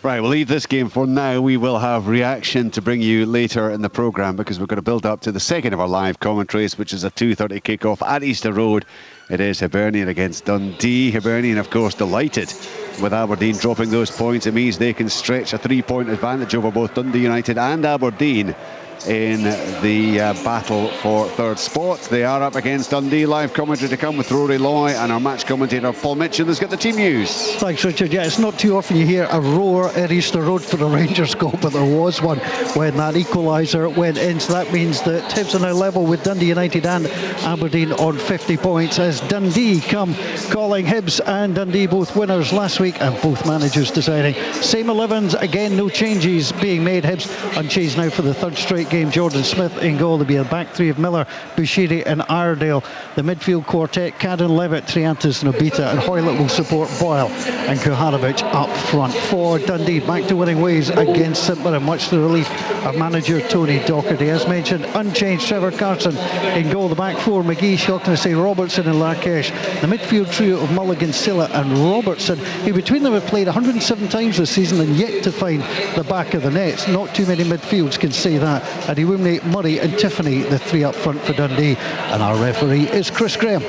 Right, we'll leave this game for now. We will have reaction to bring you later in the programme because we're going to build up to the second of our live commentaries, which is a 2:30 kickoff at Easter Road. It is Hibernian against Dundee. Hibernian, of course, delighted with Aberdeen dropping those points. It means they can stretch a 3-point advantage over both Dundee United and Aberdeen in the battle for third spot. They are up against Dundee. Live commentary to come with Rory Loy and our match commentator Paul Mitchell has got the team news. Thanks, Richard. Yeah, it's not too often you hear a roar at Easter Road for the Rangers goal, but there was one when that equaliser went in. So that means that Hibs are now level with Dundee United and Aberdeen on 50 points as Dundee come calling. Hibs and Dundee both winners last week and both managers deciding. Same 11s, again no changes being made. Hibs unchanged now for the third straight game. Jordan Smith in goal. There'll be a back three of Miller, Bushiri and Iredale. The midfield quartet, Cadden, Levitt, Triantis and Obita, and Hoylett will support Boyle and Kuhanovic up front. For Dundee, back to winning ways against St Mirren, much to the relief of manager Tony Docherty. As mentioned, unchanged Trevor Carson in goal. The back four, McGee, Shaughnessy, Robertson and Larkesh. The midfield trio of Mulligan, Silla and Robertson, who between them have played 107 times this season and yet to find the back of the nets. Not too many midfields can say that. And Iwumne, Murray and Tiffany, the three up front for Dundee. And our referee is Chris Graham.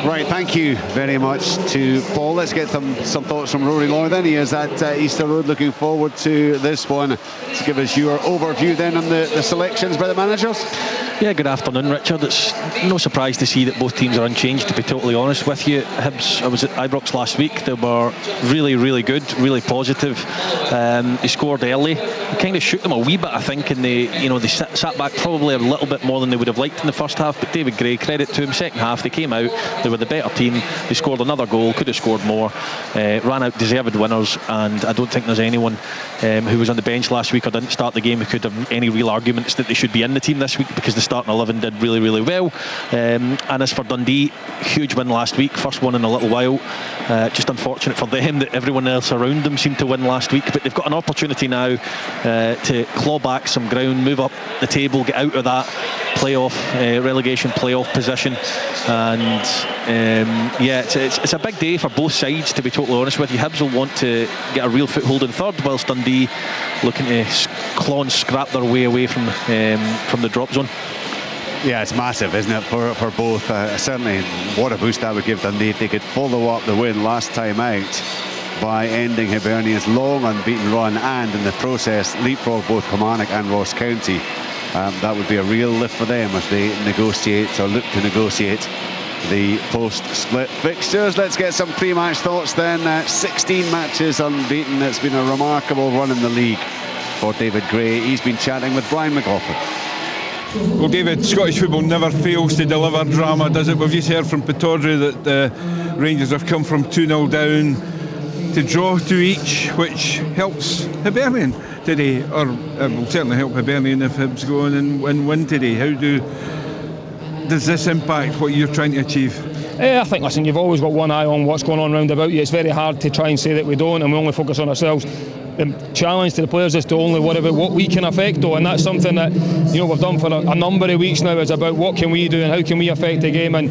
Right, thank you very much to Paul. Let's get some thoughts from Rory Loy then. He is at Easter Road, looking forward to this one. To give us your overview then on the selections by the managers. Yeah, good afternoon, Richard. It's no surprise to see that both teams are unchanged, to be totally honest with you. Hibs, I was at Ibrox last week. They were really, really good, really positive. They scored early. They kind of shook them a wee bit, I think, and they sat back probably a little bit more than they would have liked in the first half. But David Gray, credit to him, second half, they came out, they were the better team. They scored another goal, could have scored more, ran out deserved winners, and I don't think there's anyone who was on the bench last week or didn't start the game who could have any real arguments that they should be in the team this week, because the starting 11 did really, really well. And as for Dundee, huge win last week, first one in a little while. Just unfortunate for them that everyone else around them seemed to win last week, but they've got an opportunity now to claw back some ground, move up the table, get out of that relegation playoff position. And it's a big day for both sides, to be totally honest with you. Hibs will want to get a real foothold in third, whilst Dundee looking to claw and scrap their way away from the drop zone. Yeah, it's massive, isn't it, for both. Certainly, what a boost that would give Dundee if they could follow up the win last time out by ending Hibernian's long unbeaten run and in the process leapfrog both Kilmarnock and Ross County. That would be a real lift for them as they negotiate or look to negotiate the post-split fixtures. Let's get some pre-match thoughts then. 16 matches unbeaten. It's been a remarkable run in the league for David Gray. He's been chatting with Brian McLaughlin. Well, David, Scottish football never fails to deliver drama, does it? We've just heard from Pittodrie that the Rangers have come from 2-0 down to draw 2 each, which helps Hibernian today, or will certainly help Hibernian if Hibs go on and win today. How does this impact what you're trying to achieve? I think, listen, you've always got one eye on what's going on round about you. It's very hard to try and say that we don't and we only focus on ourselves. The challenge to the players is to only worry about what we can affect, though, and that's something that we've done for a number of weeks now. Is about what can we do and how can we affect the game. And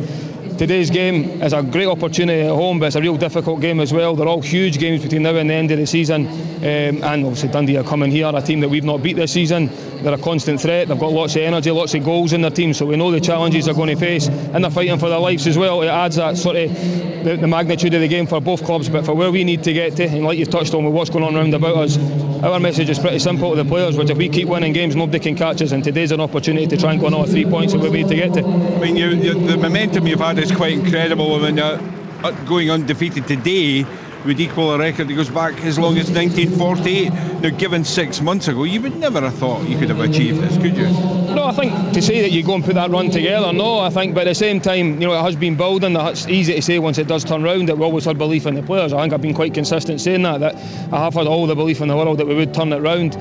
today's game is a great opportunity at home, but it's a real difficult game as well. They're all huge games between now and the end of the season, and obviously Dundee are coming here, a team that we've not beat this season. They're a constant threat. They've got lots of energy, lots of goals in their team, so we know the challenges they're going to face, and they're fighting for their lives as well. It adds that sort of the magnitude of the game for both clubs. But for where we need to get to, and like you've touched on with what's going on round about us, our message is pretty simple to the players, which if we keep winning games, nobody can catch us, and today's an opportunity to try and go another 3 points that we need to get to. I mean, the momentum you've had is quite incredible. I mean, going undefeated today would equal a record that goes back as long as 1948. Now, given 6 months ago, you would never have thought you could have achieved this, could you? No, I think to say that you go and put that run together, no, I think, but at the same time, it has been building. It's easy to say once it does turn round that we always had belief in the players. I think I've been quite consistent saying that I have had all the belief in the world that we would turn it round.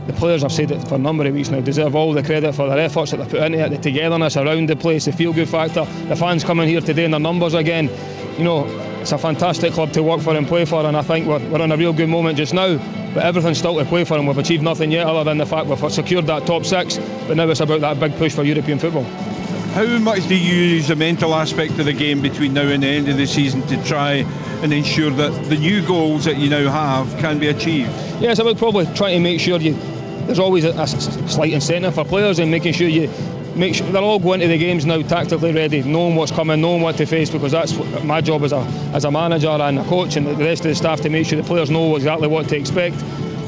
The players, I've said it for a number of weeks now, deserve all the credit for their efforts that they put into it, the togetherness around the place, the feel-good factor, the fans coming here today in their numbers again. It's a fantastic club to work for and play for, and I think we're in a real good moment just now, but everything's still to play for, and we've achieved nothing yet other than the fact we've secured that top 6, but now it's about that big push for European football. How much do you use the mental aspect of the game between now and the end of the season to try and ensure that the new goals that you now have can be achieved? Yes, I would probably try to make sure there's always a slight incentive for players, and making sure you make sure they're all going to the games now tactically ready, knowing what's coming, knowing what to face, because that's my job as a manager and a coach and the rest of the staff, to make sure the players know exactly what to expect.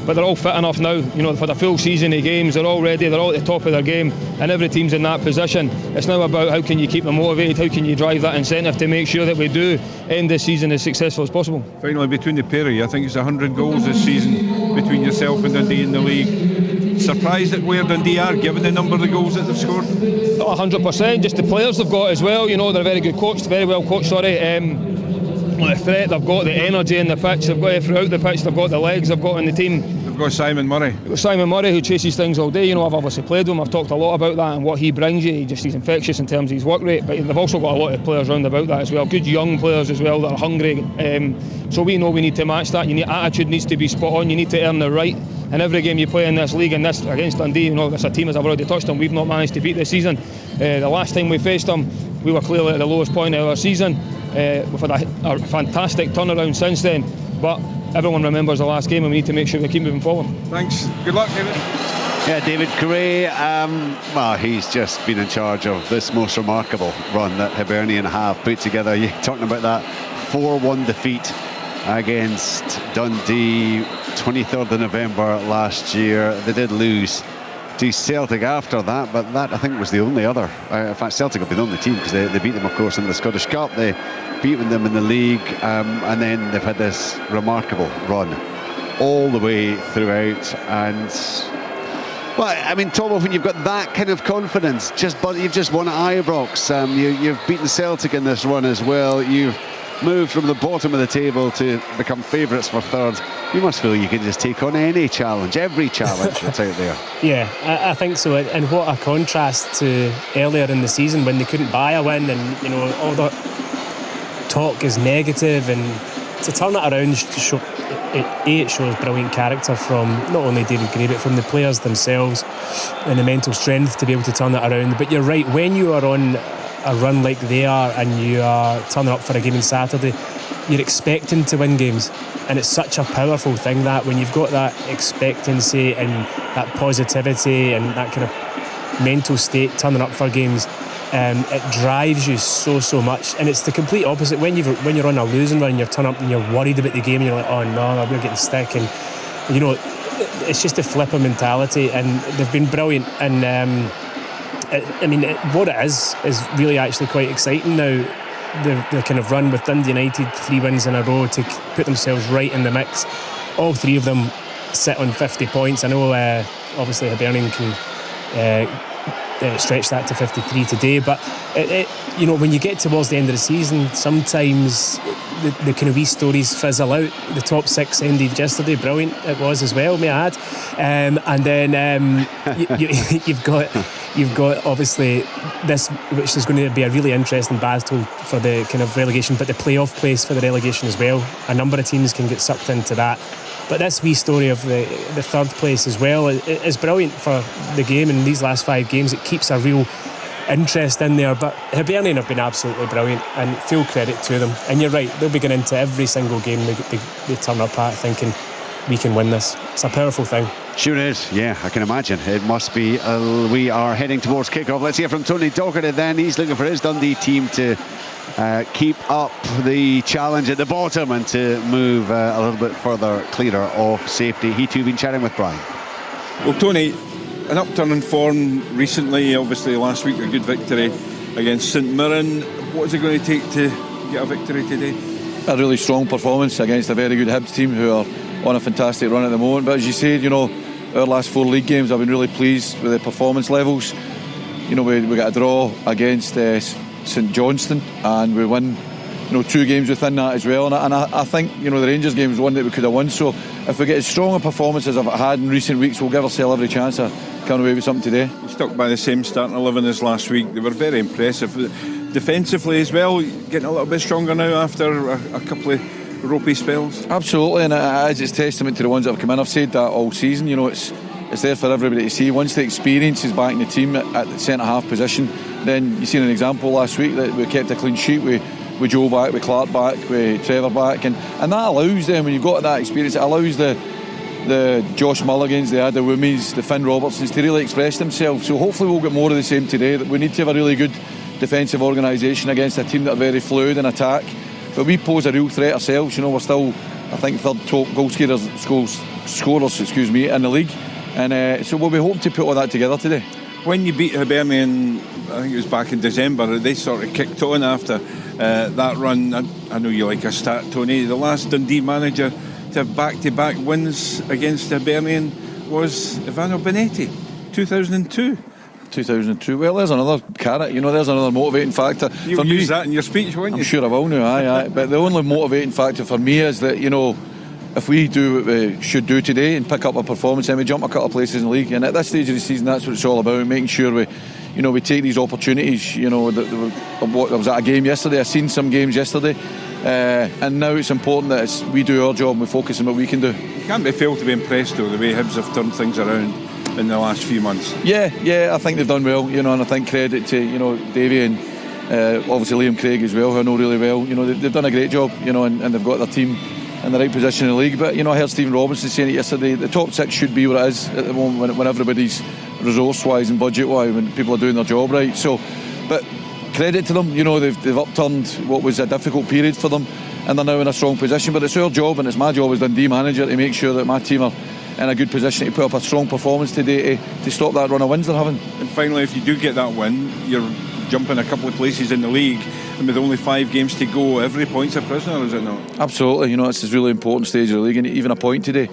But they're all fit enough now, for the full season of games. They're all ready, they're all at the top of their game, and every team's in that position. It's now about how can you keep them motivated, how can you drive that incentive to make sure that we do end this season as successful as possible. Finally, between the pair of you, I think it's 100 goals this season between yourself and Dundee in the league. Surprised at where Dundee are, given the number of the goals that they've scored? 100%, just the players they've got as well. They're very good coached, very well coached, the threat they've got, the energy in the pitch they've got throughout the pitch, they've got the legs they've got in the team. They've got Simon Murray. Who chases things all day. I've obviously played with him, I've talked a lot about that and what he brings you. He's infectious in terms of his work rate, but they've also got a lot of players round about that as well, good young players as well that are hungry, so we know we need to match that. Attitude needs to be spot on, you need to earn the right. And every game you play in this league, and this against Dundee, that's a team, as I've already touched on, we've not managed to beat this season. The last time we faced them, we were clearly at the lowest point of our season. We've had a fantastic turnaround since then, but everyone remembers the last game, and we need to make sure we keep moving forward. Thanks. Good luck, David. Yeah, David Gray, he's just been in charge of this most remarkable run that Hibernian have put together. You're talking about that 4-1 defeat against Dundee 23rd of November last year. They did lose to Celtic after that, but that I think was the only other. In fact, Celtic have been the only team, because they beat them, of course, in the Scottish Cup. They beat them in the league, and then they've had this remarkable run all the way throughout. And Tom, when you've got that kind of confidence, you've just won at Ibrox, you've beaten Celtic in this run as well, you've moved from the bottom of the table to become favourites for third, you must feel you can just take on any challenge, every challenge that's out there. Yeah, I think so. And what a contrast to earlier in the season when they couldn't buy a win, and all the talk is negative, and to turn it around it shows brilliant character from not only David Gray but from the players themselves, and the mental strength to be able to turn it around. But you're right, when you are on a run like they are and you are turning up for a game on Saturday, you're expecting to win games, and it's such a powerful thing that when you've got that expectancy and that positivity and that kind of mental state turning up for games, it drives you so much. And it's the complete opposite when you're on a losing run and you turn up and you're worried about the game and you're like, oh no, we're getting stick, and it's just a flipper mentality, and they've been brilliant. And what it is really actually quite exciting now. The kind of run with Dundee United, 3 wins in a row to put themselves right in the mix. All 3 of them sit on 50 points. I know obviously Hibernian can stretch that to 53 today, but when you get towards the end of the season, sometimes the kind of wee stories fizzle out. The top 6 ended yesterday, brilliant it was as well, may I add, and then you've got obviously this, which is going to be a really interesting battle for the kind of relegation, but the playoff place for the relegation as well. A number of teams can get sucked into that. But this wee story of the third place as well is brilliant for the game. In these last 5 games, it keeps a real interest in there. But Hibernian have been absolutely brilliant, and full credit to them. And you're right, they'll be going into every single game they turn up at thinking we can win this. It's a powerful thing. Sure is, yeah, I can imagine. It must be. We are heading towards kick-off. Let's hear from Tony Docherty then. He's looking for his Dundee team to keep up the challenge at the bottom and to move a little bit further clearer of safety. He too been chatting with Brian. Well, Tony, an upturn in form recently, obviously last week a good victory against St Mirren. What is it going to take to get a victory today? A really strong performance against a very good Hibs team who are on a fantastic run at the moment. But as you said, our last 4 league games, I've been really pleased with the performance levels. We got a draw against St Johnstone, and we won 2 games within that as well, and I think the Rangers game was one that we could have won. So if we get as strong a performance as I've had in recent weeks, we'll give ourselves every chance of coming away with something today. Stuck by the same starting 11 as last week. They were very impressive defensively as well, getting a little bit stronger now after a couple of ropey spells. Absolutely, and it's testament to the ones that have come in. I've said that all season. It's there for everybody to see. Once the experience is back in the team at the centre half position, then you've seen an example last week that we kept a clean sheet. We with Joe back, with Clark back, with Trevor back, and that allows them, when you've got that experience, it allows the Josh Mulligans, the Ada Woomies, the Finn Robertsons to really express themselves. So hopefully we'll get more of the same today. That we need to have a really good defensive organisation against a team that are very fluid in attack, but we pose a real threat ourselves. You know, we're still, I think, third top goal scorers in the league, and so we'll be hoping to put all that together today. When you beat Hibernian, I think it was back in December, they sort of kicked on after that run. I know you like a stat, Tony. The last Dundee manager to have back-to-back wins against Hibernian was Ivano Benetti, 2002. 2002. Well, there's another carrot, you know, there's another motivating factor. You'll use that in your speech, won't you? I'm sure I will now, aye. But the only motivating factor for me is that, you know, if we do what we should do today and pick up a performance, then we jump a couple of places in the league. And at this stage of the season, that's what it's all about, making sure we take these opportunities. You know, there was at a game yesterday. I've seen some games yesterday. And now it's important that we do our job and we focus on what we can do. You can't be failed to be impressed though, the way Hibs have turned things around in the last few months. Yeah, I think they've done well, you know, and I think credit to, you know, Davey and obviously Liam Craig as well, who I know really well. You know, they've done a great job, you know, and they've got their team in the right position in the league. But, you know, I heard Stephen Robinson saying it yesterday, the top six should be what it is at the moment when everybody's resource-wise and budget-wise, when people are doing their job right. So, but credit to them, you know, they've upturned what was a difficult period for them, and they're now in a strong position. But it's our job, and it's my job as Dundee manager, to make sure that my team are in a good position to put up a strong performance today to stop that run of wins they're having. And finally, if you do get that win, you're jumping a couple of places in the league, and with only 5 games to go, every point's a prisoner, is it not? Absolutely, you know, it's a really important stage of the league, and even a point today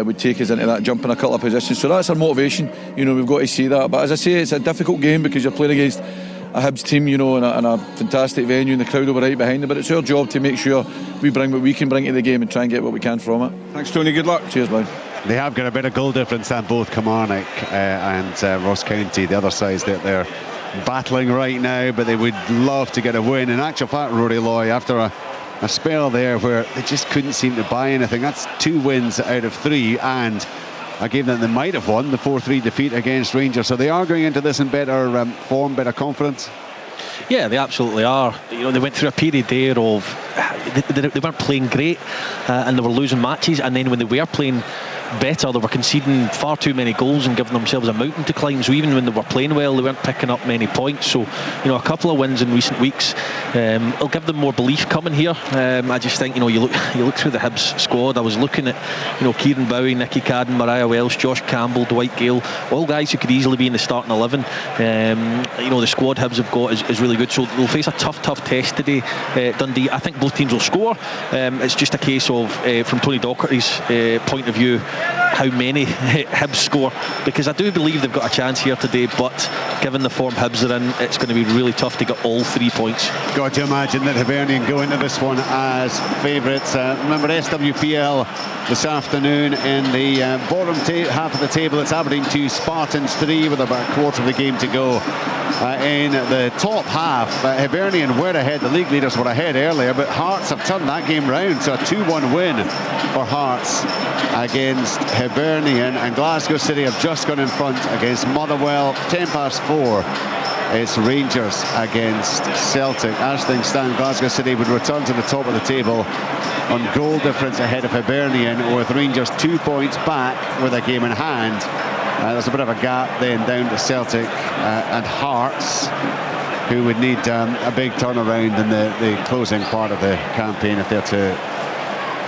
would take us into that jump in a couple of positions. So that's our motivation, you know, we've got to see that. But as I say, it's a difficult game because you're playing against a Hibs team, you know, in a fantastic venue, and the crowd will be right behind them. But it's our job to make sure we bring what we can bring to the game and try and get what we can from it. Thanks, Tony. Good luck. Cheers, bye. They have got a bit of goal difference than both Kilmarnock and Ross County. The other sides that they're battling right now, but they would love to get a win. In actual fact, Rory Loy, after a spell there where they just couldn't seem to buy anything, that's 2 wins out of 3, and I gave them they might have won the 4-3 defeat against Rangers. So they are going into this in better form, better confidence. Yeah, they absolutely are. You know, they went through a period there of they weren't playing great and they were losing matches, and then when they were playing better, they were conceding far too many goals and giving themselves a mountain to climb. So even when they were playing well, they weren't picking up many points. So, you know, a couple of wins in recent weeks will give them more belief coming here. I just think, you know, you look through the Hibs squad. I was looking at, you know, Kieran Bowie, Nicky Cadden, Mariah Welsh, Josh Campbell, Dwight Gale, all guys who could easily be in the starting 11. You know, the squad Hibs have got is really good. So they'll face a tough test today, Dundee. I think both teams will score. It's just a case of, from Tony Docherty's point of view, how many Hibs score, because I do believe they've got a chance here today, but given the form Hibs are in, it's going to be really tough to get all 3 points. Got to imagine that Hibernian go into this one as favourites. Remember SWPL this afternoon in the bottom half of the table. It's Aberdeen 2, Spartans 3 with about a quarter of the game to go. In the top half, Hibernian were ahead. The league leaders were ahead earlier, but Hearts have turned that game round. So a 2-1 win for Hearts against Hibernian, and Glasgow City have just gone in front against Motherwell. 4:10. It's Rangers against Celtic. As things stand, Glasgow City would return to the top of the table on goal difference ahead of Hibernian, with Rangers 2 points back with a game in hand. There's a bit of a gap then down to Celtic and Hearts, who would need a big turnaround in the closing part of the campaign if they're to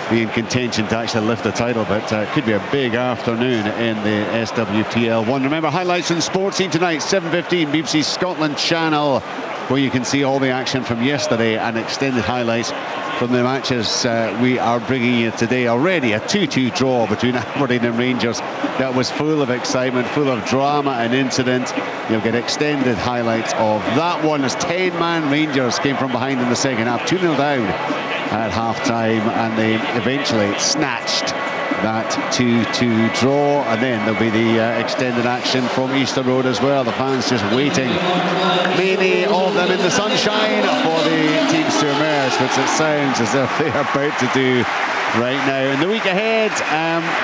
be in contention to actually lift the title. But it could be a big afternoon in the SWPL 1. Remember, highlights on Sports Scene tonight, 7:15, BBC Scotland channel, where you can see all the action from yesterday and extended highlights from the matches we are bringing you today. Already a 2-2 draw between Aberdeen and Rangers that was full of excitement, full of drama and incident. You'll get extended highlights of that one as 10-man Rangers came from behind in the second half, 2-0 down at half-time, and they eventually snatched that 2-2 draw. And then there'll be the extended action from Easter Road as well. The fans just waiting, many of them in the sunshine, for the teams to emerge, which it sounds as if they are about to do right now. In the week ahead,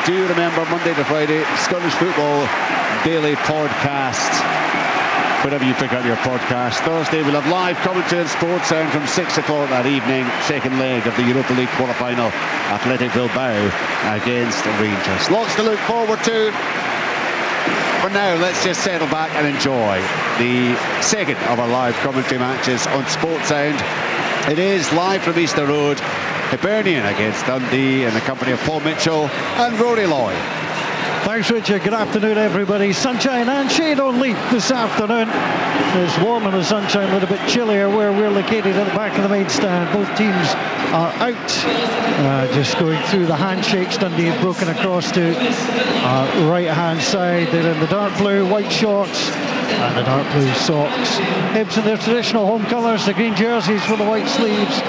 do remember, Monday to Friday, Scottish Football Daily Podcast wherever you pick up your podcast. Thursday we'll have live commentary on Sports Sound from 6 o'clock that evening. Second leg of the Europa League quarter-final. Athletic Bilbao against Rangers. Lots to look forward to. For now, let's just settle back and enjoy the second of our live commentary matches on Sports Sound. It is live from Easter Road. Hibernian against Dundee in the company of Paul Mitchell and Rory Lloyd. Thanks, Richard. Good afternoon, everybody. Sunshine and shade on Leith this afternoon. It's warm in the sunshine, a little bit chillier where we're located at the back of the main stand. Both teams are out. Just going through the handshakes. Dundee have broken across to right-hand side. They're in the dark blue, white shorts and the dark blue socks. Hibs in their traditional home colours, the green jerseys with the white sleeves.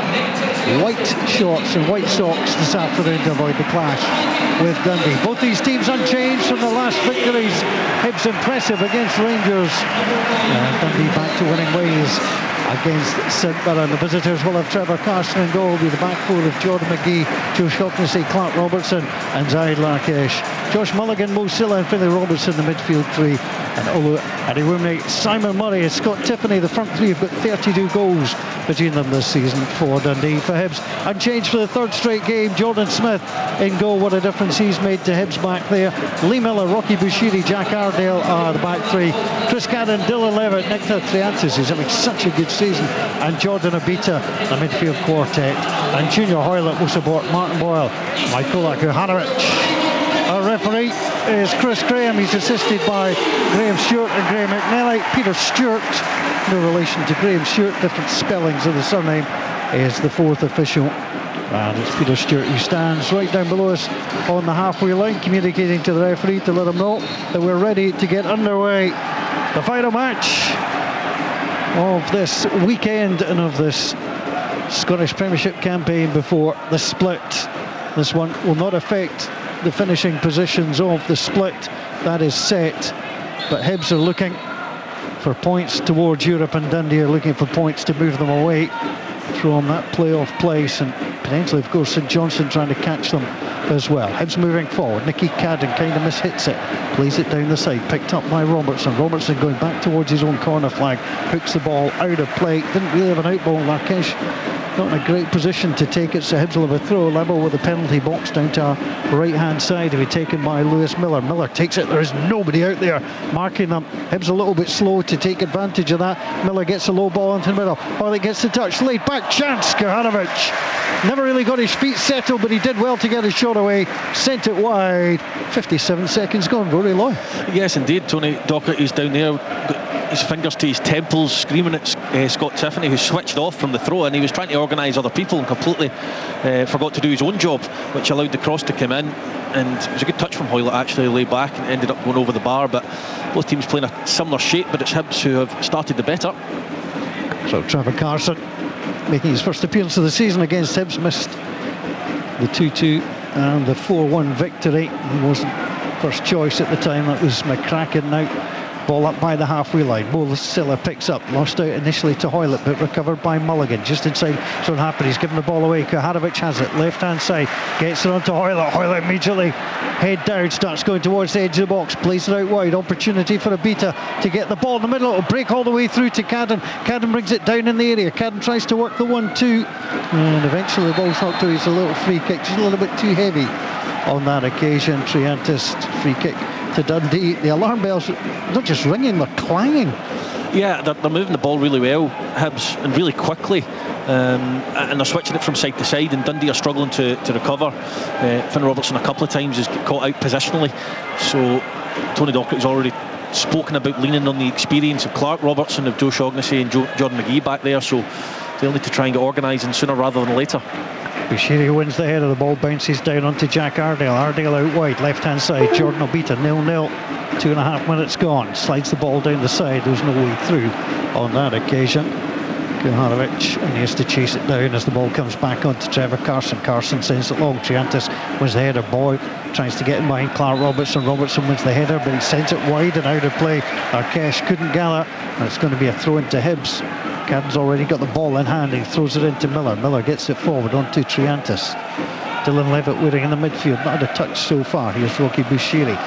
White shorts and white socks this afternoon to avoid the clash with Dundee. Both these teams unchanged from the last victories. Hibs impressive against Rangers. Dundee back to winning ways against St Mirren. The visitors will have Trevor Carson in goal. Will be the back four of Jordan McGee, Joe Shaughnessy, Clark Robertson and Zaid Larkesh. Josh Mulligan, Mo Silla and Finlay Robertson the midfield three. And Olu Adiwumne, Simon Murray and Scott Tiffany. The front three have got 32 goals between them this season for Dundee. For Hibs, unchanged for the third straight game, Jordan Smith in goal. What a difference he's made to Hibs back there. Lee Miller, Rocky Bushiri, Jack Ardale are the back three. Chris Cadden, Dylan Levitt, Nick Triantis is having such a good season, and Jordan Abita, the midfield quartet. And Junior Hoylett will support Martin Boyle, Michaela Kuhanovic. Our referee is Chris Graham. He's assisted by Graham Stewart and Graham McNally. Peter Stewart, no relation to Graham Stewart, different spellings of the surname, is the fourth official. And it's Peter Stewart who stands right down below us on the halfway line, communicating to the referee to let him know that we're ready to get underway. The final match of this weekend and of this Scottish Premiership campaign before the split. This one will not affect the finishing positions of the split. That is set, but Hibs are looking for points towards Europe and Dundee are looking for points to move them away from that playoff place, and potentially of course St Johnstone trying to catch them as well. Hibs moving forward. Nicky Cadden kind of mishits it, plays it down the side, picked up by Robertson. Robertson going back towards his own corner flag, hooks the ball out of play, didn't really have an out ball. Larkesh not in a great position to take it, so Hibs will have a throw level with the penalty box down to our right hand side to be taken by Lewis Miller. Miller takes it, there is nobody out there marking them. Hibs a little bit slow to take advantage of that. Miller gets a low ball into the middle, Hoylett gets the touch, laid back chance. Kuhanovic never really got his feet settled, but he did well to get his shot away, sent it wide. 57 seconds gone. Rory Lloyd. Yes indeed, Tony Docherty's down there, his fingers to his temples, screaming at Scott Tiffany, who switched off from the throw, and he was trying to organise other people and completely forgot to do his own job, which allowed the cross to come in. And it was a good touch from Hoylett, actually, lay back and ended up going over the bar. But both teams playing a similar shape, but it's Hibs who have started the better. So Trevor Carson making his first appearance of the season against Hibs, missed the 2-2 and the 4-1 victory. He wasn't first choice at the time, that was McCracken. Now ball up by the halfway line. Mo Silla picks up, lost out initially to Hoylett, but recovered by Mulligan just inside Sean Harper. He's given the ball away. Kuhanovic has it, left hand side, gets it onto Hoylett. Hoylett immediately head down, starts going towards the edge of the box, plays it out wide. Opportunity for Abita to get the ball in the middle. It'll break all the way through to Cadden. Cadden brings it down in the area. Cadden tries to work the 1-2 and eventually the ball's knocked to. It's a little free kick, just a little bit too heavy on that occasion. Triantis, free kick to Dundee. The alarm bells not just ringing, they're clanging. Yeah, they're moving the ball really well, Hibs, and really quickly, and they're switching it from side to side, and Dundee are struggling to recover. Finn Robertson a couple of times has got caught out positionally, so Tony Docherty's already spoken about leaning on the experience of Clark Robertson, of Joe Shaughnessy and Jordan McGee back there, so they'll need to try and get organising sooner rather than later. Bushiri wins the header, the ball bounces down onto Jack Ardale. Ardale out wide, left hand side. Jordan Obita 0-0, 2.5 minutes gone. Slides the ball down the side, there's no way through on that occasion. Kuhanovic, and he has to chase it down as the ball comes back onto Trevor Carson. Carson sends it long. Triantis wins the header. Boyd tries to get in behind Clark Robertson. Robertson wins the header, but he sends it wide and out of play. Arkesh couldn't gather, and it's going to be a throw into Hibs. Cadden's already got the ball in hand. He throws it into Miller. Miller gets it forward onto Triantis. Dylan Levitt waiting in the midfield, not had a touch so far. Here's Rocky Bushiri.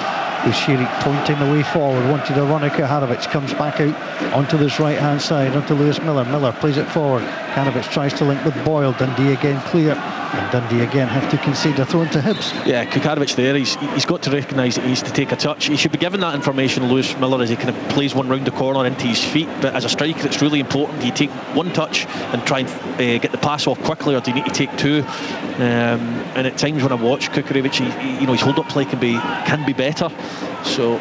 Bushiri pointing the way forward, wanted to run at Kaharovic, comes back out onto this right hand side, onto Lewis Miller. Miller plays it forward. Kaharovic tries to link with Boyle. Dundee again clear, and Dundee again have to concede a throw into Hibs. Yeah, Kukarovic there, he's got to recognise that he needs to take a touch. He should be given that information, Lewis Miller, as he kind of plays one round the corner into his feet. But as a striker, it's really important. Do you take one touch and try and get the pass off quickly, or do you need to take two? And at times when I watch Kukarovic, his hold-up play can be better. So,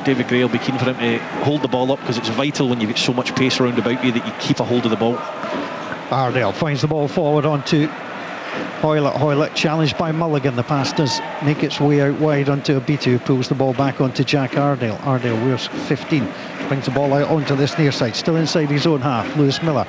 David Gray will be keen for him to hold the ball up, because it's vital when you've got so much pace around about you that you keep a hold of the ball. Ardale finds the ball forward onto Hoylett challenged by Mulligan. The pass does make its way out wide onto Obita, who pulls the ball back onto Jack Ardale. Ardale wears 15, brings the ball out onto this near side, still inside his own half. Lewis Miller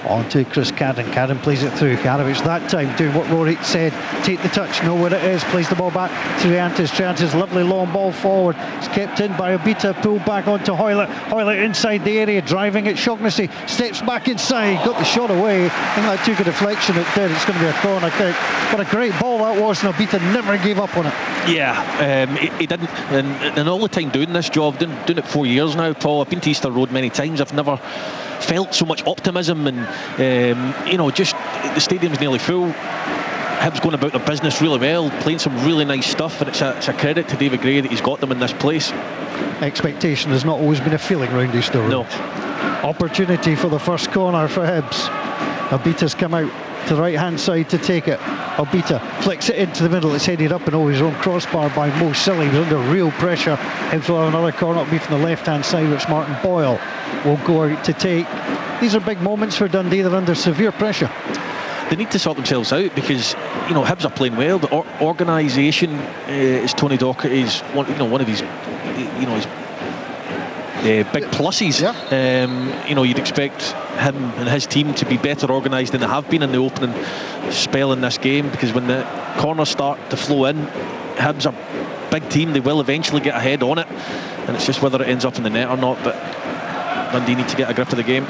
onto Chris Cadden. Cadden plays it through. Kaharovic that time doing what Rory said, take the touch, know where it is, plays the ball back to Triantis. Lovely long ball forward, it's kept in by Obita, pulled back onto Hoylett inside the area, driving at Shaughnessy, steps back inside, got the shot away. I think that took a deflection. It did. It's going to be a corner kick. What a great ball that was, and Obita never gave up on it. Yeah, he didn't, and all the time doing this job, doing it 4 years now, Paul. I've been to Easter Road many times. I've never felt so much optimism, and just the stadium's nearly full. Hibs going about their business really well, playing some really nice stuff, and it's a credit to David Gray that he's got them in this place. Expectation has not always been a feeling round Easter Road. No. Opportunity for the first corner for Hibs. Obita's come out to the right hand side to take it. Obita flicks it into the middle. It's headed up and over his own crossbar by Mo Silly. He's under real pressure. Hibs will have another corner up from the left hand side, which Martin Boyle will go out to take. These are big moments for Dundee. They're under severe pressure. They need to sort themselves out, because Hibs are playing well. The organisation is Tony Dockett is one of his his big pluses. Yeah. You'd expect him and his team to be better organised than they have been in the opening spell in this game, because when the corners start to flow in, Hibs are a big team. They will eventually get ahead on it, and it's just whether it ends up in the net or not. But Dundee need to get a grip of the game.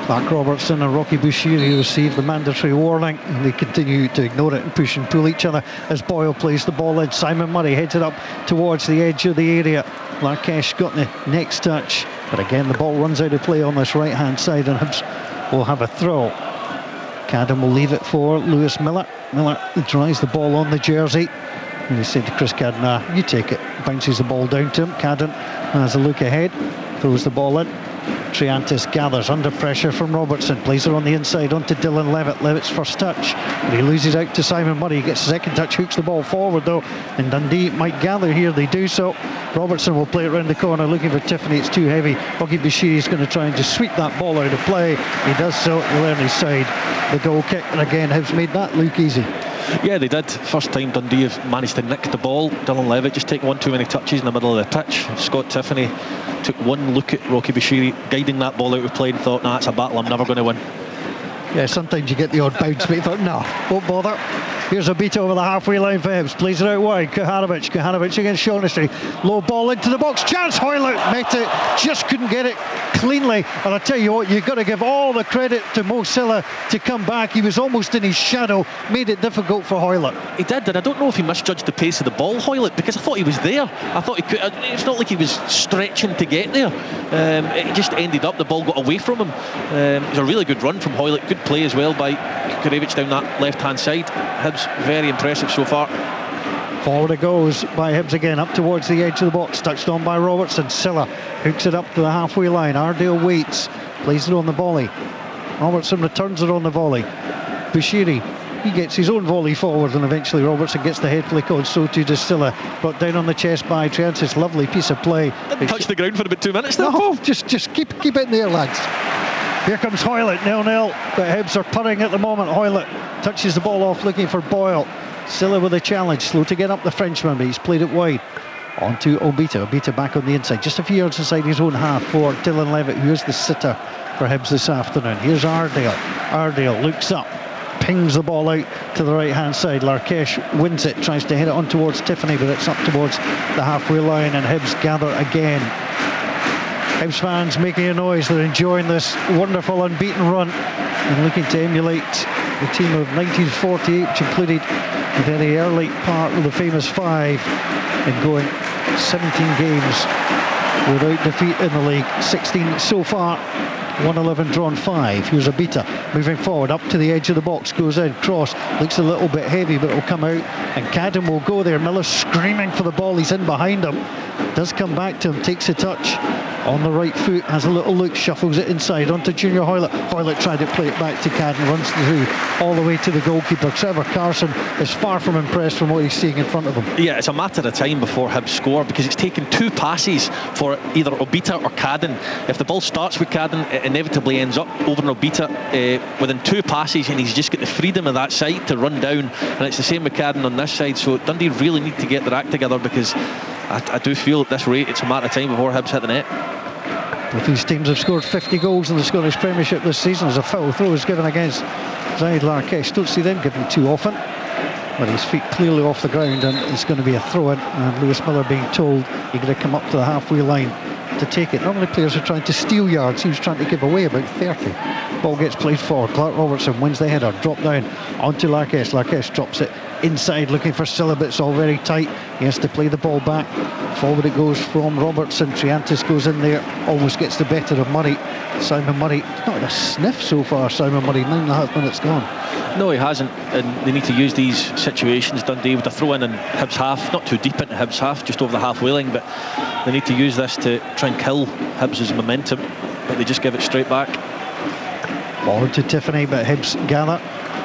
Clark Robertson and Rocky Bushiri receive the mandatory warning, and they continue to ignore it and push and pull each other as Boyle plays the ball in. Simon Murray heads it up towards the edge of the area. Larkesh got the next touch, but again the ball runs out of play on this right hand side, and Hibs will have a throw. Cadden will leave it for Lewis Miller. Miller drives the ball on the jersey, and he said to Chris Cadden, you take it. Bounces the ball down to him. Cadden has a look ahead, throws the ball in. Triantis gathers under pressure from Robertson, plays it on the inside onto Dylan Levitt. Levitt's first touch, but he loses out to Simon Murray. He gets a second touch, hooks the ball forward though, and Dundee might gather here. They do so. Robertson will play it round the corner looking for Tiffany. It's too heavy. Buggy Bashiri is going to try and just sweep that ball out of play. He does so. He'll earn his side. The goal kick, and again Hibs made that look easy. Yeah, they did. First time Dundee have managed to nick the ball. Dylan Levitt just taking one too many touches in the middle of the pitch. Scott Tiffany took one look at Rocky Bashiri guiding that ball out of play and thought, nah, it's a battle I'm never going to win. Yeah, sometimes you get the odd bounce, but you thought, no, won't bother. Here's a beat over the halfway line for Hibs. Plays it out wide. Kaharovic against Shaughnessy. Low ball into the box. Chance. Hoylett met it. Just couldn't get it cleanly. And I tell you what, you've got to give all the credit to Mo Silla to come back. He was almost in his shadow. Made it difficult for Hoylett. He did, and I don't know if he misjudged the pace of the ball, Hoylett, because I thought he was there. I thought he could. It's not like he was stretching to get there. It just ended up, the ball got away from him. It was a really good run from Hoylett. Good play as well by Kukarevic down that left-hand side. Hibs very impressive so far. Forward it goes by Hibs again, up towards the edge of the box, touched on by Robertson. Silla hooks it up to the halfway line. Ardale waits, plays it on the volley. Robertson returns it on the volley. Bushiri, he gets his own volley forward, and eventually Robertson gets the head flick on. So too does Silla. Brought down on the chest by Triantis. Lovely piece of play. Didn't touch the ground for about 2 minutes there. No, just keep it in there, lads. Here comes Hoylett, 0-0, but Hibs are putting at the moment. Hoylett touches the ball off, looking for Boyle. Silla with a challenge, slow to get up the Frenchman, but he's played it wide. On to Obita. Obita back on the inside, just a few yards inside his own half for Dylan Levitt, who is the sitter for Hibs this afternoon. Here's Ardale. Ardale looks up, pings the ball out to the right hand side. Larkesh wins it, tries to hit it on towards Tiffany, but it's up towards the halfway line, and Hibs gather again. Hibs fans making a noise. They're enjoying this wonderful unbeaten run and looking to emulate the team of 1948, which included the very early part of the famous five, and going 17 games without defeat in the league, 16 so far, 111 drawn 5. Here's Obita moving forward up to the edge of the box, goes in, cross, looks a little bit heavy, but it'll come out, and Cadden will go there. Miller screaming for the ball, he's in behind him, does come back to him, takes a touch on the right foot, has a little look, shuffles it inside onto Junior Hoylett. Hoylett tried to play it back to Cadden, runs through all the way to the goalkeeper. Trevor Carson is far from impressed from what he's seeing in front of him. Yeah, it's a matter of time before Hibs score, because it's taken 2 passes for either Obita or Cadden. If the ball starts with Cadden, it inevitably ends up over an Obita within 2 passes, and he's just got the freedom of that side to run down, and it's the same with Cadden on this side. So Dundee really need to get their act together, because I do feel at this rate it's a matter of time before Hibs hit the net. Both these teams have scored 50 goals in the Scottish Premiership this season, as a foul throw is given against Zaid Larkesh. Don't see them given too often, but his feet clearly off the ground, and it's going to be a throw-in, and Lewis Miller being told you're going to come up to the halfway line to take it. Normally players are trying to steal yards, he was trying to give away about 30. Ball gets played forward, Clark Robertson wins the header, drop down onto Larkesh. Larkesh drops it inside looking for Silla, but it's all very tight. He has to play the ball back. Forward it goes from Robertson. Triantis goes in there, almost gets the better of Murray. Simon Murray, not had a sniff so far. Simon Murray, 9.5 minutes gone. No, he hasn't, and they need to use these situations, Dundee, with a throw in Hibs half, not too deep into Hibs half, just over the halfway line, but they need to use this to try and kill Hibs' momentum, but they just give it straight back. Ball to Tiffany, but Hibs gather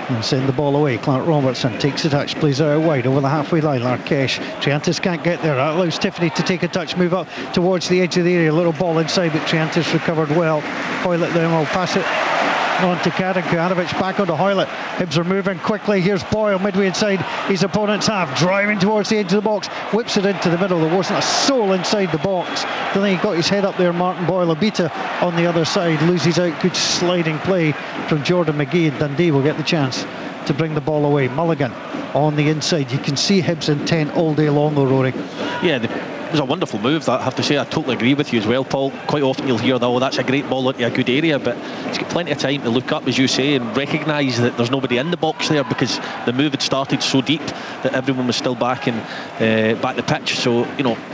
and send the ball away. Clark Robertson takes a touch, plays it out wide over the halfway line. Larkesh, Triantis can't get there. That allows Tiffany to take a touch, move up towards the edge of the area. A little ball inside, but Triantis recovered well. Hoylett then will pass it on to Cadden. Kujanovic back onto Hoylett. Hibs are moving quickly. Here's Boyle midway inside his opponent's half, driving towards the edge of the box, whips it into the middle. There wasn't a soul inside the box. Don't think he got his head up there. Martin Boyle. Obita on the other side loses out. Good sliding play from Jordan McGee, and Dundee will get the chance to bring the ball away. Mulligan on the inside. You can see Hibs intent all day long though, Rory. Yeah, it was a wonderful move, that I have to say. I totally agree with you as well, Paul. Quite often you'll hear that, oh, that's a great ball into a good area, but he's got plenty of time to look up, as you say, and recognise that there's nobody in the box there, because the move had started so deep that everyone was still back the pitch. So,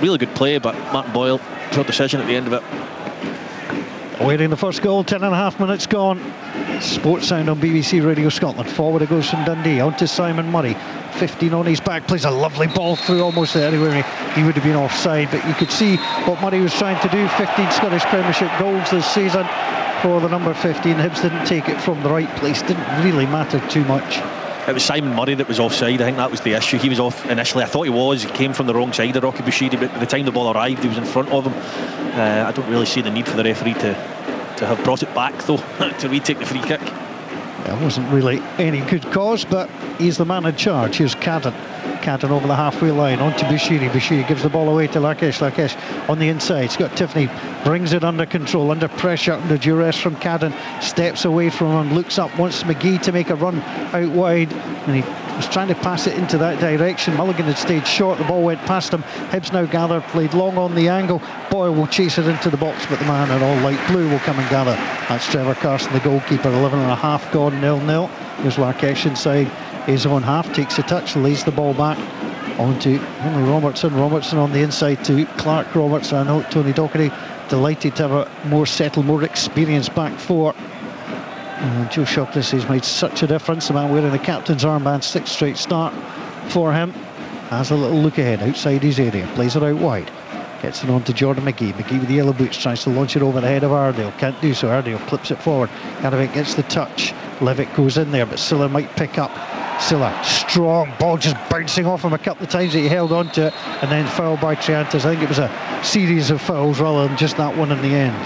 really good play, but Martin Boyle, poor decision at the end of it. Awaiting the first goal, 10.5 minutes gone. Sports Sound on BBC Radio Scotland. Forward it goes from Dundee, on to Simon Murray. 15 on his back, plays a lovely ball through almost anywhere he would have been offside, but you could see what Murray was trying to do. 15 Scottish Premiership goals this season for the number 15. Hibs didn't take it from the right place, didn't really matter too much. It was Simon Murray that was offside. I think that was the issue. He was off initially. I thought he was. He came from the wrong side of Rocky Bushiri, but by the time the ball arrived, he was in front of him. I don't really see the need for the referee to have brought it back, though, to retake the free kick. It wasn't really any good cause, but he's the man in charge. Here's Cadden. Cadden over the halfway line, on to Bushiri. Bushiri gives the ball away to Larkesh. Larkesh on the inside. Scott Tiffany brings it under control, under pressure, under duress from Cadden. Steps away from him, looks up, wants McGee to make a run out wide, and he was trying to pass it into that direction. Mulligan had stayed short, the ball went past him. Hibs now gather, played long on the angle. Boyle will chase it into the box, but the man in all light blue will come and gather. That's Trevor Carson, the goalkeeper. 11.5 gone, 0-0. Here's Larkesh inside his own half, takes a touch, lays the ball back onto Henry Robertson. Robertson on the inside to Clark Robertson. I know Tony Docherty delighted to have a more settled, more experienced back four. Joe Shockless has made such a difference. The man wearing the captain's armband, 6th straight start for him. Has a little look ahead outside his area, plays it out wide. Gets it on to Jordan McGee. McGee with the yellow boots tries to launch it over the head of Ardale. Can't do so. Ardale clips it forward. Kanovic gets the touch. Levitt goes in there, but Silla might pick up. Silla, strong ball just bouncing off him a couple of times that he held on to it, and then fouled by Triantis. I think it was a series of fouls rather than just that one in the end.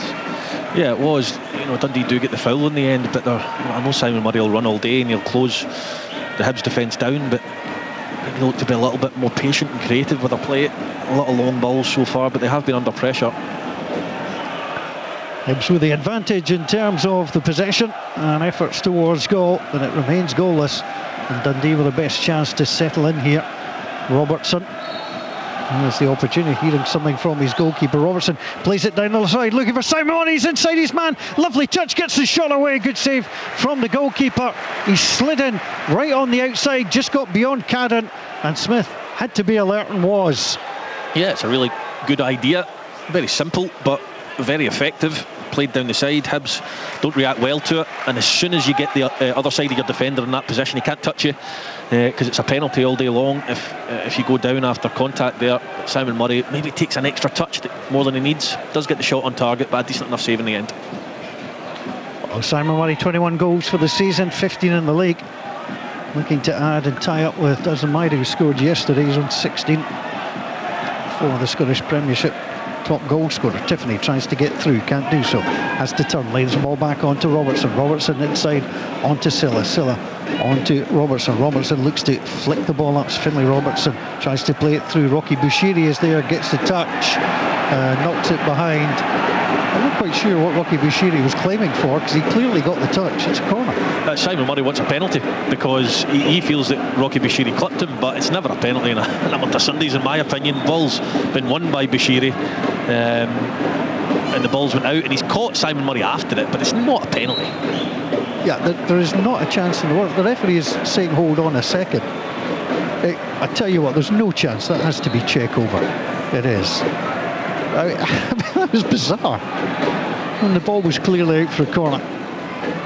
Yeah, it was. Dundee do get the foul in the end, but I know Simon Murray will run all day and he'll close the Hibs defence down, but they look to be a little bit more patient and creative with their play. A lot of long balls so far, but they have been under pressure. Hibs with the advantage in terms of the possession and efforts towards goal, and it remains goalless, and Dundee with the best chance to settle in here. Robertson, there's the opportunity, hearing something from his goalkeeper. Robertson plays it down the side, looking for Simon. He's inside his man, lovely touch, gets the shot away. Good save from the goalkeeper. He slid in right on the outside, just got beyond Cadden, and Smith had to be alert and was. Yeah, it's a really good idea. Very simple, but very effective. Played down the side. Hibs don't react well to it, and as soon as you get the other side of your defender in that position, he can't touch you, because it's a penalty all day long if you go down after contact there. Simon Murray maybe takes an extra touch more than he needs, does get the shot on target, but a decent enough save in the end. Well, Simon Murray, 21 goals for the season, 15 in the league, looking to add and tie up with Dazamai, who scored yesterday. He's on 16 for the Scottish Premiership. Top goal scorer. Tiffany tries to get through, can't do so, has to turn, lays the ball back onto Robertson inside onto Silla onto Robertson looks to flick the ball up. Finlay Robertson tries to play it through. Rocky Bushiri is there, gets the touch, knocks it behind. I'm not quite sure what Rocky Bushiri was claiming for, because he clearly got the touch. It's a corner. Simon Murray wants a penalty because he feels that Rocky Bushiri clipped him, but it's never a penalty in a Winter Sundays, in my opinion. Ball's been won by Bushiri, and the balls went out, and he's caught Simon Murray after it, but it's not a penalty. Yeah, there is not a chance in the world. The referee is saying hold on a second. I tell you what, there's no chance. That has to be check over. It is. I mean, that was bizarre. And the ball was clearly out for a corner.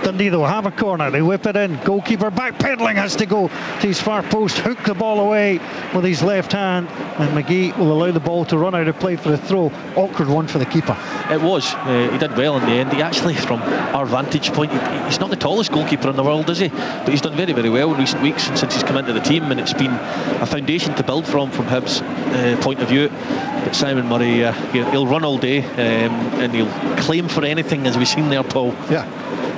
Dundee, though, have a corner. They whip it in. Goalkeeper backpedaling, has to go to his far post, hook the ball away with his left hand, and McGee will allow the ball to run out of play for a throw. Awkward one for the keeper. It was. He did well in the end. He actually, from our vantage point, he's not the tallest goalkeeper in the world, is he? But he's done very, very well in recent weeks and since he's come into the team, and it's been a foundation to build from Hibs' point of view. But Simon Murray, he'll run all day, and he'll claim for anything, as we've seen there, Paul. Yeah.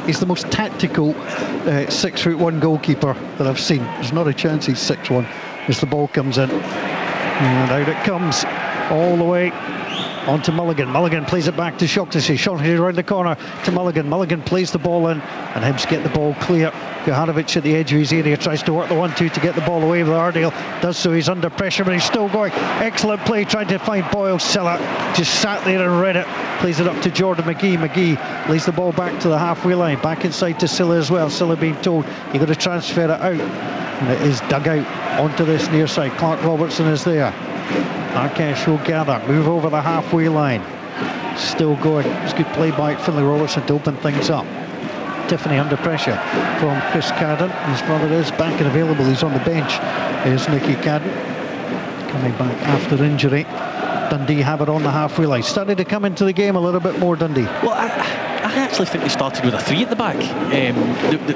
He's the most tactical 6'1" goalkeeper that I've seen. There's not a chance he's 6'1" as the ball comes in. And out it comes all the way onto Mulligan. Mulligan plays it back to Shaughnessy. Shaughnessy around the corner to Mulligan. Mulligan plays the ball in, and Hibs get the ball clear. Johanovic at the edge of his area tries to work the 1-2 to get the ball away with Ardale. Does so, he's under pressure, but he's still going. Excellent play trying to find Boyle. Silla just sat there and read it. Plays it up to Jordan McGee. McGee lays the ball back to the halfway line. Back inside to Silla as well. Silla being told you've got to transfer it out. And it is dug out onto this near side. Clark Robertson is there. Arkesh will gather. Move over the halfway line. Still going. It's good play by Finlay Robertson to open things up. Tiffany under pressure from Chris Cadden. His brother is back and available. He's on the bench. Is Nicky Cadden, coming back after injury. Dundee have it on the halfway line. Started to come into the game a little bit more, Dundee. Well, I actually think they started with a 3 at the back.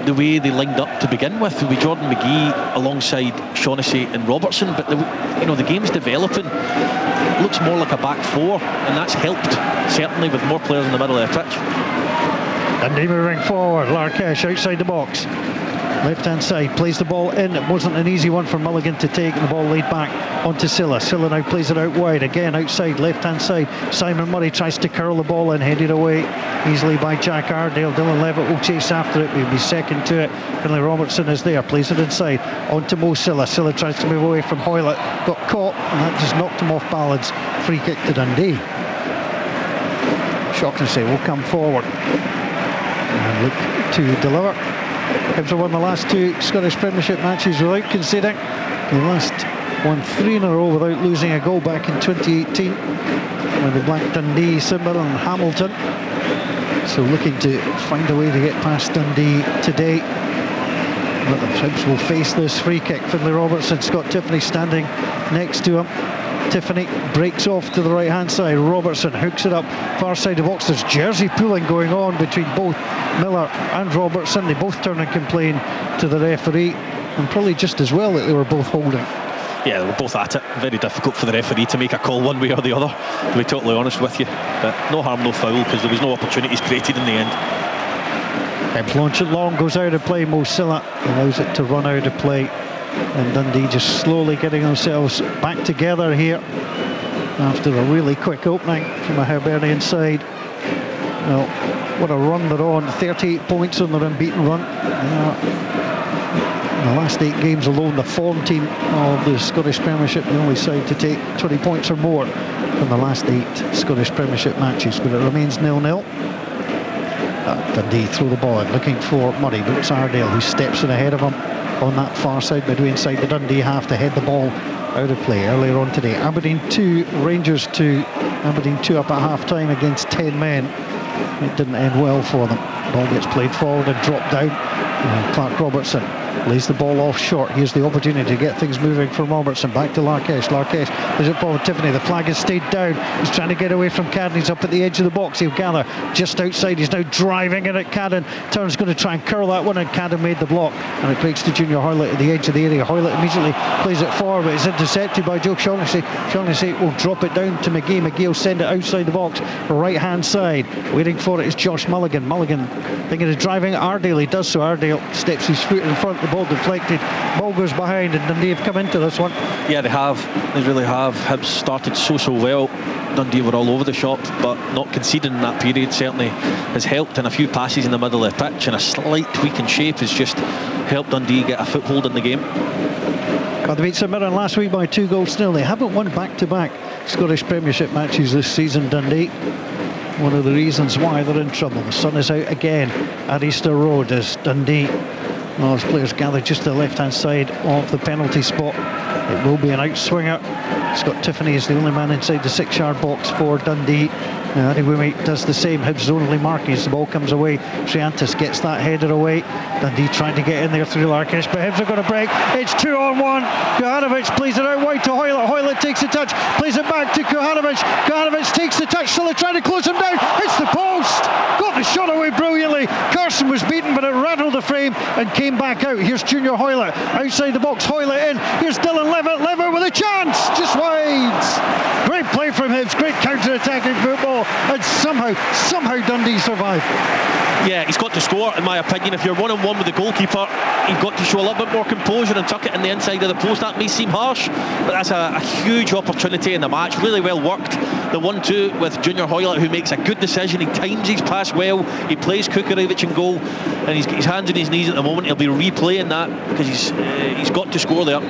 The way they lined up to begin with Jordan McGee alongside Shaughnessy and Robertson, but the game's developing. It looks more like a back 4, and that's helped certainly with more players in the middle of the pitch. Dundee moving forward. Larkesh outside the box. Left hand side, plays the ball in. It wasn't an easy one for Mulligan to take, and the ball laid back onto Silla. Silla now plays it out wide, again outside, left hand side. Simon Murray tries to curl the ball in, headed away easily by Jack Ardale. Dylan Levitt will chase after it, he'll be second to it. Finlay Robertson is there, plays it inside onto Mo Silla. Silla tries to move away from Hoylett, got caught, and that just knocked him off balance. Free kick to Dundee. Shaughnessy will come forward and look to deliver. Hibs have won the last 2 Scottish Premiership matches without conceding. The last won 3 in a row without losing a goal back in 2018 with the Black Dundee, Simmer and Hamilton. So looking to find a way to get past Dundee today. But the Hibs will face this free kick. Finlay Robertson, Scott Tiffany standing next to him. Tiffany breaks off to the right hand side. Robertson hooks it up far side of the box. There's jersey pulling going on between both Miller and Robertson. They both turn and complain to the referee, and probably just as well that they were both holding. Yeah, they were both at it. Very difficult for the referee to make a call one way or the other, to be totally honest with you. But no harm, no foul, because there was no opportunities created in the end. Hibs launch it long, goes out of play. Mo Silla allows it to run out of play. And Dundee just slowly getting themselves back together here after a really quick opening from a Hibernian side. Well, what a run they're on. 38 points on their unbeaten run. In the last 8 games alone, the form team of the Scottish Premiership, the only side to take 20 points or more from the last 8 Scottish Premiership matches, but it remains 0-0. Dundee throw the ball in, looking for Murray, but it's Ardale who steps in ahead of him on that far side, midway inside the Dundee half to head the ball out of play earlier on today. Aberdeen 2, Rangers 2. Aberdeen 2 up at half-time against 10 men. It didn't end well for them. Ball gets played forward and dropped down. Clark Robertson lays the ball off short. Here's the opportunity to get things moving from Robertson. Back to Larkesh. Larkesh is it forward. Tiffany. The flag has stayed down. He's trying to get away from Cadden. He's up at the edge of the box. He'll gather just outside. He's now driving in at Cadden. Turner's going to try and curl that one, and Cadden made the block. And it breaks to Junior Hoylett at the edge of the area. Hoylett immediately plays it forward, but it's intercepted by Joe Shaughnessy. Shaughnessy will drop it down to McGee. McGee will send it outside the box, right hand side. Waiting for it is Josh Mulligan. Mulligan thinking of driving at Ardale. He does so. Ardale steps his foot in front. The ball deflected. Ball goes behind, and Dundee have come into this one. Yeah, they have. They really have. Hibs started so well. Dundee were all over the shop, but not conceding in that period certainly has helped. And a few passes in the middle of the pitch and a slight tweak in shape has just helped Dundee get a foothold in the game. Well, they beat St Mirren last week by 2-0. They haven't won back-to-back Scottish Premiership matches this season, Dundee. One of the reasons why they're in trouble. The sun is out again at Easter Road as Dundee, those players gather just to the left-hand side of the penalty spot. It will be an outswinger. Scott Tiffany is the only man inside the 6-yard box for Dundee. Andy Wimmy does the same. Hibs only marking as the ball comes away. Triantis gets that header away. Dundee trying to get in there through Larkish, but Hibs are going to break. It's 2-on-1. Kuhanovic plays it out wide to Hoylett. Hoylett takes the touch, plays it back to Kuhanovic. Kuhanovic takes the touch, still trying to close him down. It's the post. Got the shot away brilliantly. Carson was beaten, but it rattled the frame and came back out. Here's Junior Hoylett outside the box. Hoylett in. Here's Dylan Levitt. Levitt with a chance, just wide. Great play from Hibs. Great counter-attacking football. And somehow Dundee survive. Yeah, he's got to score, in my opinion. If you're 1-on-1 with the goalkeeper, you've got to show a little bit more composure and tuck it in the inside of the post. That may seem harsh, but that's a huge opportunity in the match. Really well worked. The 1-2 with Junior Hoylett, who makes a good decision. He times his pass well. He plays Kukarevic in goal, and he's got his hands on his knees at the moment. He'll be replaying that because he's got to score there.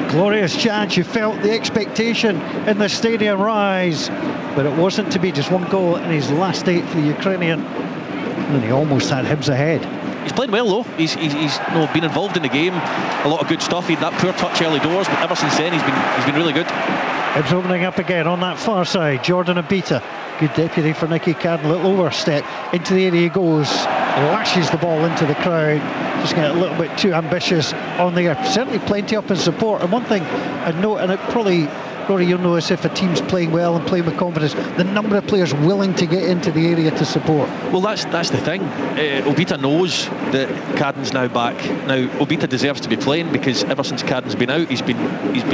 Glorious chance. You felt the expectation in the stadium rise, but it wasn't to be. Just one goal in his last 8 for the Ukrainian, and he almost had Hibs ahead. He's playing well though. He's been involved in the game. A lot of good stuff. He had that poor touch early doors, but ever since then he's been really good. Hibs opening up again on that far side. Jordan Abita, good deputy for Nicky Cadden. Little overstep into the area he goes. Lashes the ball into the crowd. Just getting a little bit too ambitious on there. Certainly plenty up in support. And one thing I note, and it probably, Rory, you'll notice if a team's playing well and playing with confidence, the number of players willing to get into the area to support. Well, that's the thing. Obita knows that Cadden's now back. Now, Obita deserves to be playing because ever since Cadden's been out, he's been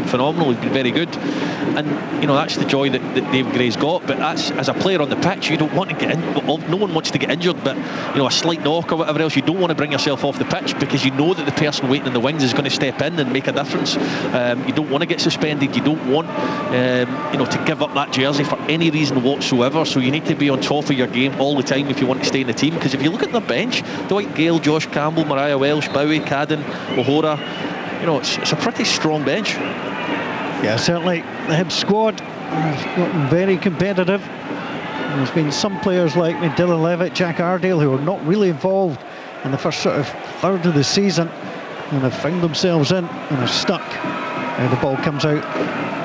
phenomenal. He's been very good, and that's the joy that Dave Gray's got. But that's, as a player on the pitch, you don't want to get in. No one wants to get injured, but a slight knock or whatever else, you don't want to bring yourself off the pitch because you know that the person waiting in the wings is going to step in and make a difference. You don't want to get suspended. You don't want to give up that jersey for any reason whatsoever. So you need to be on top of your game all the time if you want to stay in the team. Because if you look at the bench, Dwight Gale, Josh Campbell, Mariah Welsh, Bowie, Cadden, O'Hora, it's a pretty strong bench. Yeah, certainly the Hibs squad has gotten very competitive. There's been some players like Dylan Levitt, Jack Ardale, who are not really involved in the first sort of third of the season and have found themselves in and are stuck. The ball comes out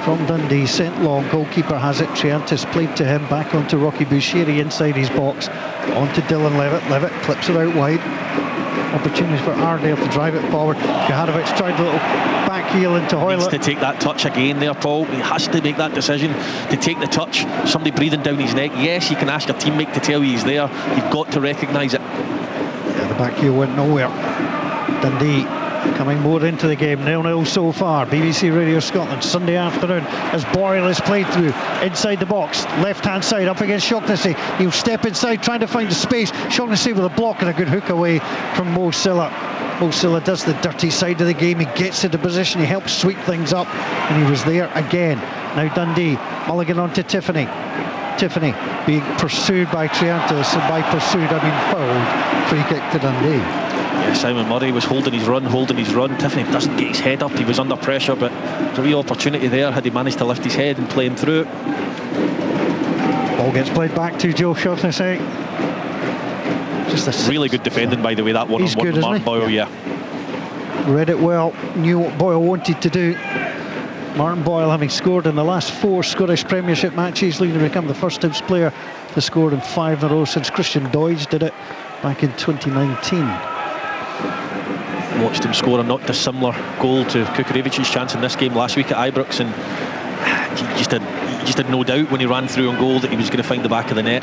from Dundee, sent long, goalkeeper has it. Triantis played to him, back onto Rocky Bushiri inside his box, onto Dylan Levitt. Levitt clips it out wide. Opportunity for Ardale to drive it forward. Kuhanovic tried a little back heel into Hoylett. Needs to take that touch again there, Paul. He has to make that decision to take the touch. Somebody breathing down his neck. Yes, you can ask your teammate to tell you he's there. You've got to recognise it. Yeah, the back heel went nowhere. Dundee coming more into the game. 0-0 so far. BBC Radio Scotland, Sunday afternoon, as Boyle is played through inside the box, left hand side up against Shaughnessy. He'll step inside trying to find the space. Shaughnessy with a block and a good hook away from Mo Silla. Mo Silla does the dirty side of the game. He gets into position, he helps sweep things up, and he was there again. Now Dundee, Mulligan on to Tiffany being pursued by Triantis, and by pursued I mean fouled. Free kick to Dundee. Yeah, Simon Murray was holding his run. Tiffany doesn't get his head up. He was under pressure, but there's a real opportunity there had he managed to lift his head and play him through it. Ball gets played back to Joe Shaughnessy. Just a really good defending, by the way, that one-on-one with Mark Boyle. Yeah, read it well, knew what Boyle wanted to do. Martin Boyle, having scored in the last 4 Scottish Premiership matches, leading to become the first Hibs player to score in 5 in a row since Christian Doidge did it back in 2019. Watched him score a not dissimilar goal to Kukurevic's chance in this game last week at Ibrox, and he just had no doubt when he ran through on goal that he was going to find the back of the net.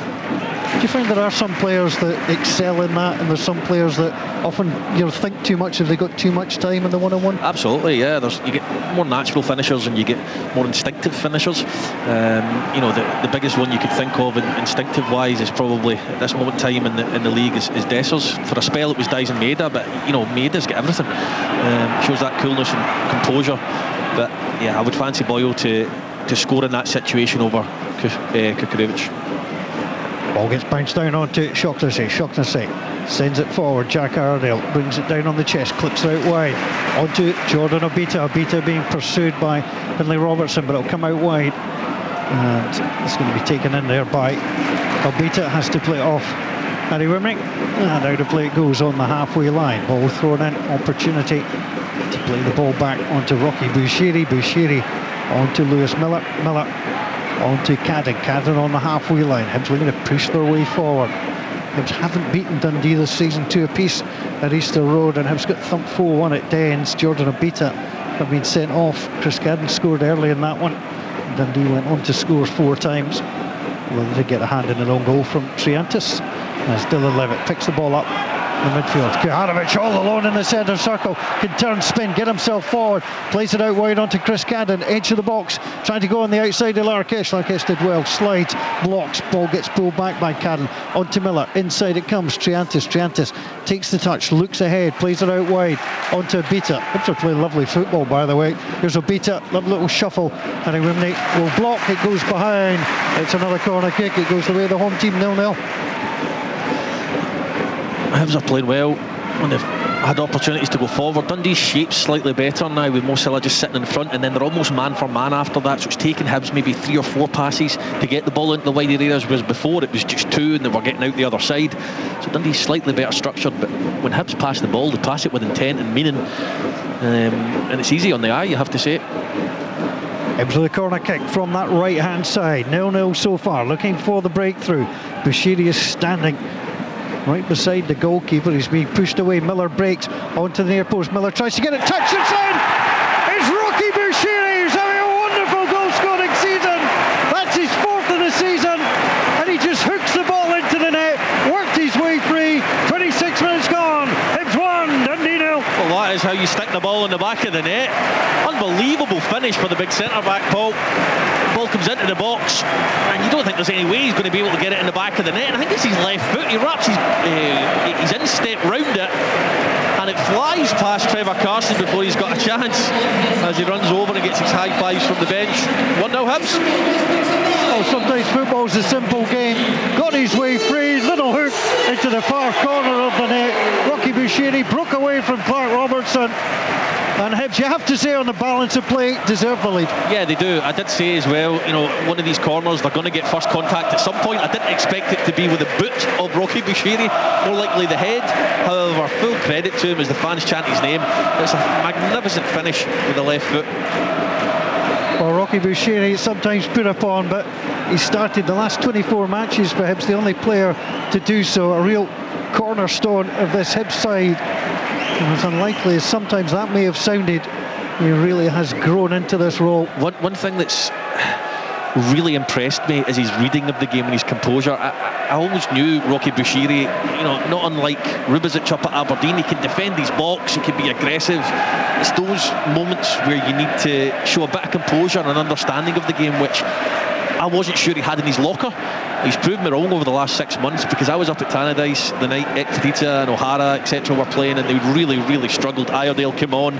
Do you find there are some players that excel in that, and there's some players that often think too much if they got too much time in the one-on-one? Absolutely, yeah. You get more natural finishers and you get more instinctive finishers. The biggest one you could think of instinctive wise is probably at this moment in time in the league is Dessers. For a spell it was Dyson Maeda, but Maeda's got everything. Shows that coolness and composure. But yeah, I would fancy Boyle to score in that situation over Kukurevic. Ball gets bounced down onto Shaughnessy sends it forward. Jack Iredale brings it down on the chest, clips it out wide onto Jordan Obita being pursued by Finlay Robertson, but it'll come out wide and it's going to be taken in there by Obita. Has to play it off Harry Wimrick, and out of play it goes on the halfway line. Ball thrown in, opportunity to play the ball back onto Rocky Bushiri onto Lewis Miller on to Cadden on the halfway line. Hibs looking to push their way forward. Hibs haven't beaten Dundee this season, 2 apiece at Easter Road, and Hibs got thumped 4-1 at Dens. Jordan Obita have been sent off. Chris Cadden scored early in that one. Dundee went on to score 4 times. Well, they did get a hand in an own goal from Triantis as Dylan Levitt picks the ball up in the midfield. Kuharovic all alone in the centre circle, can turn, spin, get himself forward, plays it out wide onto Chris Cadden, edge of the box, trying to go on the outside of Larkesh did well, slides, blocks, ball gets pulled back by Cadden, onto Miller, inside it comes, Triantis takes the touch, looks ahead, plays it out wide onto Obita. Hibs are playing lovely football, by the way. Here's Obita, lovely little shuffle, and Wimney will block, it goes behind, it's another corner kick, it goes the way of the home team, 0-0. Hibs are playing well when they've had opportunities to go forward. Dundee's shape's slightly better now, with Mosilla just sitting in front, and then they're almost man for man after that, so it's taken Hibs maybe 3 or 4 passes to get the ball into the wider areas, whereas before it was just 2 and they were getting out the other side. So Dundee's slightly better structured, but when Hibs pass the ball, they pass it with intent and meaning, and it's easy on the eye, you have to say it. Hibs with a corner kick from that right hand side, 0-0 so far, looking for the breakthrough. Bushiri is standing right beside the goalkeeper. He's being pushed away. Miller breaks onto the near post. Miller tries to get it, touch it in. It's Rocky Bushiri who's having a wonderful goal scoring season. That's his 4th of the season, and he just hooks the ball into the net, worked his way free. 26 minutes gone. Hibs 1, Dundee 0. Well, that is how you stick the ball in the back of the net. Unbelievable finish for the big centre back, Paul. Ball comes into the box and you don't think there's any way he's going to be able to get it in the back of the net, and I think it's his left foot. He wraps his instep round it and it flies past Trevor Carson before he's got a chance as he runs over and gets his high fives from the bench. 1-0 Hibs. Oh, sometimes football's a simple game. Got his way free, little hook into the far corner of the net. Rocky Bushiri broke away from Clark Robertson. And Hibs, you have to say, on the balance of play, deserve the lead. Yeah, they do. I did say as well, one of these corners, they're going to get first contact at some point. I didn't expect it to be with the boot of Rocky Bushiri, more likely the head. However, full credit to him as the fans chant his name. It's a magnificent finish with the left foot. Well, Rocky Bushiri is sometimes put upon, but he started the last 24 matches for Hibs, the only player to do so, a real cornerstone of this Hibs side. And as unlikely as sometimes that may have sounded, he really has grown into this role. One thing that's really impressed me is his reading of the game and his composure. I always knew Rocky Bushiri, not unlike Rubizic up at Aberdeen, he can defend his box, he can be aggressive. It's those moments where you need to show a bit of composure and an understanding of the game, which I wasn't sure he had in his locker. He's proved me wrong over the last 6 months, because I was up at Tannadice the night Ekdita and O'Hara etc were playing, and they really struggled. Iredale came on,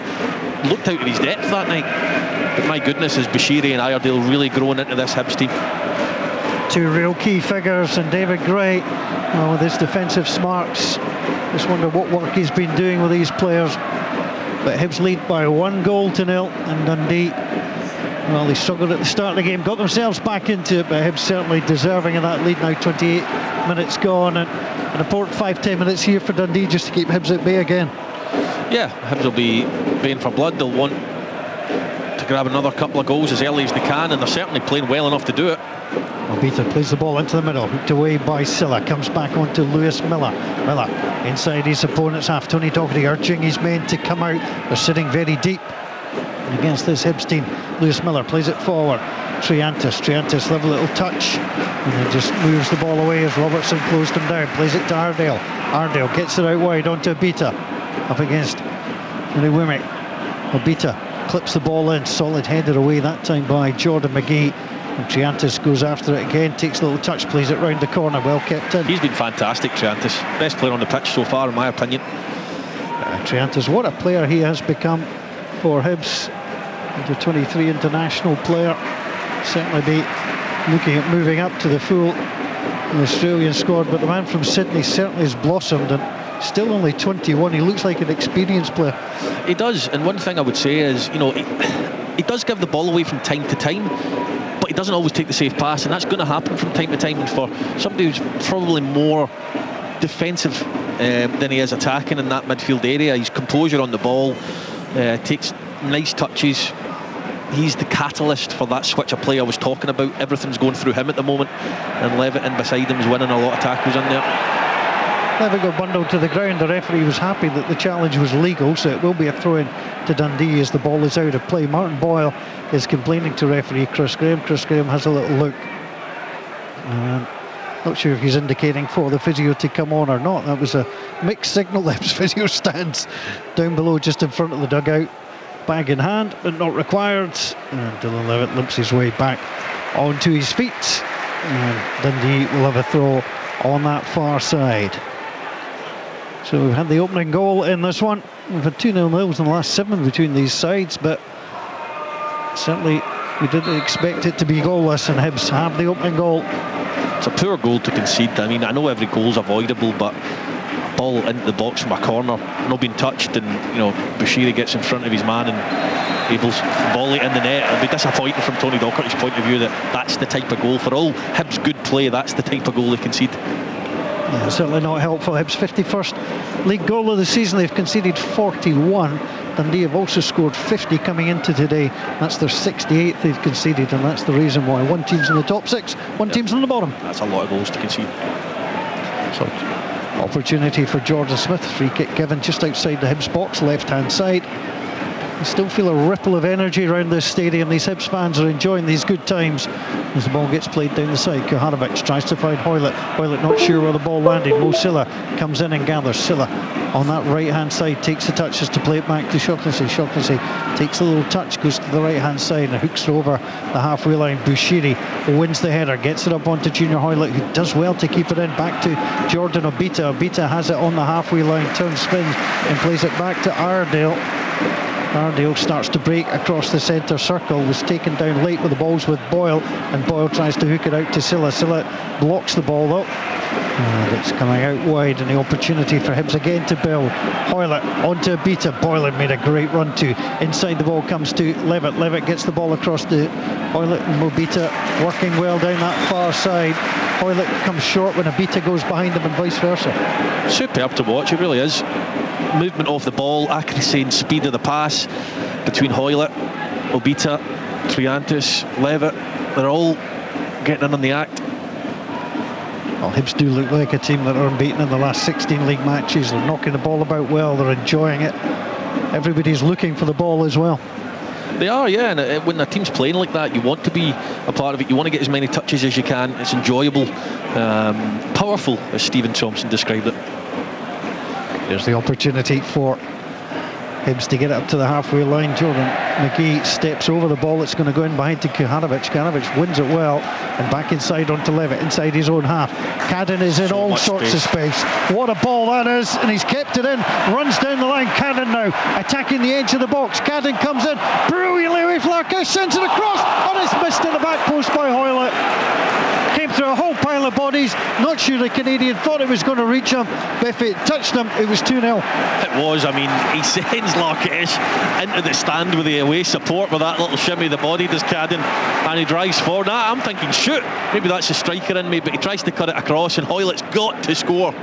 looked out of his depth that night, but my goodness, has Bushiri and Iredale really grown into this Hibs team. 2 real key figures, and David Gray, with his defensive smarts, just wonder what work he's been doing with these players. But Hibs lead by 1-0 and Dundee, well, they struggled at the start of the game, got themselves back into it, but Hibs certainly deserving of that lead now. 28 minutes gone, and an important 5-10 minutes here for Dundee just to keep Hibs at bay again. Yeah, Hibs will be baying for blood. They'll want to grab another couple of goals as early as they can, and they're certainly playing well enough to do it. Obita plays the ball into the middle, hooked away by Silla, comes back onto Lewis Miller. Miller inside his opponent's half. Tony Docherty urging his men to come out. They're sitting very deep against this Hibs team. Lewis Miller plays it forward. Triantis with a little touch, and then just moves the ball away as Robertson closed him down. Plays it to Ardale. Ardale gets it out wide onto Obita, up against Wimmick. Obita clips the ball in, solid header away that time by Jordan McGee. And Triantis goes after it again, takes a little touch, plays it round the corner, well kept in. He's been fantastic, Triantis. Best player on the pitch so far, in my opinion. Triantis, what a player he has become for Hibs. Under 23 international player. Certainly be looking at moving up to the full Australian squad, but the man from Sydney certainly has blossomed, and still only 21. He looks like an experienced player. He does, and one thing I would say is, you know, he does give the ball away from time to time, but he doesn't always take the safe pass, and that's going to happen from time to time. And for somebody who's probably more defensive than he is attacking in that midfield area, his composure on the ball, takes nice touches. He's the catalyst for that switch of play I was talking about. Everything's going through him at the moment, and Levitt in beside him is winning a lot of tackles in there. Levitt got bundled to the ground. The referee was happy that the challenge was legal, so it will be a throw-in to Dundee as the ball is out of play. Martin Boyle is complaining to referee Chris Graham. Chris Graham has a little look. Not sure if he's indicating for the physio to come on or not. That was a mixed signal. His physio stands down below just in front of the dugout. Bag in hand, but not required. And Dylan Levitt limps his way back onto his feet. And Dundee will have a throw on that far side. So we've had the opening goal in this one. We've had 2-0 nils in the last 7 between these sides, but certainly we didn't expect it to be goalless, and Hibs have the opening goal. It's a poor goal to concede. I mean, I know every goal's avoidable, but ball into the box from a corner, not being touched, and you know, Bushiri gets in front of his man and Abel's volley in the net. It'll be disappointing from Tony Docherty's point of view that that's the type of goal. For all Hibs' good play, that's the type of goal they concede. Yeah, certainly not helpful. Hibs' 51st league goal of the season. They've conceded 41. Dundee have also scored 50 coming into today. That's their 68th they've conceded, and that's the reason why. One team's in the top 6, one team's in the bottom. That's a lot of goals to concede. So, opportunity for Jordan Smith. Free kick given just outside the Hibs box, left hand side. You still feel a ripple of energy around this stadium. These Hibs fans are enjoying these good times as the ball gets played down the side. Kuhanovic tries to find Hoylett. Hoylett not sure where the ball landed. Mo Silla comes in and gathers. Silla on that right hand side takes the touches to play it back to Shaughnessy. Shaughnessy takes a little touch, goes to the right hand side and hooks over the halfway line. Bushiri wins the header, gets it up onto Junior Hoylett, who does well to keep it in. Back to Jordan Obita. Obita has it on the halfway line, turns, spins and plays it back to Ardale. Ardale starts to break across the centre circle, was taken down late with the balls with Boyle, and Boyle tries to hook it out to Silla. Silla blocks the ball though, and it's coming out wide, and the opportunity for Hibs again to build. Hoylett onto Obita. Boyle made a great run to. Inside the ball comes to Levitt. Levitt gets the ball across to Hoylett, and Obita working well down that far side. Hoylett comes short when Obita goes behind him, and vice versa. Superb to watch, it really is. Movement off the ball, accuracy and speed of the pass between Hoylett, Obita, Triantis, Levitt. They're all getting in on the act. Well, Hibs do look like a team that are unbeaten in the last 16 league matches. They're knocking the ball about well, they're enjoying it. Everybody's looking for the ball as well. They are, yeah, and when a team's playing like that, you want to be a part of it. You want to get as many touches as you can. It's enjoyable, powerful, as Stephen Thompson described it. There's the opportunity for Hibs to get it up to the halfway line. Jordan McGee steps over the ball. It's going to go in behind to Kuhanovic. Kuhanovic wins it well, and back inside onto Levitt, inside his own half. Cadden is in all sorts of space. What a ball that is, and he's kept it in. Runs down the line. Cadden now attacking the edge of the box. Cadden comes in brilliantly away. Flarkow sends it across, and it's missed at the back post by Hoylett. Came through a whole pile of bodies. Not sure the Canadian thought it was going to reach him, but if it touched him, it was 2-0. It was. I mean, he sends Larkish into the stand with the away support with that little shimmy. The body does Cadden, and he drives forward. I'm thinking, shoot, maybe that's a striker in me, but he tries to cut it across, and Hoylett's got to score.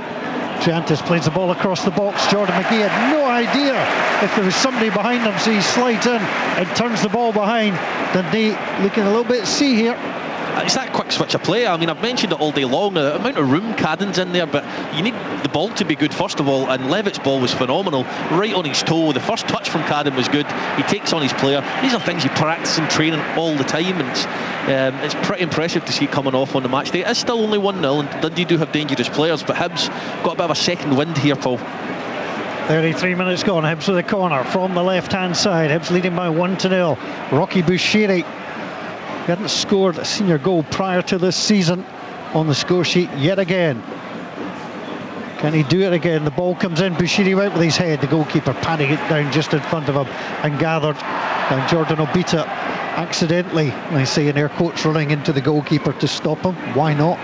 Triantis plays the ball across the box. Jordan McGee had no idea if there was somebody behind him, so he slides in and turns the ball behind. Dundee looking a little bit see here. It's that quick switch of play. I mean, I've mentioned it all day long, the amount of room Cadden's in there, but you need the ball to be good first of all, and Levitt's ball was phenomenal, right on his toe. The first touch from Cadden was good. He takes on his player. These are things you practice in training all the time, and it's pretty impressive to see it coming off on the match day. It's still only 1-0, and Dundee do have dangerous players, but Hibs got a bit of a second wind here, Paul. 33 minutes gone. Hibs with a corner from the left-hand side. Hibs leading by 1-0. Rocky Bushiri, he hadn't scored a senior goal prior to this season, on the score sheet yet again. Can he do it again? The ball comes in, Bushiri out with his head, the goalkeeper patting it down just in front of him and gathered. And Jordan Obita accidentally, I say in air quotes, running into the goalkeeper to stop him. Why not?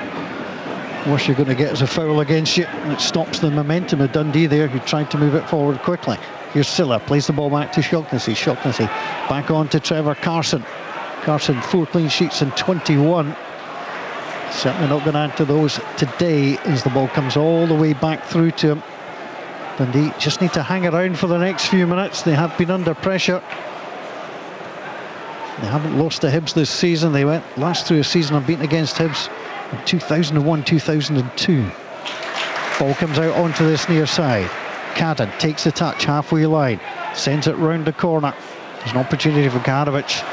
Worst you're going to get is a foul against you, and it stops the momentum of Dundee there, who tried to move it forward quickly. Here's Silla, plays the ball back to Shaughnessy. Shaughnessy back on to Trevor Carson. Carson 4 clean sheets in 21. Certainly not going to add to those today as the ball comes all the way back through to him. Dundee just need to hang around for the next few minutes. They have been under pressure. They haven't lost to Hibs this season. They went last through a season unbeaten against Hibs in 2001-2002. Ball comes out onto this near side. Cadden takes the touch, halfway line, sends it round the corner. There's an opportunity for Karovic.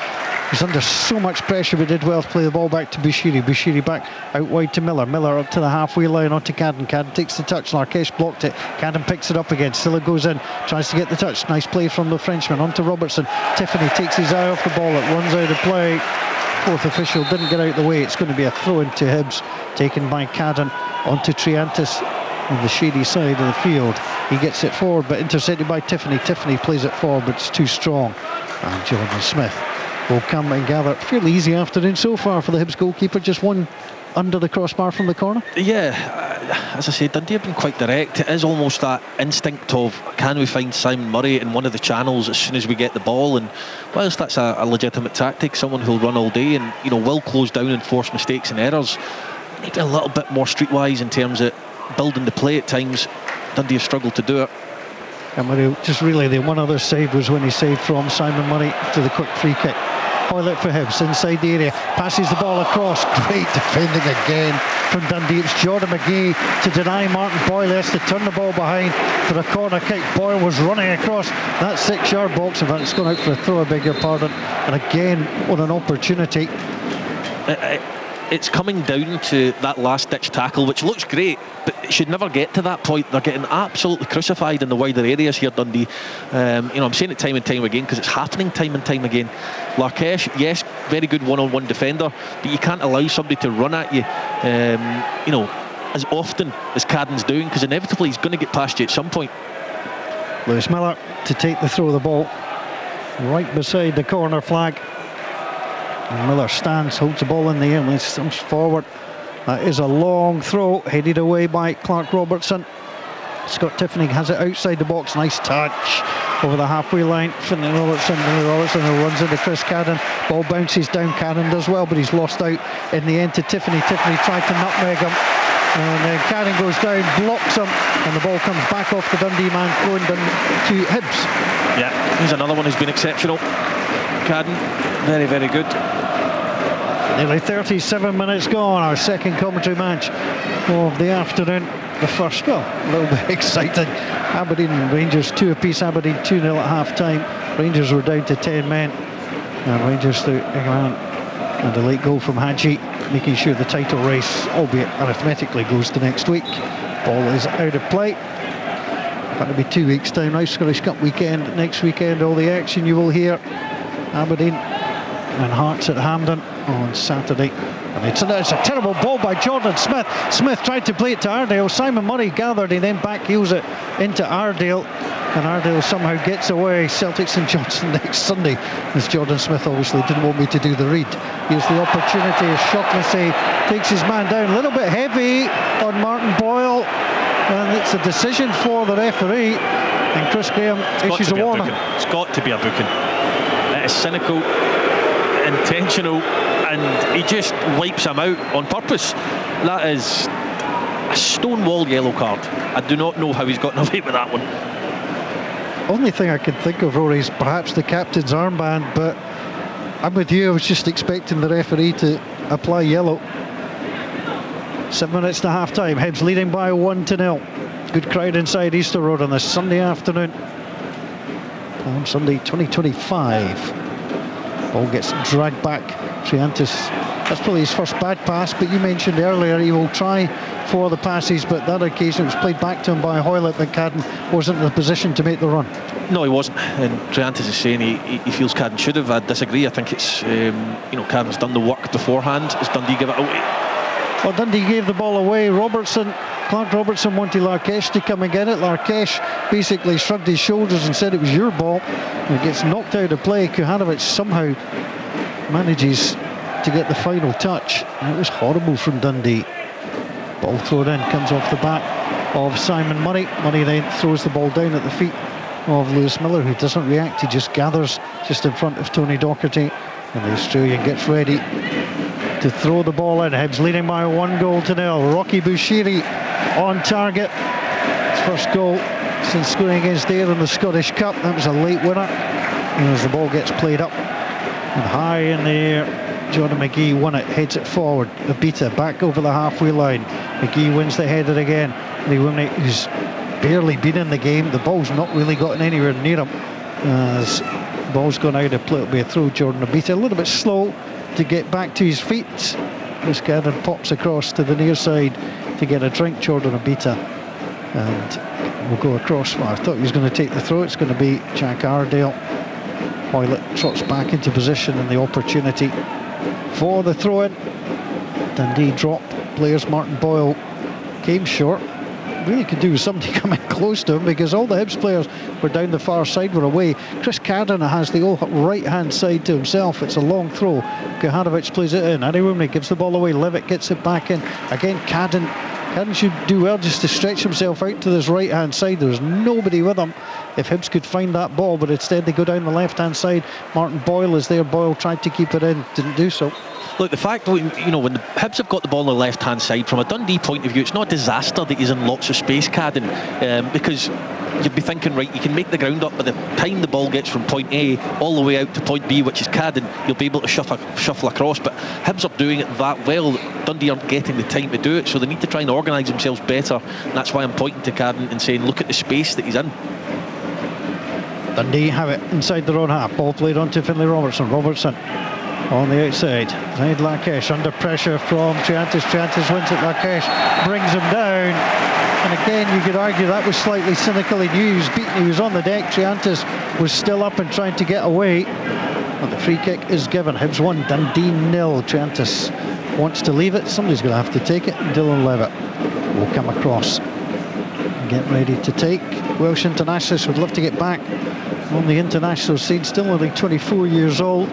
He's under so much pressure, but did well to play the ball back to Bushiri. Bushiri back out wide to Miller. Miller up to the halfway line onto Cadden. Cadden takes the touch. Larkesh blocked it. Cadden picks it up again. Silla goes in, tries to get the touch. Nice play from the Frenchman onto Robertson. Tiffany takes his eye off the ball. It runs out of play. Fourth official didn't get out of the way. It's going to be a throw into Hibs, taken by Cadden onto Triantis on the shady side of the field. He gets it forward, but intercepted by Tiffany. Tiffany plays it forward, but it's too strong. And Jordan Smith will come and gather. Fairly easy afternoon so far for the Hibs goalkeeper. Just one under the crossbar from the corner. Yeah, as I said, Dundee have been quite direct. It is almost that instinct of, can we find Simon Murray in one of the channels as soon as we get the ball? And whilst that's a legitimate tactic, someone who'll run all day and, you know, will close down and force mistakes and errors, maybe a little bit more streetwise in terms of building the play at times. Dundee have struggled to do it. And just really the one other save was when he saved from Simon Murray to the quick free kick. Hoylett for Hibs inside the area, passes the ball across. Great defending again from Dundee. It's Jordan McGee to deny Martin Boyle. Has to turn the ball behind for a corner kick. Boyle was running across that 6-yard box. In fact, it's gone out for a throw, I beg your pardon. And again on an opportunity. It's coming down to that last ditch tackle, which looks great, but it should never get to that point. They're getting absolutely crucified in the wider areas here, Dundee. I'm saying it time and time again because it's happening time and time again. Larkesh, yes, very good one-on-one defender, but you can't allow somebody to run at you, as often as Cadden's doing, because inevitably he's going to get past you at some point. Lewis Miller to take the throw of the ball right beside the corner flag. And Miller stands, holds the ball in the air and comes forward. That is a long throw, headed away by Clark Robertson. Scott Tiffany has it outside the box. Nice touch over the halfway line. Finlay Robertson who runs into Chris Cadden. Ball bounces down. Cadden does well, but he's lost out in the end to Tiffany. Tiffany tried to nutmeg him, and then Cadden goes down, blocks him, and the ball comes back off the Dundee man, going down to Hibs. Yeah, he's another one who's been exceptional. Cadden, very, very good. Nearly 37 minutes gone, our second commentary match of the afternoon. The first, a little bit exciting. Aberdeen and Rangers 2 apiece. Aberdeen 2-0 at half time. Rangers were down to 10 men. And Rangers through Igman and a late goal from Hadji, making sure the title race, albeit arithmetically, goes to next week. Ball is out of play. That'll be 2 weeks' time now. Scottish Cup weekend. Next weekend, all the action you will hear. Aberdeen and Hearts at Hampden on Saturday. And it's a terrible ball by Jordan Smith. Smith tried to play it to Ardale. Simon Murray gathered, he then back heels it into Ardale, and Ardale somehow gets away. Celtic St Johnstone next Sunday, as Jordan Smith obviously didn't want me to do the read. Here's the opportunity as Shaughnessy takes his man down, a little bit heavy on Martin Boyle, and it's a decision for the referee, and Chris Graham issues a warning. It's got to be a booking. It is cynical, intentional, and he just wipes him out on purpose. That is, a stonewall yellow card. I do not know how he's gotten away with that one. Only thing I can think of, Rory, is perhaps the captain's armband, but I'm with you. I was just expecting the referee to apply yellow. 7 minutes to half time. Hibs leading by 1-0. Good crowd inside Easter Road on this Sunday afternoon. Palm Sunday 2025. Ball gets dragged back. Triantis, that's probably his first bad pass, but you mentioned earlier he will try for the passes, but that occasion it was played back to him by Hoylett, but Cadden wasn't in the position to make the run. No, he wasn't, and Triantis is saying he feels Cadden should have. I disagree. I think it's Cadden's done the work beforehand. As Dundee give it away. Well, Dundee gave the ball away. Clark Robertson wanted Larkesh to come and get it. Larkesh basically shrugged his shoulders and said it was your ball. It gets knocked out of play. Kuhanovic somehow manages to get the final touch. And it was horrible from Dundee. Ball thrown in, comes off the back of Simon Murray. Murray then throws the ball down at the feet of Lewis Miller, who doesn't react. He just gathers just in front of Tony Docherty. And the Australian gets ready to throw the ball in. Hibs leading by 1-0. Rocky Bushiri on target. His first goal since scoring against Ayr in the Scottish Cup. That was a late winner. And as the ball gets played up and high in the air, Jordan McGee won it, heads it forward. Abita back over the halfway line. McGee wins the header again. Liwumne, who's barely been in the game, the ball's not really gotten anywhere near him. As the ball's gone out of play, it'll be a throw. Jordan Abita a little bit slow to get back to his feet. Chris Cadden pops across to the near side to get a drink. Jordan Abita and will go across. Well, I thought he was going to take the throw. It's going to be Jack Ardale. Hoylett trots back into position, and the opportunity for the throw-in. Dundee dropped players. Martin Boyle came short. Really could do with somebody coming close to him, because all the Hibs players were down the far side, were away. Chris Cadden has the right hand side to himself. It's a long throw. Kuhanovic plays it in. Ariwumne gives the ball away. Levitt gets it back in. Again, Cadden should do well just to stretch himself out to this right hand side. There was nobody with him if Hibs could find that ball, but instead they go down the left hand side. Martin Boyle is there. Boyle tried to keep it in, didn't do so. Look, the fact that, when the Hibs have got the ball on the left-hand side, from a Dundee point of view, it's not a disaster that he's in lots of space, Cadden, because you'd be thinking, right, you can make the ground up. By the time the ball gets from point A all the way out to point B, which is Cadden, you'll be able to shuffle across. But Hibs are doing it that well. Dundee aren't getting the time to do it, so they need to try and organise themselves better. And that's why I'm pointing to Cadden and saying, look at the space that he's in. Dundee have it inside their own half. Ball played on to Finlay Robertson. Robertson on the outside. Behind Larkesh, under pressure from Triantis. Triantis wins it. Larkesh brings him down. And again, you could argue that was slightly cynical. He knew he was beaten. He was on the deck. Triantis was still up and trying to get away. But the free kick is given. Hibs 1, Dundee 0. Triantis wants to leave it. Somebody's going to have to take it. Dylan Levitt will come across and get ready to take. Welsh internationalists would love to get back on the international scene. Still only 24 years old.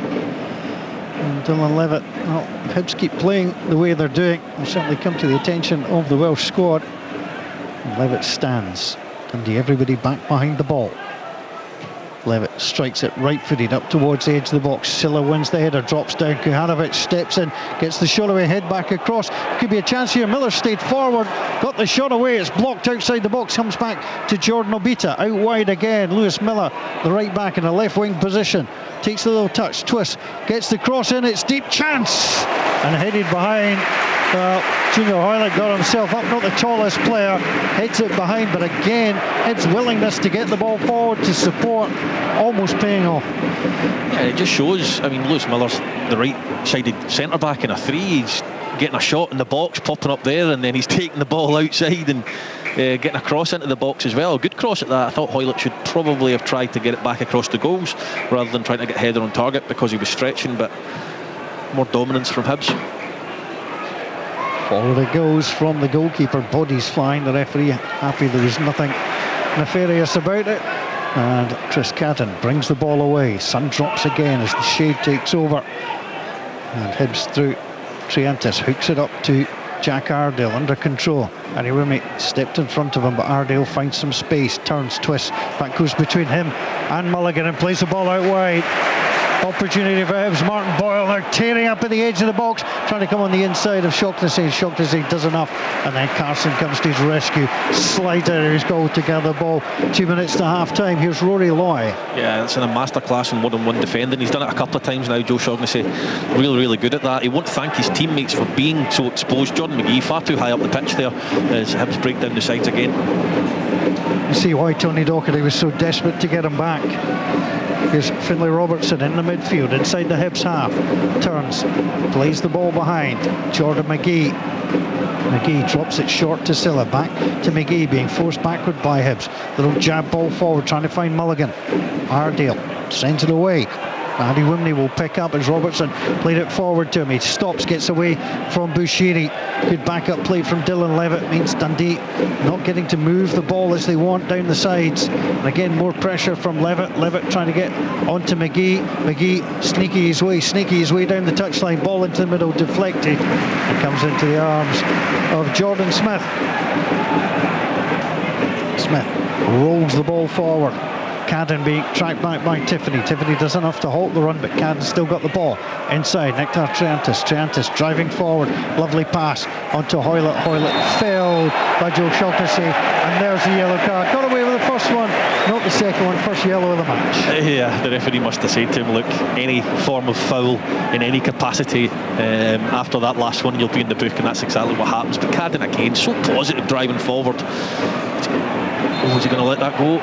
And Dylan Levitt, well, if Hibs keep playing the way they're doing, will certainly come to the attention of the Welsh squad. And Levitt stands. Dundee, everybody back behind the ball. Levitt strikes it right-footed up towards the edge of the box. Silla wins the header, drops down. Kuhanovic steps in, gets the shot away, head back across. Could be a chance here. Miller stayed forward, got the shot away. It's blocked outside the box, comes back to Jordan Obita. Out wide again. Lewis Miller, the right back in a left wing position. Takes a little touch, twist, gets the cross in. It's deep chance. And headed behind. Well, Junior Hoylett got himself up, not the tallest player, heads it behind, but again, Hibs' willingness to get the ball forward to support, almost paying off. Yeah, it just shows, Lewis Miller's the right-sided centre-back in a 3, he's getting a shot in the box, popping up there, and then he's taking the ball outside and getting a cross into the box as well. A good cross at that. I thought Hoylett should probably have tried to get it back across the goals, rather than trying to get header on target, because he was stretching, but more dominance from Hibs. Forward it goes from the goalkeeper, bodies flying. The referee happy there was nothing nefarious about it. And Chris Cadden brings the ball away. Sun drops again as the shade takes over. And Hibs through. Triantis hooks it up to Jack Ardale, under control. Ariwumne stepped in front of him, but Ardale finds some space, turns, twists. That goes between him and Mulligan and plays the ball out wide. Opportunity for Hibs. Martin Boyle, they're tearing up at the edge of the box, trying to come on the inside of Shaughnessy. Shaughnessy does enough, and then Carson comes to his rescue, slides out of his goal to gather the ball. 2 minutes to half time. Here's Rory Loy. Yeah, it's in a masterclass in 1-on-1 defending. He's done it a couple of times now, Joe Shaughnessy. Really good at that. He won't thank his teammates for being so exposed. Jordan McGee far too high up the pitch there as Hibs break down the sides again. You see why Tony Docherty was so desperate to get him back. Here's Finlay Robertson in the midfield, inside the Hibs half. Turns, plays the ball behind. Jordan McGee. McGee drops it short to Silla. Back to McGee, being forced backward by Hibs. Little jab ball forward, trying to find Mulligan. Ardale sends it away. Andy Wimney will pick up as Robertson played it forward to him. He stops, gets away from Bushiri. Good backup play from Dylan Levitt. Means Dundee not getting to move the ball as they want down the sides. And again, more pressure from Levitt. Levitt trying to get onto McGee. McGee sneaky his way down the touchline. Ball into the middle, deflected, and comes into the arms of Jordan Smith. Smith rolls the ball forward. Cadden being tracked back by Tiffany. Tiffany does enough to halt the run, but Cadden's still got the ball inside. Nectar Triantis. Triantis driving forward. Lovely pass onto Hoylett. Hoylett failed by Joe Shaughnessy, and there's the yellow card. Got away with the first one, not the second one. First yellow of the match. Yeah, the referee must have said to him, look, any form of foul in any capacity after that last one, you'll be in the book, and that's exactly what happens. But Cadden again, so positive driving forward. Was he going to let that go?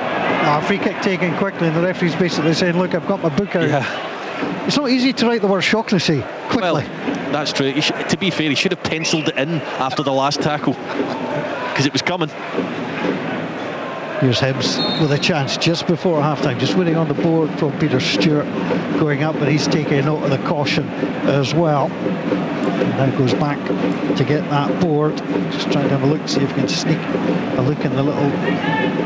Free kick taken quickly, and the referee's basically saying, look, I've got my book out. Yeah. It's not easy to write the word Shaughnessy quickly. Well, that's true. To be fair, he should have penciled it in after the last tackle, because it was coming. Here's Hibs with a chance just before half-time, just waiting on the board from Peter Stewart going up, but he's taking note of the caution as well. And now goes back to get that board, just trying to have a look, see if he can sneak a look in the little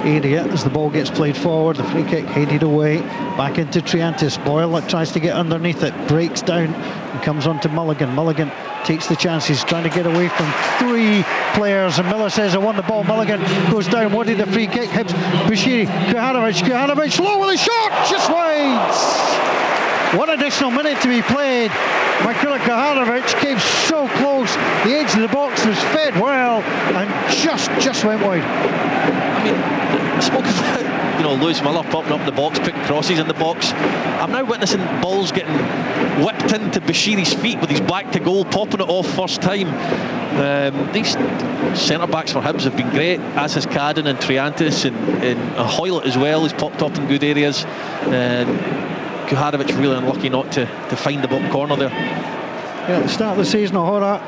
area as the ball gets played forward. The free kick headed away, back into Triantis. Boyle tries to get underneath it, breaks down and comes on to Mulligan. Mulligan takes the chance, he's trying to get away from three players, and Miller says, I won the ball. Mulligan goes down, wanted the free kick. Hibs, Bushiri, Kuhanovic low with a shot, just wide. One additional minute to be played. Mikula Kuhanovic came so close, the edge of the box was fed well and just went wide. I mean, spoke about, Lewis Miller popping up in the box, picking crosses in the box. I'm now witnessing balls getting whipped into Bashiri's feet with his back to goal, popping it off first time. These centre-backs for Hibs have been great, as has Cadden and Triantis and Hoylett as well. He's popped up in good areas. Kuhanovic really unlucky not to find the bottom corner there. Yeah, at the start of the season, O'Hara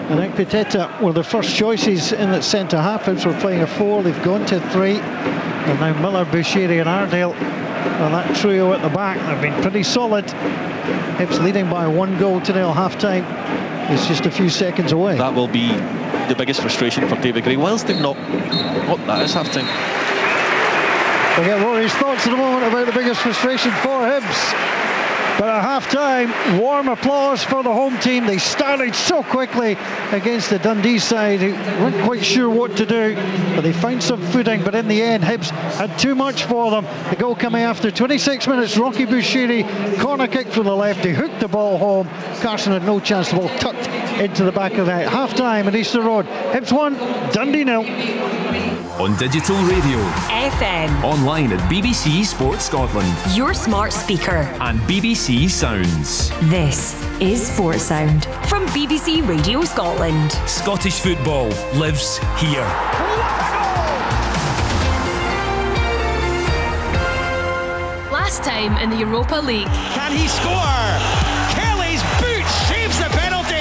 and Ekpiteta were the first choices in the centre half. Hibs were playing a 4, they've gone to 3, and now Miller, Bushiri and Ardale, and that trio at the back, they've been pretty solid. Hibs leading by 1-0 half-time. It's just a few seconds away. That will be the biggest frustration for David Gray. Whilst they've not that is half-time. We'll get Rory's thoughts in a moment about the biggest frustration for Hibs. But at half-time, warm applause for the home team. They started so quickly against the Dundee side, who weren't quite sure what to do, but they found some footing. But in the end, Hibs had too much for them. The goal coming after 26 minutes. Rocky Bushiri, corner kick from the left. He hooked the ball home. Carson had no chance. The ball tucked into the back of the net. Half-time at Easter Road. Hibs 1, Dundee 0. On digital radio, FM, online at BBC Sports Scotland, your smart speaker, and BBC Sounds. This is Sports Sound from BBC Radio Scotland. Scottish football lives here. Last time in the Europa League. Can he score? Kelly's boot saves the penalty.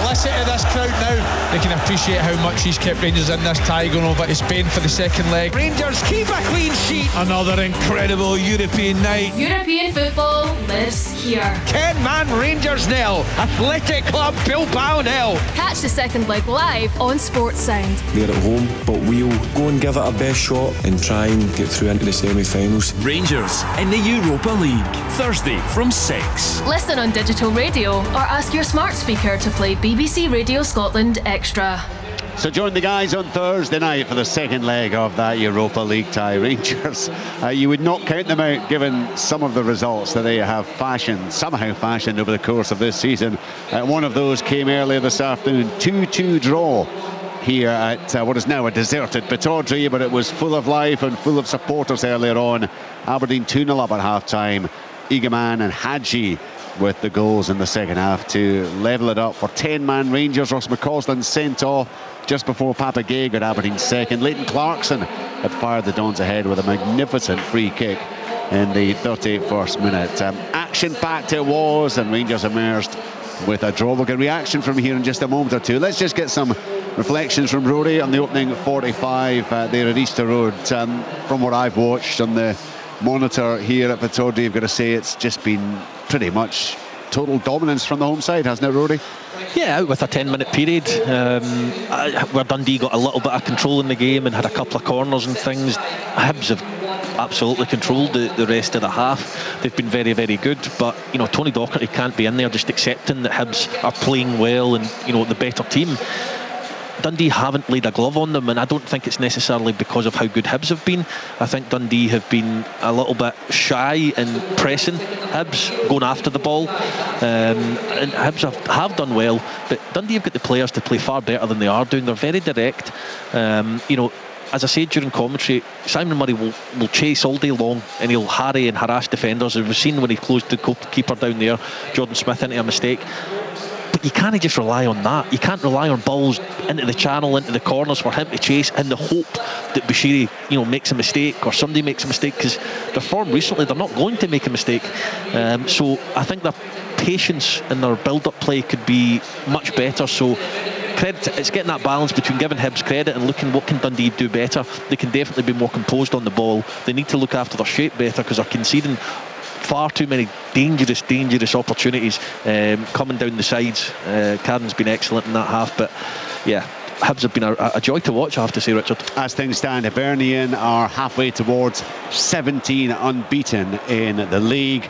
Listen to this crowd now. They can appreciate how much he's kept Rangers in this tie, going over to Spain for the second leg. Rangers keep a clean sheet. Another incredible European night. European football lives here. 10-man Rangers nil. Athletic Club Bilbao nil. Catch the second leg live on Sports Sound. They're at home, but we'll go and give it our best shot and try and get through into the semi-finals. Rangers in the Europa League, Thursday from 6. Listen on digital radio or ask your smart speaker to play BBC Radio Scotland Extra. So join the guys on Thursday night for the second leg of that Europa League tie. Rangers, you would not count them out given some of the results that they have somehow fashioned over the course of this season. One of those came earlier this afternoon, 2-2 draw here at what is now a deserted Pittodrie, but it was full of life and full of supporters earlier on. Aberdeen 2-0 up at half-time. Egaman and Hadji with the goals in the second half to level it up for 10-man Rangers. Ross McCausland sent off just before Papa Gay got Aberdeen second. Leighton Clarkson had fired the Dons ahead with a magnificent free kick in the 31st minute. Action-packed it was, and Rangers emerged with a draw. We'll get reaction from here in just a moment or two. Let's just get some reflections from Rory on the opening 45 there at Easter Road. From what I've watched on the monitor here at Pittodrie, I've got to say it's just been pretty much total dominance from the home side, hasn't it, Rory? Yeah, out with a 10-minute period where Dundee got a little bit of control in the game and had a couple of corners and things. Hibs have absolutely controlled the rest of the half. They've been very, very good, but Tony Docherty can't be in there just accepting that Hibs are playing well and the better team. Dundee haven't laid a glove on them, and I don't think it's necessarily because of how good Hibs have been. I think Dundee have been a little bit shy in pressing Hibs, going after the ball, and Hibs have done well, but Dundee have got the players to play far better than they are doing. They're very direct. As I said during commentary, Simon Murray will chase all day long and he'll harry and harass defenders. We've seen when he closed the keeper down there, Jordan Smith, into a mistake. But you can't just rely on that. You can't rely on balls into the channel, into the corners for him to chase in the hope that Bashiri, makes a mistake or somebody makes a mistake, because their form recently, they're not going to make a mistake. So I think their patience and their build-up play could be much better. So credit, it's getting that balance between giving Hibs credit and looking what can Dundee do better. They can definitely be more composed on the ball. They need to look after their shape better because they're conceding far too many dangerous opportunities coming down the sides. Carden's been excellent in that half, but yeah, Hibs have been a joy to watch, I have to say, Richard. As things stand, Hibernian are halfway towards 17 unbeaten in the league.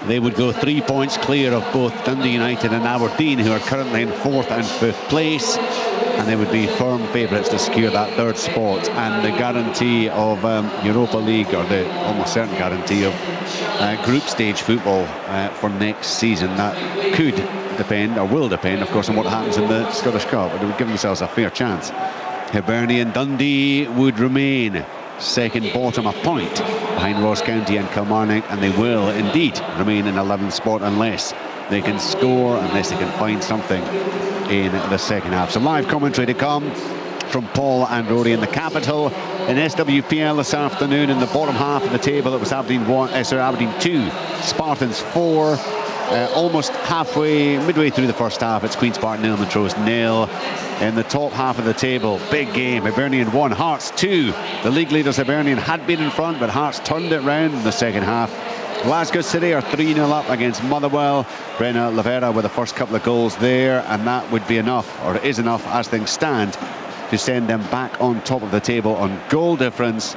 They would go 3 points clear of both Dundee United and Aberdeen, who are currently in 4th and 5th place, and they would be firm favourites to secure that 3rd spot and the guarantee of Europa League, or the almost certain guarantee of group stage football for next season. That could depend, or will depend, of course, on what happens in the Scottish Cup, but they would give themselves a fair chance. Hibernian Dundee would remain second bottom, a point behind Ross County and Kilmarnock, and they will indeed remain in 11th spot unless they can score, unless they can find something in the second half. So live commentary to come from Paul and Rory in the capital. In SWPL this afternoon, in the bottom half of the table, it was Aberdeen 2, Spartans 4. Almost midway through the first half, it's Queen's Park 0, Montrose 0. In the top half of the table, big game, Hibernian 1, Hearts 2. The league leaders Hibernian had been in front, but Hearts turned it round in the second half. Glasgow City are 3-0 up against Motherwell. Brenna Lavera with the first couple of goals there, and that would be enough, or is enough as things stand, to send them back on top of the table on goal difference.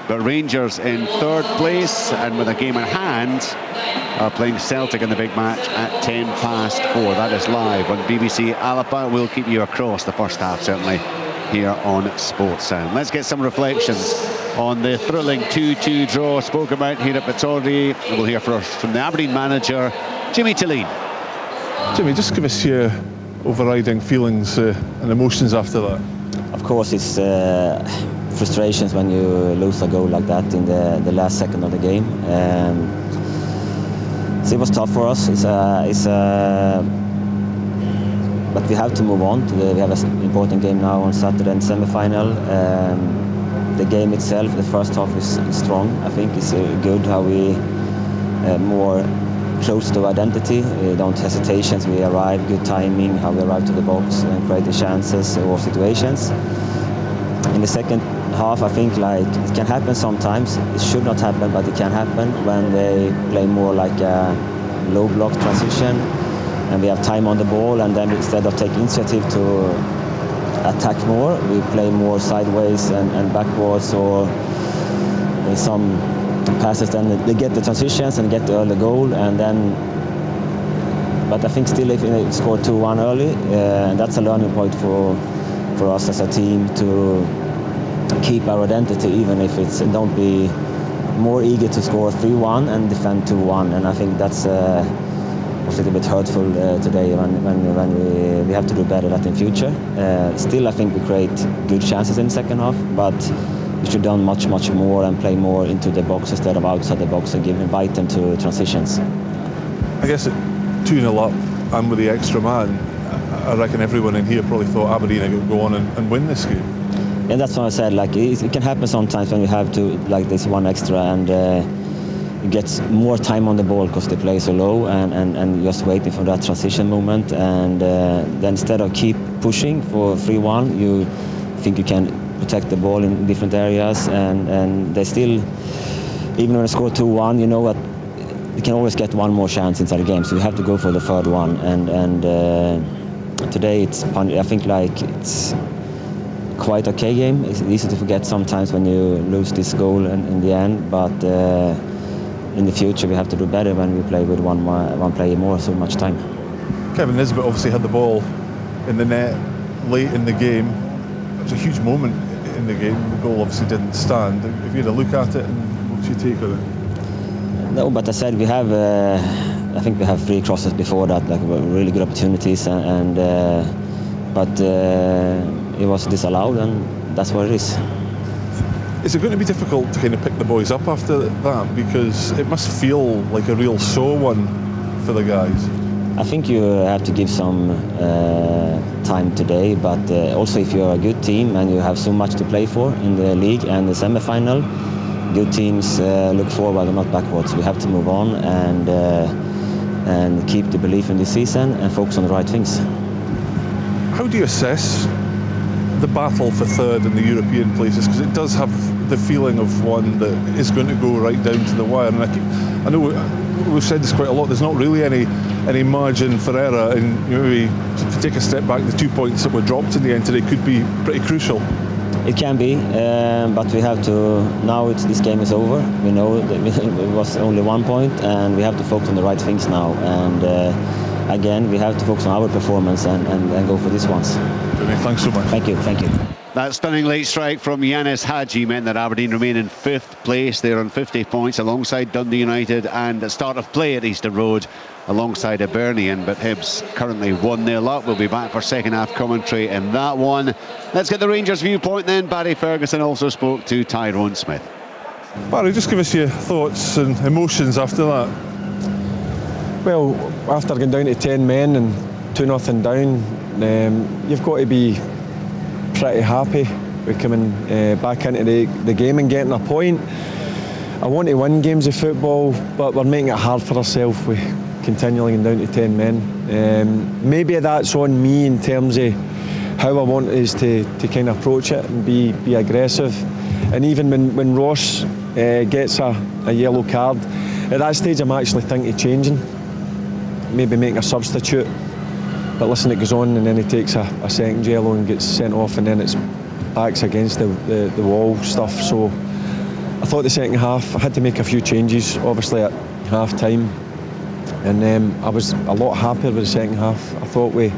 But Rangers in 3rd place, and with a game in hand, are playing Celtic in the big match at 4:10. That is live on BBC Alapa. We'll keep you across the first half, certainly, here on Sports Sound. Let's get some reflections on the thrilling 2-2 draw spoken about here at Pittodrie. We'll hear first from the Aberdeen manager, Jimmy Tilleen. Jimmy, just give us your overriding feelings and emotions after that. Of course, it's frustrations when you lose a goal like that in the last second of the game. So it was tough for us. But we have to move on. We have an important game now on Saturday in semi-final. The game itself, the first half is strong. I think it's good how we more close to identity. We don't hesitations. We arrive, good timing, how we arrive to the box and create the chances or situations. In the second half, I think it can happen sometimes. It should not happen, but it can happen when they play more like a low block transition and we have time on the ball, and then instead of taking initiative to attack more, we play more sideways and backwards, or some passes, then they get the transitions and get the early goal, and then but I think still if they score 2-1 early, that's a learning point for for us as a team to keep our identity, even if it's don't be more eager to score 3-1 and defend 2-1. And I think that's was a little bit hurtful today when we have to do better that in future. Still, I think we create good chances in the second half, but we should have done much more and play more into the box instead of outside the box and invite them to transitions. I guess at 2-0 up and with the extra man, I reckon everyone in here probably thought Aberdeen would go on and win this game. Yeah, that's what I said. Like it can happen sometimes when you have to like this one extra and you get more time on the ball because they play so low and just waiting for that transition moment. And then instead of keep pushing for 3-1, you think you can protect the ball in different areas. And they still, even when they score 2-1, you know what, you can always get one more chance inside the game. So you have to go for the third one. And today I think like it's quite okay game. It's easy to forget sometimes when you lose this goal in the end, but in the future we have to do better when we play with one player more so much time. Kevin Nisbet obviously had the ball in the net late in the game. It was a huge moment in the game. The goal obviously didn't stand. If you had a look at it, and what's your take on it? No, but I said we have I think we have 3 crosses before that, like really good opportunities, but it was disallowed, and that's what it is. Is it going to be difficult to kind of pick the boys up after that? Because it must feel like a real sore one for the guys. I think you have to give some time today, but also if you're a good team and you have so much to play for in the league and the semi-final, good teams look forward and not backwards. We have to move on and keep the belief in this season and focus on the right things. How do you assess the battle for third in the European places? Because it does have the feeling of one that is going to go right down to the wire. And I know we've said this quite a lot. There's not really any margin for error, and maybe to take a step back, the 2 points that were dropped in the end today could be pretty crucial. It can be, but we have to. Now this game is over. We know that it was only 1 point, and we have to focus on the right things now. And again, we have to focus on our performance and go for these ones. Thanks so much. Thank you. That stunning late strike from Yanis Hadji meant that Aberdeen remain in 5th place. They're on 50 points alongside Dundee United, and the start of play at Easter Road alongside Hibernian. But Hibs currently 1-0 up. We'll be back for second half commentary in that one. Let's get the Rangers viewpoint then. Barry Ferguson also spoke to Tyrone Smith. Barry, just give us your thoughts and emotions after that. Well, after going down to 10 men and 2-0 down, you've got to be pretty happy with coming back into the game and getting a point. I want to win games of football, but we're making it hard for ourselves with continually going down to 10 men. Maybe that's on me in terms of how I want us to kind of approach it and be aggressive. And even when Ross gets a yellow card, at that stage I'm actually thinking of changing, maybe making a substitute. But listen, it goes on and then he takes a second yellow and gets sent off, and then it's backs against the wall stuff. So I thought the second half I had to make a few changes, obviously at half time, and I was a lot happier with the second half. I thought we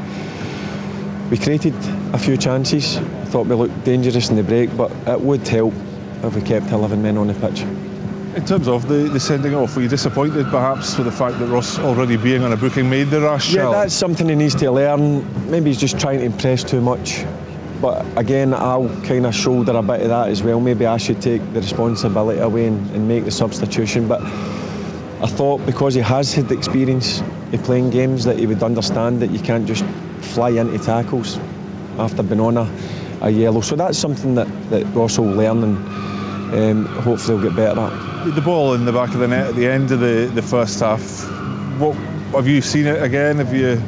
created a few chances. I thought we looked dangerous in the break, but it would help if we kept 11 men on the pitch. In terms of the sending off, were you disappointed perhaps with the fact that Ross, already being on a booking, made the rush? Yeah, that's something he needs to learn. Maybe he's just trying to impress too much. But again, I'll kind of shoulder a bit of that as well. Maybe I should take the responsibility away and make the substitution. But I thought because he has had the experience of playing games that he would understand that you can't just fly into tackles after being on a yellow. So that's something that Ross will learn, and hopefully he'll get better at. The ball in the back of the net at the end of the first half, what have you seen it again? Have you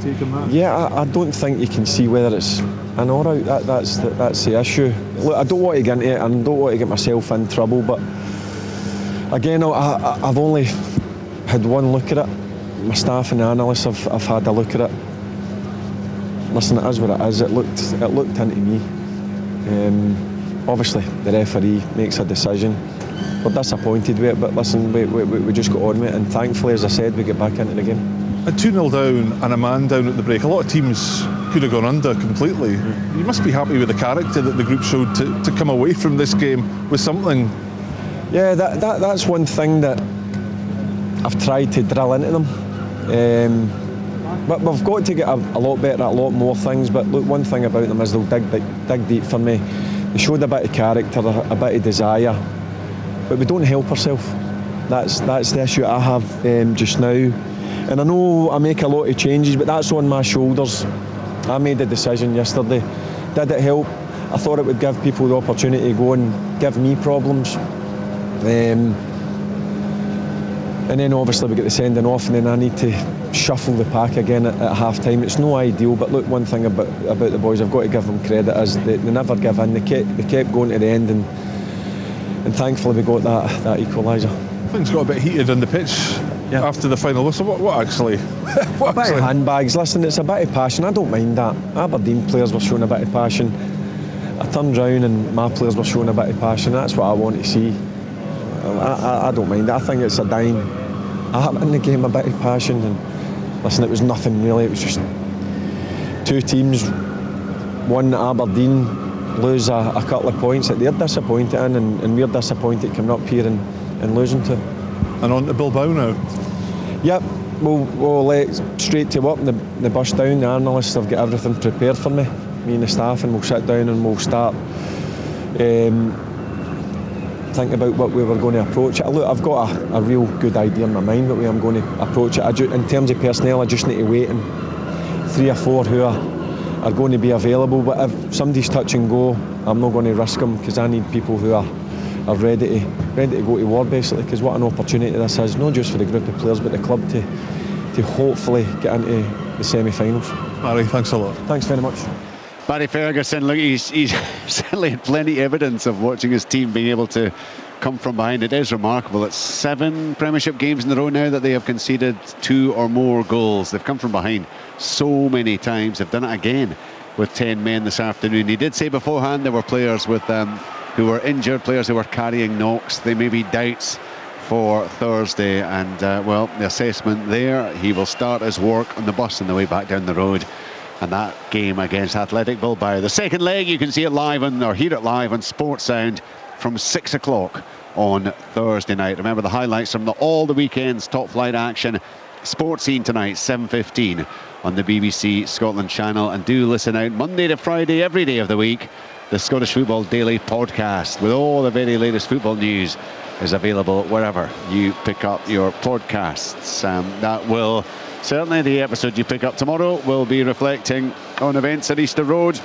taken that? Yeah, I don't think you can see whether it's an or out. That's the issue. Look, I don't want to get into it and don't want to get myself in trouble, but again, I've only had one look at it. My staff and analysts have had a look at it. Listen, it is what it is. It looked into me. Obviously, the referee makes a decision. We're disappointed with it, but listen, we just got on with it, and thankfully, as I said, we get back into the game. At 2-0 down and a man down at the break, a lot of teams could have gone under completely. You must be happy with the character that the group showed to come away from this game with something. Yeah, that's one thing that I've tried to drill into them. But we've got to get a lot better at a lot more things. But look, one thing about them is they'll dig deep for me. They showed a bit of character, a bit of desire, but we don't help ourselves. That's the issue I have just now. And I know I make a lot of changes, but that's on my shoulders. I made the decision yesterday. Did it help? I thought it would give people the opportunity to go and give me problems. And then obviously we get the sending off, and then I need to shuffle the pack again at half time. It's no ideal, but look, one thing about the boys, I've got to give them credit, is they never give in. They kept going to the end, and thankfully we got that equaliser. Things got a bit heated on the pitch after the final whistle. What actually? A bit of handbags. Listen, it's a bit of passion. I don't mind that. Aberdeen players were showing a bit of passion. I turned round and my players were showing a bit of passion. That's what I want to see. I don't mind it. I think it's a dying art in the game, a bit of passion. And listen, it was nothing really. It was just two teams. One, Aberdeen, lose a couple of points that they're disappointed in, and we're disappointed coming up here and losing to. And on to Bilbao now. Yep, we'll let straight to work. The bus down, the analysts have got everything prepared for me and the staff, and we'll sit down and we'll start thinking about what we were going to approach it. Look, I've got a real good idea in my mind what way I'm going to approach it. In terms of personnel, I just need to wait and 3 or 4 who are going to be available. But if somebody's touch and go, I'm not going to risk them, because I need people who are ready to go to war, basically, because what an opportunity this is, not just for the group of players but the club to hopefully get into the semi-finals. Barry, thanks a lot. Thanks very much. Barry Ferguson, look, he's certainly had plenty of evidence of watching his team being able to come from behind. It is remarkable. It's 7 Premiership games in a row now that they have conceded 2 or more goals. They've come from behind so many times. They've done it again with 10 men this afternoon. He did say beforehand there were players with who were injured, players who were carrying knocks. There may be doubts for Thursday, and well, the assessment there, he will start his work on the bus on the way back down the road. And that game against Athletic Bilbao, the second leg, you can see it live or hear it live on Sports Sound from 6 o'clock on Thursday night. Remember the highlights from all the weekend's top flight action. Sports Scene tonight, 7:15 on the BBC Scotland channel. And do listen out Monday to Friday, every day of the week. The Scottish Football Daily podcast with all the very latest football news is available wherever you pick up your podcasts. That will certainly, the episode you pick up tomorrow will be reflecting on events at Easter Road,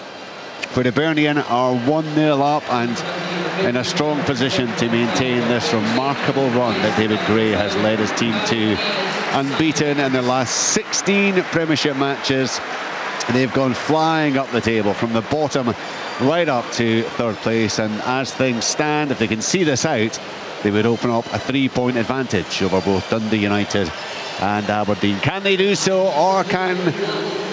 where Hibernian are 1-0 up and in a strong position to maintain this remarkable run that David Gray has led his team to. Unbeaten in their last 16 Premiership matches. They've gone flying up the table from the bottom right up to 3rd place, and as things stand, if they can see this out, they would open up a 3-point advantage over both Dundee United and Aberdeen. Can they do so, or can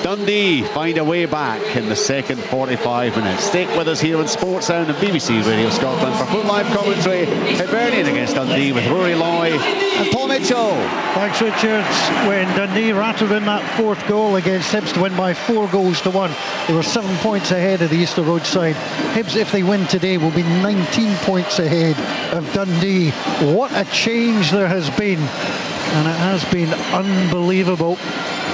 Dundee find a way back in the second 45 minutes? Stick with us here on Sports Sound and BBC Radio Scotland for full live commentary. Hibernian against Dundee with Rory Loy and Paul Mitchell. Thanks, Richard. When Dundee rattled in that 4th goal against Hibs to win by 4 goals to 1, they were 7 points ahead of the Easter Road side. Hibs, if they win today, will be 19 points ahead of Dundee. What a change there has been, and it has been unbelievable.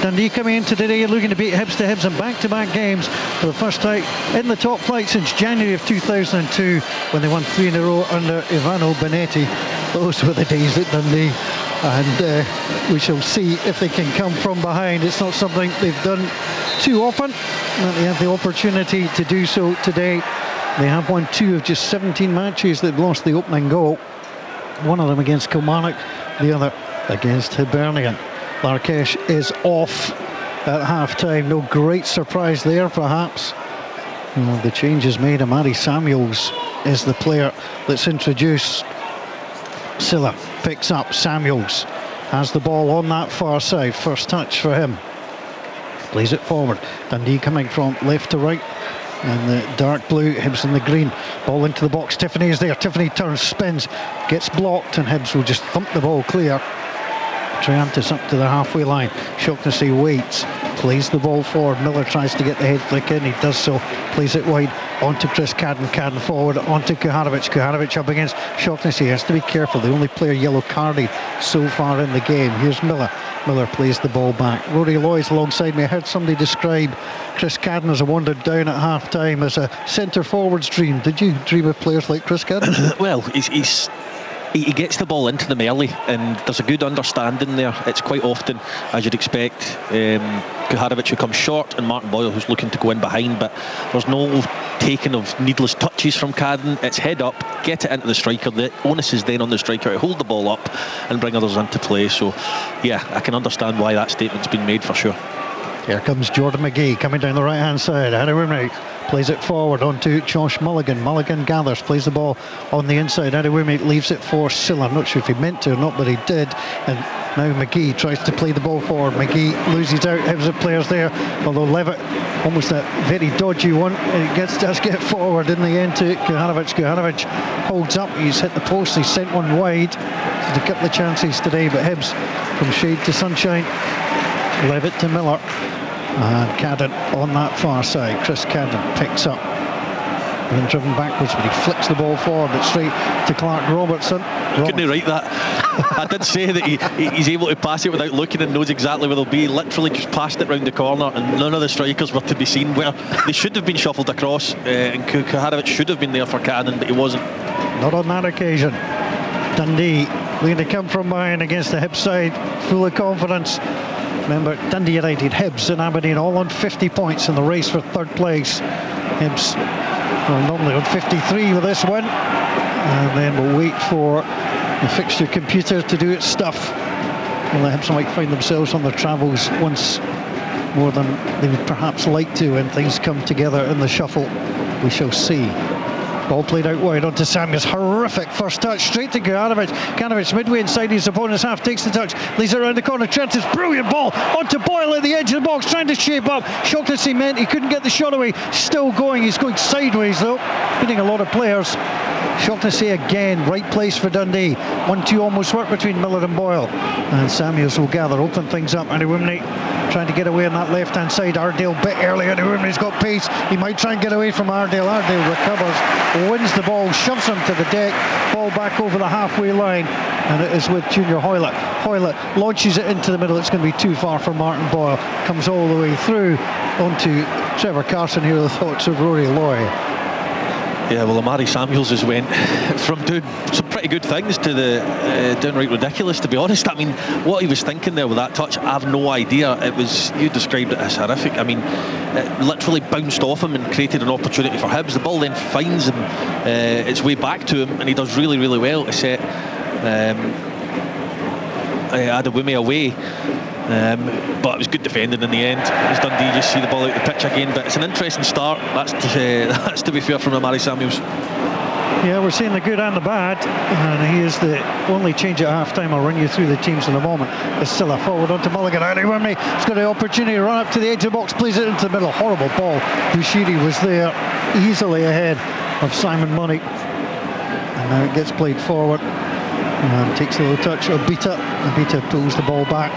Dundee coming into today looking to beat Hibs to Hibs in back-to-back games for the first time in the top flight since January of 2002, when they won 3 in a row under Ivano Benetti. Those were the days at Dundee, and we shall see if they can come from behind. It's not something they've done too often, and they have the opportunity to do so today. They have won 2 of just 17 matches. They've lost the opening goal, one of them against Kilmarnock, the other against Hibernian. Larkesh is off at half-time. No great surprise there, perhaps. The changes made. Amari Samuels is the player that's introduced. Silla picks up. Samuels has the ball on that far side. First touch for him. Plays it forward. Dundee coming from left to right. And the dark blue, Hibs in the green. Ball into the box. Tiffany is there. Tiffany turns, spins, gets blocked, and Hibs will just thump the ball clear. Triantis up to the halfway line. Shaughnessy waits, plays the ball forward. Miller tries to get the head flick in. He does so. Plays it wide onto Chris Cadden. Cadden forward onto Kuharovic. Kuharovic up against Shaughnessy. He has to be careful. The only player yellow carded so far in the game. Here's Miller. Miller plays the ball back. Rory Loy's alongside me. I heard somebody describe Chris Cadden as a wandered down at half time as a centre forward's dream. Did you dream of players like Chris Cadden? Well, he gets the ball into them early, and there's a good understanding there. It's quite often, as you'd expect, Kuharovic who comes short and Martin Boyle who's looking to go in behind, but there's no taking of needless touches from Cadden. It's head up, get it into the striker. The onus is then on the striker to hold the ball up and bring others into play. So yeah, I can understand why that statement's been made for sure. Here comes Jordan McGee coming down the right hand side. Harry Wimrey plays it forward onto Josh Mulligan. Mulligan gathers, plays the ball on the inside. Harry Wimrey leaves it for Silla. I'm not sure if he meant to or not, but he did. And now McGee tries to play the ball forward. McGee loses out. Hibs of players there, although Levitt, almost a very dodgy one. It does get forward in the end to Kuharovic. Kuharovic holds up. He's hit the post. He's sent one wide. There's a couple of chances today, but Hibs from shade to sunshine. Levitt to Miller, and Cadden on that far side. Chris Cadden picks up, being driven backwards, but he flicks the ball forward, but straight to Clark Robertson. Couldn't he write that? I did say that he's able to pass it without looking and knows exactly where they'll be. Literally just passed it round the corner, and none of the strikers were to be seen where they should have been shuffled across, and Kuharovic should have been there for Cadden, but he wasn't. Not on that occasion. Dundee looking to come from behind against the Hibs side, full of confidence. Remember, Dundee United, Hibs and Aberdeen all on 50 points in the race for third place. Hibs are normally on 53 with this win, and then we'll wait for the fixture computer to do its stuff. Well, the Hibs might find themselves on their travels once more than they would perhaps like to when things come together in the shuffle. We shall see. Ball played out wide onto Samuels. Horrific first touch straight to Kuharovic. Kuharovic midway inside his opponent's half, takes the touch, leads it around the corner. Trent's brilliant ball onto Boyle at the edge of the box, trying to shape up. Shaughnessy meant he couldn't get the shot away. Still going. He's going sideways though, hitting a lot of players. Shaughnessy again, right place for Dundee. 1-2 almost work between Miller and Boyle, and Samuels will gather, open things up. Andy Wimney trying to get away on that left hand side. Ardale bit early. Andy Wimney's got pace. He might try and get away from Ardale. Ardale recovers, wins the ball, shoves him to the deck. Ball back over the halfway line, and it is with Junior Hoylett. Hoylett launches it into the middle. It's going to be too far for Martin Boyle. Comes all the way through onto Trevor Carson. Here are the thoughts of Rory Loy. Yeah, well, Amari Samuels has went from doing some pretty good things to the downright ridiculous, to be honest. I mean, what he was thinking there with that touch, I have no idea. It was, you described it as horrific. I mean, it literally bounced off him and created an opportunity for Hibs. The ball then finds him its way back to him, and he does really, really well to set Adewumi away. But it was good defending in the end as Dundee just see the ball out the pitch again. But it's an interesting start, that's to be fair from Amari Samuels. Yeah, we're seeing the good and the bad, and he is the only change at half time. I'll run you through the teams in a moment. It's still a forward onto Mulligan. Andy Wimney has got the opportunity to run up to the edge of the box, plays it into the middle. Horrible ball. Bushiri was there easily ahead of Simon Money, and now it gets played forward and takes a little touch. Obita pulls the ball back,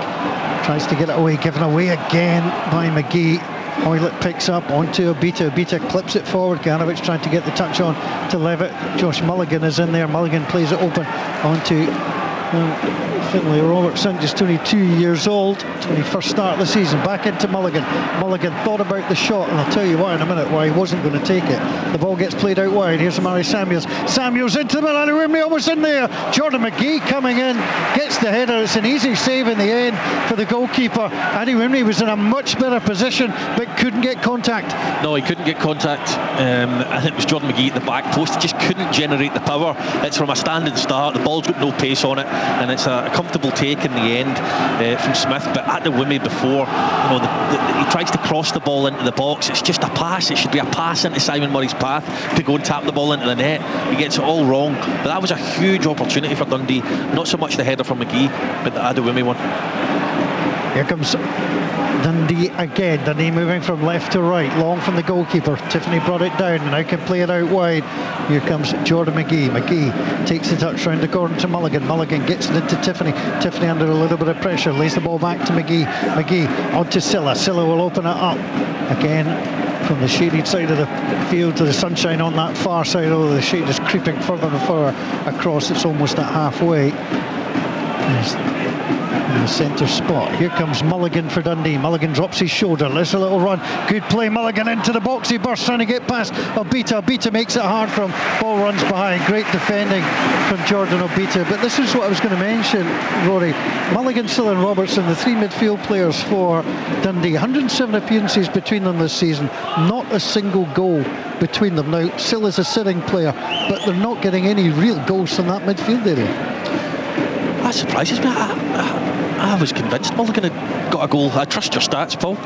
tries to get it away, given away again by McGee. Hoylett picks up onto Obita. Obita clips it forward. Kuharovic trying to get the touch on to Levitt. Josh Mulligan is in there. Mulligan plays it open onto Finlay Robertson, just 22 years old, 21st start of the season. Back into Mulligan. Mulligan thought about the shot, and I'll tell you why in a minute why he wasn't going to take it. The ball gets played out wide. Here's Amari Samuels. Samuels into the middle. Andy Wimney almost in there. Jordan McGee coming in, gets the header. It's an easy save in the end for the goalkeeper. Andy Wimney was in a much better position, but couldn't get contact. No, he couldn't get contact. I think it was Jordan McGee at the back post. He just couldn't generate the power. It's from a standing start. The ball's got no pace on it, and it's a comfortable take in the end from Smith. But at the Wimmy before, he tries to cross the ball into the box. It's just a pass. It should be a pass into Simon Murray's path to go and tap the ball into the net. He gets it all wrong. But that was a huge opportunity for Dundee. Not so much the header from McGee, but the Adewumi one. Here comes Dundee again. Dundee moving from left to right, long from the goalkeeper. Tiffany brought it down and now can play it out wide. Here comes Jordan McGee. McGee takes the touch round the corner to Mulligan. Mulligan gets it into Tiffany. Tiffany under a little bit of pressure, lays the ball back to McGee. McGee on to Silla. Silla will open it up again from the shaded side of the field to the sunshine on that far side. Oh, the shade is creeping further and further across. It's almost at halfway. In the centre spot. Here comes Mulligan for Dundee. Mulligan drops his shoulder. There's a little run. Good play. Mulligan into the box. He bursts trying to get past Obita. Obita makes it hard for him. Ball runs behind. Great defending from Jordan Obita. But this is what I was going to mention, Rory. Mulligan, Silla and Robertson, the three midfield players for Dundee. 107 appearances between them this season. Not a single goal between them. Now, Silla's a sitting player, but they're not getting any real goals from that midfield area. That surprises me. I was convinced Mulligan had got a goal. I trust your stats, Paul,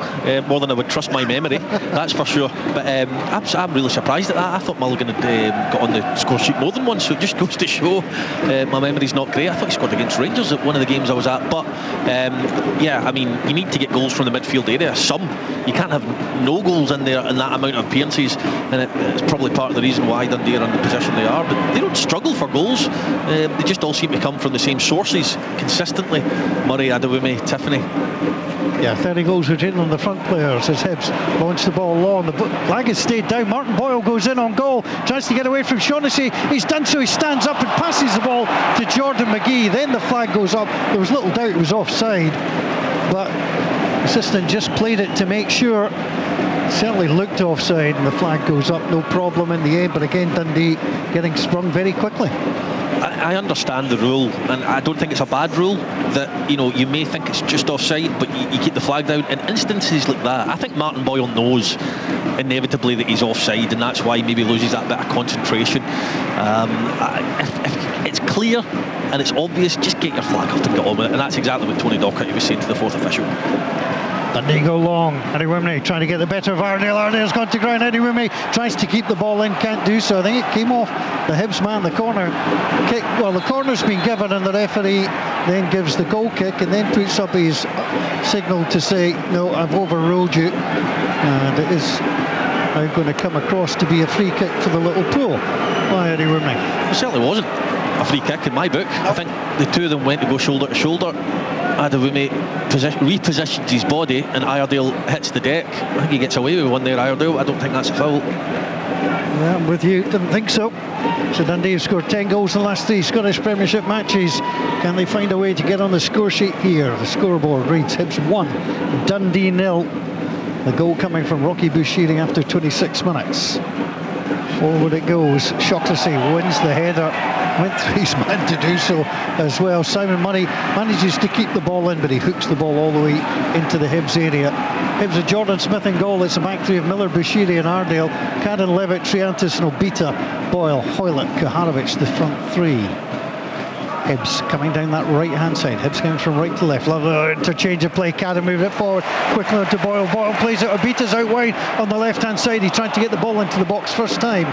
more than I would trust my memory, that's for sure. But I'm really surprised at that. I thought Mulligan had got on the score sheet more than once, so it just goes to show my memory's not great. I thought he scored against Rangers at one of the games I was at. But yeah, I mean, you need to get goals from the midfield area. You can't have no goals in there in that amount of appearances, and it's probably part of the reason why Dundee are in the position they are. But they don't struggle for goals. They just all seem to come from the same sources consistently. Murray, Adewume, Tiffany. Yeah, 30 goals retained on the front players as Hibs launch the ball long. The flag has stayed down. Martin Boyle goes in on goal, tries to get away from Shaughnessy. He's done so. He stands up and passes the ball to Jordan McGee. Then the flag goes up. There was little doubt it was offside, but the assistant just played it to make sure. Certainly looked offside, and the flag goes up, no problem in the end. But again, Dundee getting sprung very quickly. I understand the rule, and I don't think it's a bad rule that, you may think it's just offside, but you keep the flag down. In instances like that, I think Martin Boyle knows inevitably that he's offside, and that's why he maybe loses that bit of concentration. If it's clear and it's obvious, just get your flag up and get on with it, and that's exactly what Tony Docherty was saying to the fourth official. Dundee go long. Adewume trying to get the better of Arndale. Arndale's gone to ground. Adewume tries to keep the ball in, can't do so. I think it came off the Hibs man, the corner kick. Well, the corner's been given, and the referee then gives the goal kick and then puts up his signal to say, no, I've overruled you. And it is now going to come across to be a free kick for the little pool by Adewume. It certainly wasn't a free kick in my book. I think the two of them went to go shoulder to shoulder. Adewume repositions his body and Iredale hits the deck. I think he gets away with one there, Iredale. I don't think that's a foul. Yeah, I'm with you. Didn't think so. So Dundee have scored 10 goals in the last 3 Scottish Premiership matches. Can they find a way to get on the score sheet here? The scoreboard reads Hibs 1, Dundee 0. The goal coming from Rocky Bushiri after 26 minutes. Forward it goes. Shaughnessy wins the header. Went through his man to do so as well. Simon Murray manages to keep the ball in, but he hooks the ball all the way into the Hibs area. Hibs with Jordan Smith in goal. It's a back three of Miller, Bushiri and Arndale. Cadden, Levitt, Triantis and Obita. Boyle, Hoylett, Kaharovic, the front three. Hibs coming down that right hand side. Hibs coming from right to left. Lovely interchange of play. Cadden moved it forward quickly onto Boyle. Boyle plays it. Obita's out wide on the left hand side. He tried to get the ball into the box first time.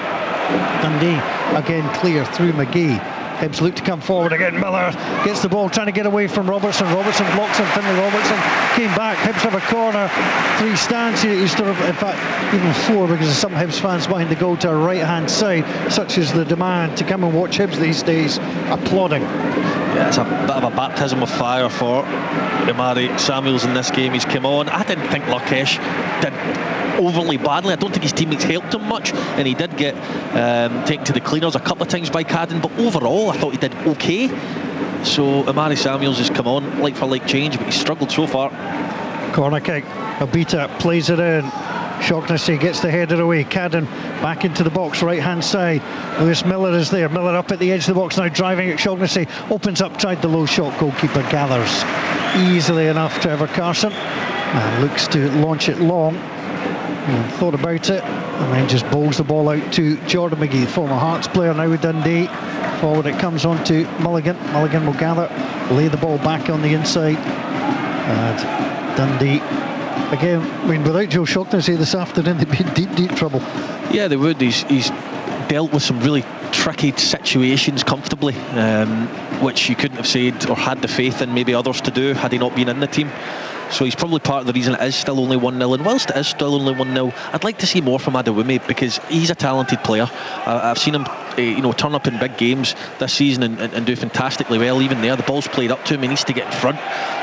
Dundee again clear through McGee. Hibs look to come forward again. Miller gets the ball, trying to get away from Robertson. Robertson blocks him. Finlay Robertson came back. Hibs have a corner. 3 stands here. In fact, even 4, because of some Hibs fans behind the goal to our right hand side. Such is the demand to come and watch Hibs these days, applauding. Yeah, it's a bit of a baptism of fire for Imari Samuels in this game. He's come on. I didn't think Lakesh did overly badly. I don't think his teammates helped him much, and he did get taken to the cleaners a couple of times by Cadden, but overall I thought he did okay. So Imari Samuels has come on, like for like change, but he's struggled so far. Corner kick. Obita plays it in. Shaughnessy gets the header away. Cadden back into the box, right hand side. Lewis Miller is there. Miller up at the edge of the box now, driving at Shaughnessy. Opens up, tried the low shot. Goalkeeper gathers easily enough. Trevor Carson looks to launch it long. Thought about it and then just bowls the ball out to Jordan McGee, former Hearts player, now with Dundee. Forward it comes on to Mulligan. Mulligan will gather, lay the ball back on the inside, and Dundee again, I mean, without Joe Shaughnessy this afternoon, they'd be in deep trouble. Yeah, they would. He's dealt with some really tricky situations comfortably, which you couldn't have said or had the faith in maybe others to do had he not been in the team. so he's probably part of the reason it is still only 1-0. And whilst it is still only 1-0, I'd like to see more from Adewumi, because he's a talented player. I've seen him turn up in big games this season and do fantastically well. Even there, the ball's played up to him. He needs to get in front.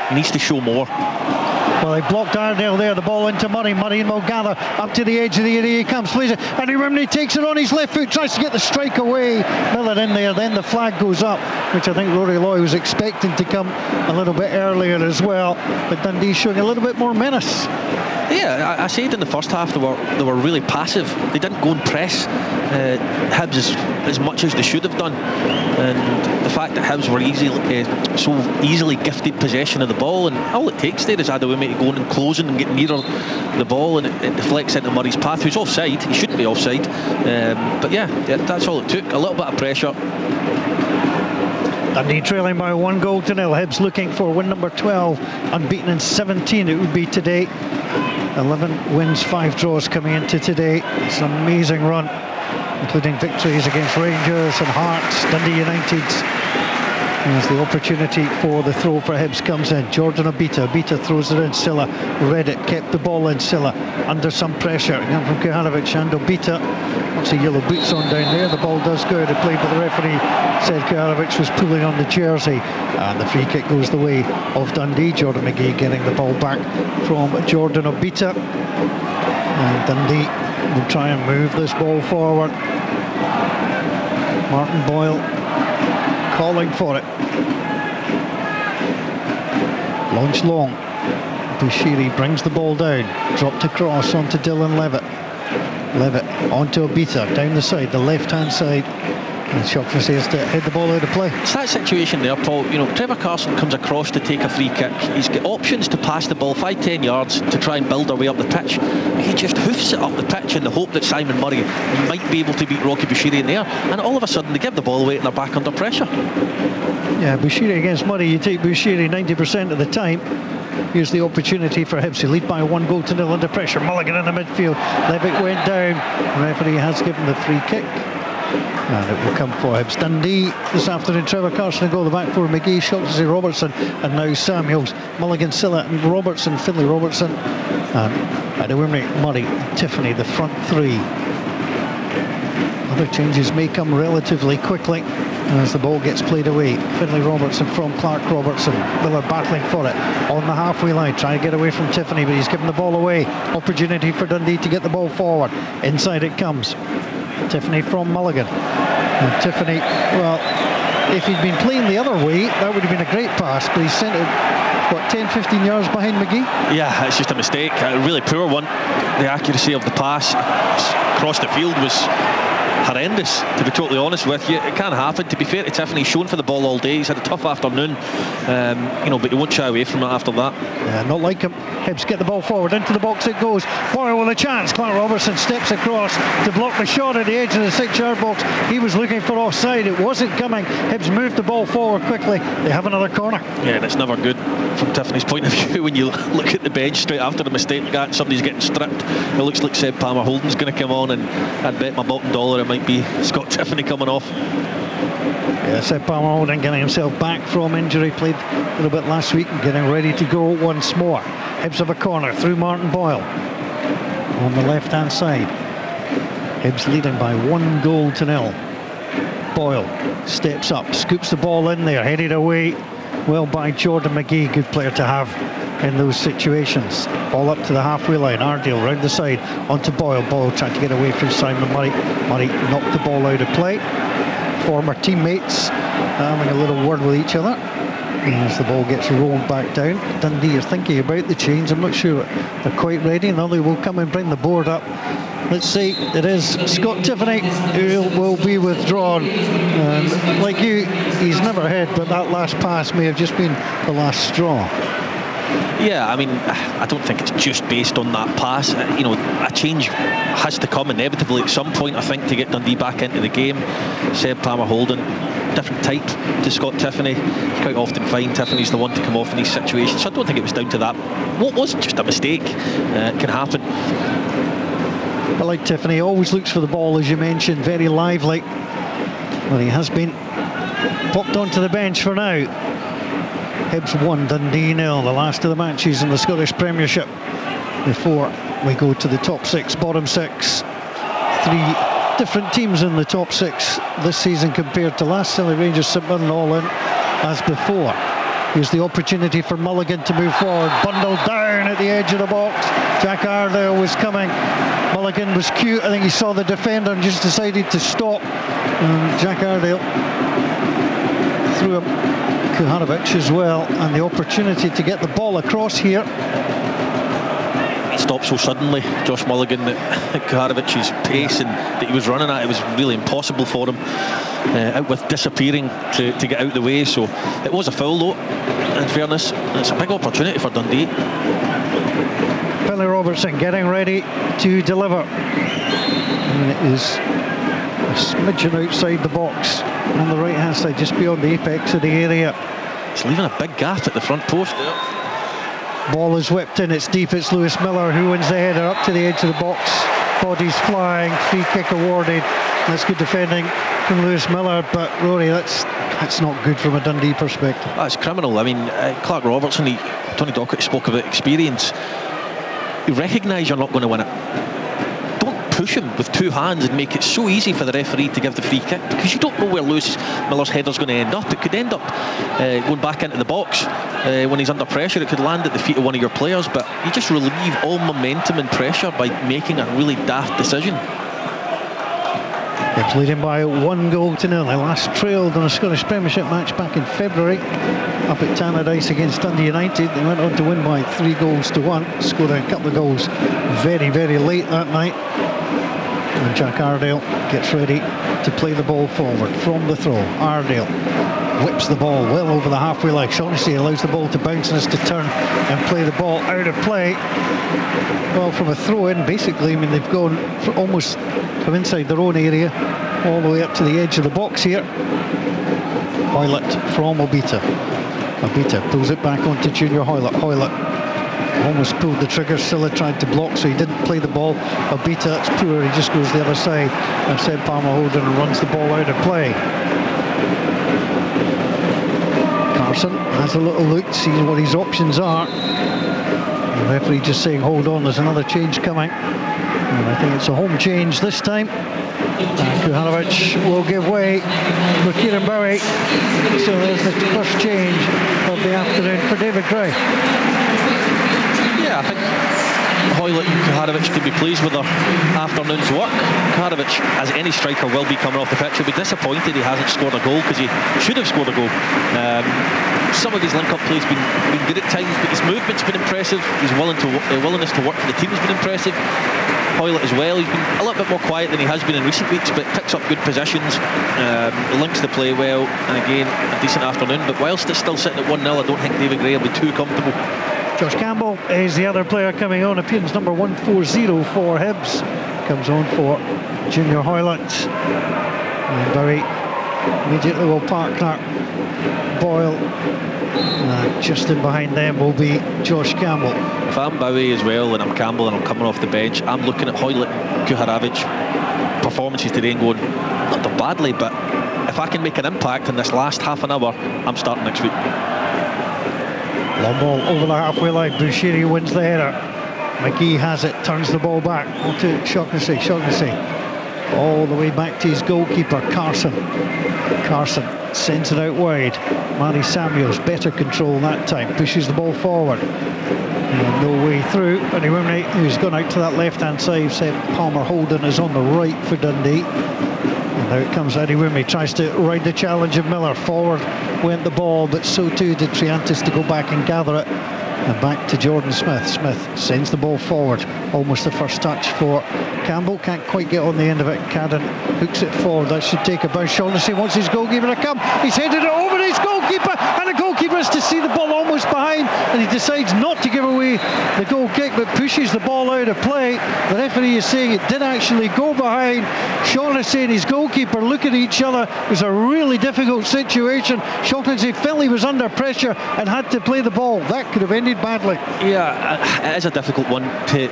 He needs to show more. Well, they blocked Ardale there, the ball into Murray. Murray and Mulgather up to the edge of the area. He comes, plays it, and he takes it on his left foot, tries to get the strike away. Miller in there, then the flag goes up, which I think Rory Loy was expecting to come a little bit earlier as well. But Dundee showing a little bit more menace. Yeah, I said in the first half they were really passive. They didn't go and press Hibs as much as they should have done, and the fact that Hibs were so easily gifted possession of the ball, and all it takes there is Adewumi to go in and closing and get nearer the ball, and it deflects into Murray's path, who's offside. He shouldn't be offside, but yeah, that's all it took. A little bit of pressure. Dundee trailing by 1-0. Hibs looking for win number 12, unbeaten in 17 it would be today. 11 wins, 5 draws coming into today. It's an amazing run, including victories against Rangers and Hearts, Dundee United. As the opportunity for the throw for Hibs comes in, Jordan Obita throws it in. Silla read it, kept the ball in. Silla under some pressure again from Kuhanovic, and Obita wants the yellow boots on down there. The ball does go out of play, but the referee said Kuhanovic was pulling on the jersey, and the free kick goes the way of Dundee. Jordan McGee getting the ball back from Jordan Obita, and Dundee will try and move this ball forward. Martin Boyle calling for it. Launched long. Bushiri brings the ball down. Dropped across onto Dylan Levitt. Levitt onto Obita down the side, the left-hand side. And Shaughnessy has to head the ball out of play. It's that situation there, Paul. Trevor Carson comes across to take a free kick. He's got options to pass the ball 5-10 yards to try and build our way up the pitch. He just hoofs it up the pitch in the hope that Simon Murray might be able to beat Rocky Bushiri in there. And all of a sudden they give the ball away and they're back under pressure. Yeah, Bushiri against Murray. You take Bushiri 90% of the time. Here's the opportunity for Hibs to lead by 1-0 under pressure. Mulligan in the midfield. Levitt went down. The referee has given the free kick, and it will come for Hibs. Dundee this afternoon. Trevor Carson will go the back four. McGee, Shaughnessy, Robertson, and now Samuels, Mulligan, Silla, and Robertson. Finlay Robertson, and Adewumi, Murray, Tiffany, the front three. Other changes may come relatively quickly as the ball gets played away. Finlay Robertson from Clark Robertson. Miller battling for it on the halfway line, trying to get away from Tiffany, but he's given the ball away. Opportunity for Dundee to get the ball forward. Inside it comes. Tiffany from Mulligan. And Tiffany, well, if he'd been playing the other way, that would have been a great pass, but he sent it, 10-15 yards behind McGee? Yeah, it's just a mistake. A really poor one. The accuracy of the pass across the field was horrendous, to be totally honest with you. It can happen. To be fair to Tiffany, he's shown for the ball all day. He's had a tough afternoon, but he won't shy away from it after that. Yeah, not like him. Hibs get the ball forward, into the box it goes. Boyle with a chance. Clark Robertson steps across to block the shot at the edge of the 6-yard box. He was looking for offside. It wasn't coming. Hibs moved the ball forward quickly. They have another corner. Yeah, and it's never good from Tiffany's point of view when you look at the bench straight after a mistake like that and somebody's getting stripped. It looks like Seb Palmer Holden's going to come on, and I'd bet my bottom dollar it might be Scott Tiffany coming off. Yeah, Seb Palmer Holden getting himself back from injury. Played a little bit last week and getting ready to go once more. Hibs have a corner through Martin Boyle on the left-hand side. Hibs leading by 1-0. Boyle steps up, scoops the ball in there, headed away well by Jordan McGee. Good player to have in those situations. Ball up to the halfway line. Ardale round the side onto Boyle. Boyle trying to get away from Simon Murray. Murray knocked the ball out of play. Former teammates having a little word with each other as the ball gets rolled back down. Dundee are thinking about the change. I'm not sure they're quite ready. Now they will come and bring the board up. Let's see, it is Scott Tiffany who will be withdrawn. And like you, he's never hit, but that last pass may have just been the last straw. Yeah, I mean, I don't think it's just based on that pass. A change has to come inevitably at some point, I think, to get Dundee back into the game. Seb Palmer Holden, different type to Scott Tiffany. You quite often find Tiffany's the one to come off in these situations, so I don't think it was down to that. What was just a mistake? It can happen. I like Tiffany, always looks for the ball, as you mentioned, very lively. Well, he has been popped onto the bench for now. Hibs 1, Dundee 0, the last of the matches in the Scottish Premiership before we go to the top 6, bottom 6. 3 different teams in the top 6 this season compared to last. Silly Rangers, St Mirren all in as before. Here's the opportunity for Mulligan to move forward, bundled down at the edge of the box. Jack Iredale was coming. Mulligan was cute. I think he saw the defender and just decided to stop. And Jack Iredale threw him Kuhanovic as well, and the opportunity to get the ball across here. He stopped so suddenly, Josh Mulligan, that Kuhanovic's pace and that he was running at, it was really impossible for him, out with disappearing to get out the way. So it was a foul though, in fairness. It's a big opportunity for Dundee. Billy Robertson getting ready to deliver, and it is a smidgen outside the box on the right hand side, just beyond the apex of the area. It's leaving a big gap at the front post there. Ball is whipped in, it's deep, it's Lewis Miller who wins the header up to the edge of the box. Bodies flying, free kick awarded. That's good defending from Lewis Miller, but Rory, that's not good from a Dundee perspective. That's criminal. I mean, Clark Robertson, Tony Dockett spoke about experience. You recognise you're not going to win it. Don't push him with 2 hands and make it so easy for the referee to give the free kick, because you don't know where Lewis Miller's header's going to end up. It could end up going back into the box when he's under pressure. It could land at the feet of one of your players, but you just relieve all momentum and pressure by making a really daft decision. Hibs leading by 1-0. They last trailed on a Scottish Premiership match back in February up at Tannadice against Dundee United. They went on to win by 3-1, scored a couple of goals very, very late that night. And Jack Iredale gets ready to play the ball forward from the throw. Iredale whips the ball well over the halfway line. Shaughnessy allows the ball to bounce and has to turn and play the ball out of play. Well, from a throw-in, basically, I mean, they've gone almost from inside their own area all the way up to the edge of the box here. Hoylett from Obita. Obita pulls it back onto Junior Hoylett. Hoylett almost pulled the trigger. Silla tried to block, so he didn't play the ball. Obita, that's poor. He just goes the other side. And Seb Palmer Holden and runs the ball out of play. Carson has a little look, sees what his options are. The referee just saying, hold on, there's another change coming. And I think it's a home change this time. Kuhanovic will give way for Kieran Bowie. So there's the first change of the afternoon for David Gray. Yeah, I think Hoylett and Kuhanovic could be pleased with their afternoon's work. Kuhanovic, as any striker will be coming off the pitch, will be disappointed he hasn't scored a goal, because he should have scored a goal. Some of his link-up play has been good at times, but his movement's been impressive. His willingness to work for the team has been impressive. Hoylett as well, he's been a little bit more quiet than he has been in recent weeks, but picks up good possessions, links the play well, and again, a decent afternoon. But whilst it's still sitting at 1-0, I don't think David Gray will be too comfortable. Josh Campbell is the other player coming on, appearance number 140 for Hibs. Comes on for Junior Hoylett. And Bowie immediately will park Clark Boyle. Just in behind them will be Josh Campbell. If I'm Bowie as well and I'm Campbell and I'm coming off the bench, I'm looking at Hoylett and Kuhanovic performances today and going, not done badly, but if I can make an impact in this last half an hour, I'm starting next week. Long ball over the halfway line. Bushiri wins the header. McGee has it, turns the ball back onto Shaughnessy. Shaughnessy all the way back to his goalkeeper, Carson. Carson sends it out wide. Manny Samuels, better control that time, pushes the ball forward. No way through. Anyway, who's gone out to that left-hand side. Said Palmer Holden is on the right for Dundee. And now it comes Eddie Wimmy, tries to ride the challenge of Miller. Forward went the ball, but so too did Triantis to go back and gather it. And back to Jordan Smith. Smith sends the ball forward. Almost the first touch for Campbell. Can't quite get on the end of it. Cadden hooks it forward. That should take a bounce. Shaughnessy wants his goalkeeper to come. He's headed it over his goalkeeper. And the goalkeeper has to see the ball almost behind. And he decides not to give away the goal kick, but pushes the ball out of play. The referee is saying it did actually go behind. Shaughnessy and his goalkeeper look at each other. It was a really difficult situation. Shaughnessy felt he was under pressure and had to play the ball. That could have ended badly. Yeah, it is a difficult one to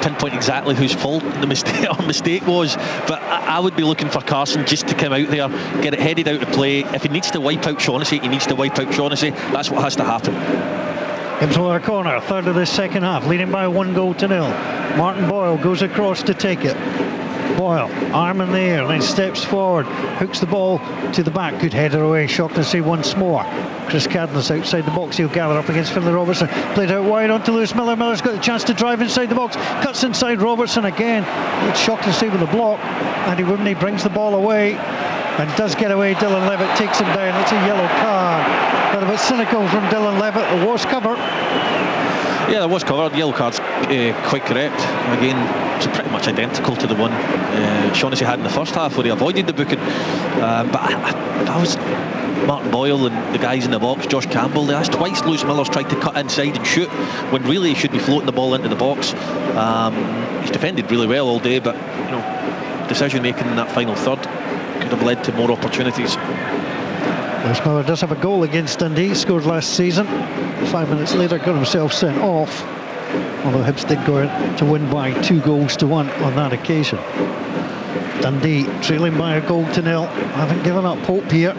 pinpoint exactly whose fault. The our mistake was, but I would be looking for Carson just to come out there, get it headed out of play. If he needs to wipe out Shaughnessy, he needs to wipe out Shaughnessy. That's what has to happen. Hibs corner, third of the second half, leading by 1-0. Martin Boyle goes across to take it. Boyle, arm in the air, then steps forward, hooks the ball to the back. Good header away, Shaughnessy once more. Chris Cadden's outside the box, he'll gather up against Finlay Robertson. Played out wide onto Lewis Miller. Miller's got the chance to drive inside the box, cuts inside Robertson again. It's Shaughnessy with the block. Andy Whitney brings the ball away and does get away. Dylan Levitt takes him down. It's a yellow card. But a bit cynical from Dylan Levitt. It was covered. Yeah, there was covered. Yellow card's quite correct. Again, it's pretty much identical to the one Shaughnessy had in the first half where he avoided the booking. But that was Martin Boyle and the guys in the box, Josh Campbell. That's twice Lewis Miller's tried to cut inside and shoot when really he should be floating the ball into the box. He's defended really well all day, but decision making in that final third could have led to more opportunities. Lewis Miller does have a goal against Dundee, scored last season. 5 minutes later got himself sent off, although Hibs did go out to win by 2-1 on that occasion. Dundee trailing by 1-0, haven't given up hope here.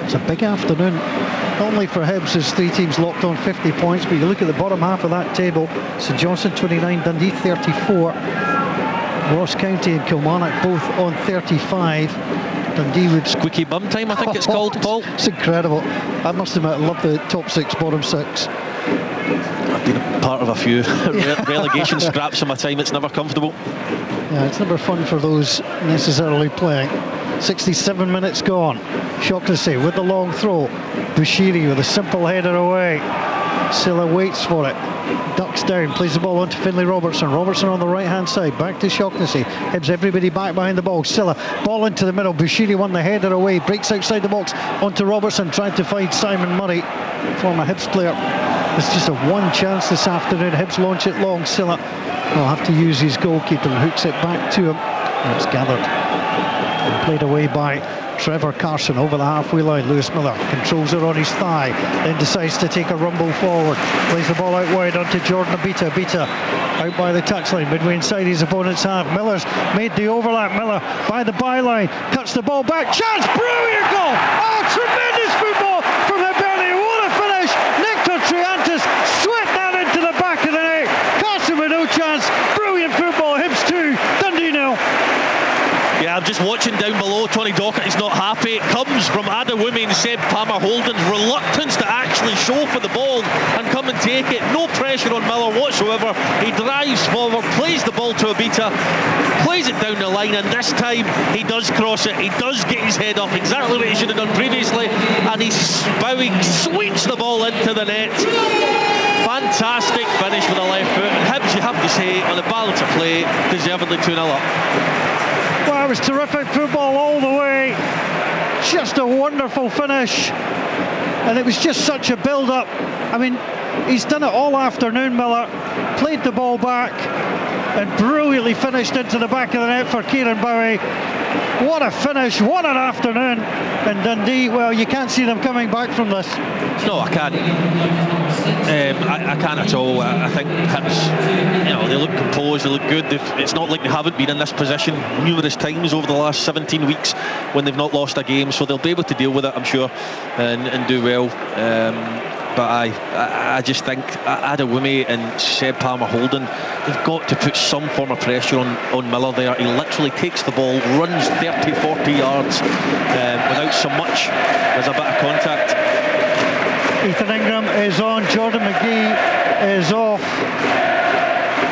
It's a big afternoon, not only for Hibs as three teams locked on 50 points, but you look at the bottom half of that table, St Johnstone 29, Dundee 34, Ross County and Kilmarnock both on 35. Dundee would... Squeaky bum time, I think it's called, Paul. It's incredible. I must admit, I love the top six, bottom six. I've been a part of a few relegation scraps in my time. It's never comfortable. Yeah, it's never fun for those necessarily playing. 67 minutes gone. Shaughnessy with the long throw. Bushiri with a simple header away. Silla waits for it, ducks down, plays the ball onto Finlay Robertson. Robertson on the right hand side, back to Shaughnessy. Hibs everybody back behind the ball. Silla, ball into the middle. Bushiri won the header away, breaks outside the box onto Robertson, trying to find Simon Murray, former Hibs player. It's just a one chance this afternoon. Hibs launch it long. Silla will have to use his goalkeeper and hooks it back to him. And it's gathered and played away by Trevor Carson over the halfway line. Lewis Miller controls it on his thigh, then decides to take a rumble forward, plays the ball out wide onto Jordan Abita. Abita out by the touchline, midway inside his opponent's half. Miller's made the overlap. Miller by the byline, cuts the ball back, chance, brilliant goal! Oh, tremendous football from Hibernian. What a finish! Nectar Triantis swept that into the back of the net. Carson with no chance. Brilliant football. Hibs 2, Dundee 0. Yeah, I'm just watching down below. Tony Dockett is not happy. It comes from Adewumi and Seb Palmer-Holden's reluctance to actually show for the ball and come and take it. No pressure on Miller whatsoever. He drives forward, plays the ball to Abita, plays it down the line, and this time he does cross it. He does get his head up, exactly what he should have done previously, and he's bowing, sweeps the ball into the net. Fantastic finish with the left foot, and Hibs, you have to say, on the balance of play, deservedly 2-0 up. Well, it was terrific football all the way. Just a wonderful finish. And it was just such a build-up. I mean, he's done it all afternoon, Miller. Played the ball back and brilliantly finished into the back of the net for Kieran Bowie. What a finish, what an afternoon. And Dundee, well, you can't see them coming back from this. No, I can't. I can't at all. I think Hibs, they look composed, they look good. It's not like they haven't been in this position numerous times over the last 17 weeks when they've not lost a game, so they'll be able to deal with it, I'm sure, and do well. But I just think Adewumi and Seb Palmer-Holden, they've got to put some form of pressure on Miller there. He literally takes the ball, runs 30-40 yards without so much as a bit of contact. Ethan Ingram is on, Jordan McGee is off.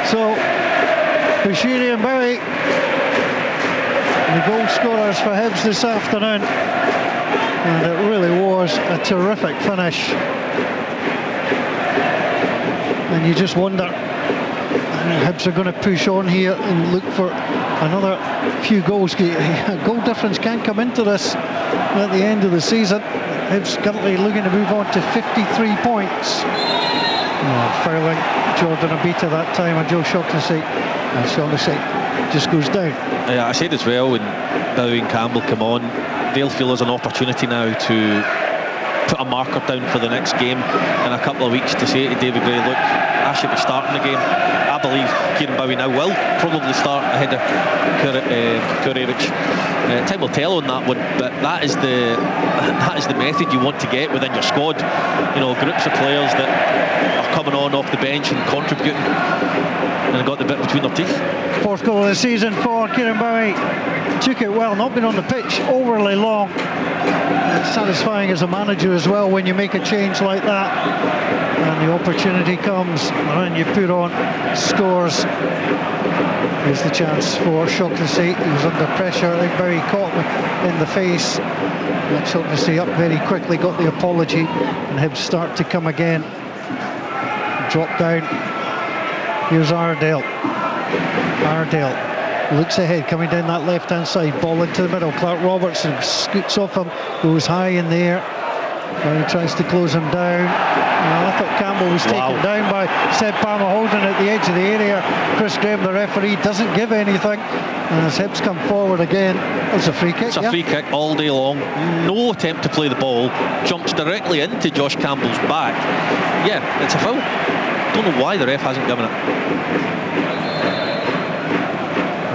So Bushiri and Bowie, the goal scorers for Hibs this afternoon. And it really was a terrific finish. And you just wonder, Hibs are going to push on here and look for another few goals. A goal difference can come into this at the end of the season. Hibs currently looking to move on to 53 points. Fouling Jordan Abita that time, and Joe Shaughnessy. And Shaughnessy just goes down. Yeah, I said as well when Bowie and Campbell come on, they'll feel there's an opportunity now to put a marker down for the next game in a couple of weeks to say to David Gray, look, I should be starting the game. I believe Kieran Bowie now will probably start ahead of Kurevich. Time will tell on that one, but that is the method you want to get within your squad. You know, groups of players that are coming on off the bench and contributing, and got the bit between their teeth. Fourth goal of the season for Kieran Bowie. Took it well, not been on the pitch overly long. It's satisfying as a manager as well when you make a change like that and the opportunity comes and you put on, scores. Here's the chance for Shaughnessy. He was under pressure. I think Bowie caught him in the face. Let Shaughnessy up very quickly, got the apology, and Hibs start to come again. Drop down. Here's Iredale looks ahead, coming down that left hand side, ball into the middle. Clark Robertson scoots off him, goes high in the air. He tries to close him down. I thought Campbell was taken down by Seb Palmer Holden at the edge of the area. Chris Graham, the referee, doesn't give anything, and as Hibs come forward again, it's a free kick. It's a free kick all day long. No attempt to play the ball, jumps directly into Josh Campbell's back. Yeah, it's a foul. Don't know why the ref hasn't given it.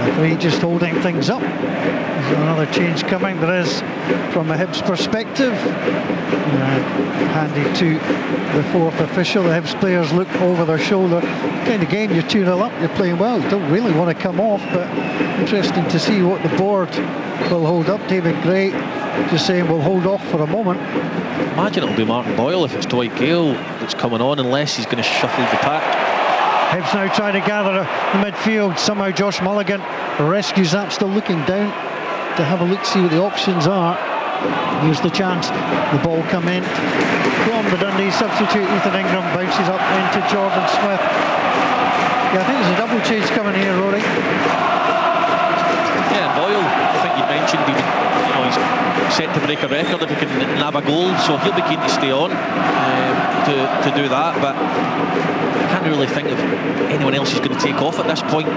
Referee just holding things up. There's another change coming. There is, from a Hibs perspective. Handy to the fourth official. The Hibs players look over their shoulder. Kind of game, you're 2-0 up, you're playing well. You don't really want to come off, but interesting to see what the board will hold up. David Gray just saying we'll hold off for a moment. Imagine it'll be Martin Boyle if it's Dwight Gale that's coming on, unless he's going to shuffle the pack. Hibs now trying to gather the midfield. Somehow Josh Mulligan rescues that, still looking down to have a look, see what the options are. Here's the chance. The ball come in from the Dundee substitute. Ethan Ingram bounces up into Jordan Smith. Yeah, I think there's a double change coming here, Rory. Yeah, Boyle, I think you mentioned, he's set to break a record if he can nab a goal, so he'll be keen to stay on to do that, but I can't really think of anyone else who's going to take off at this point.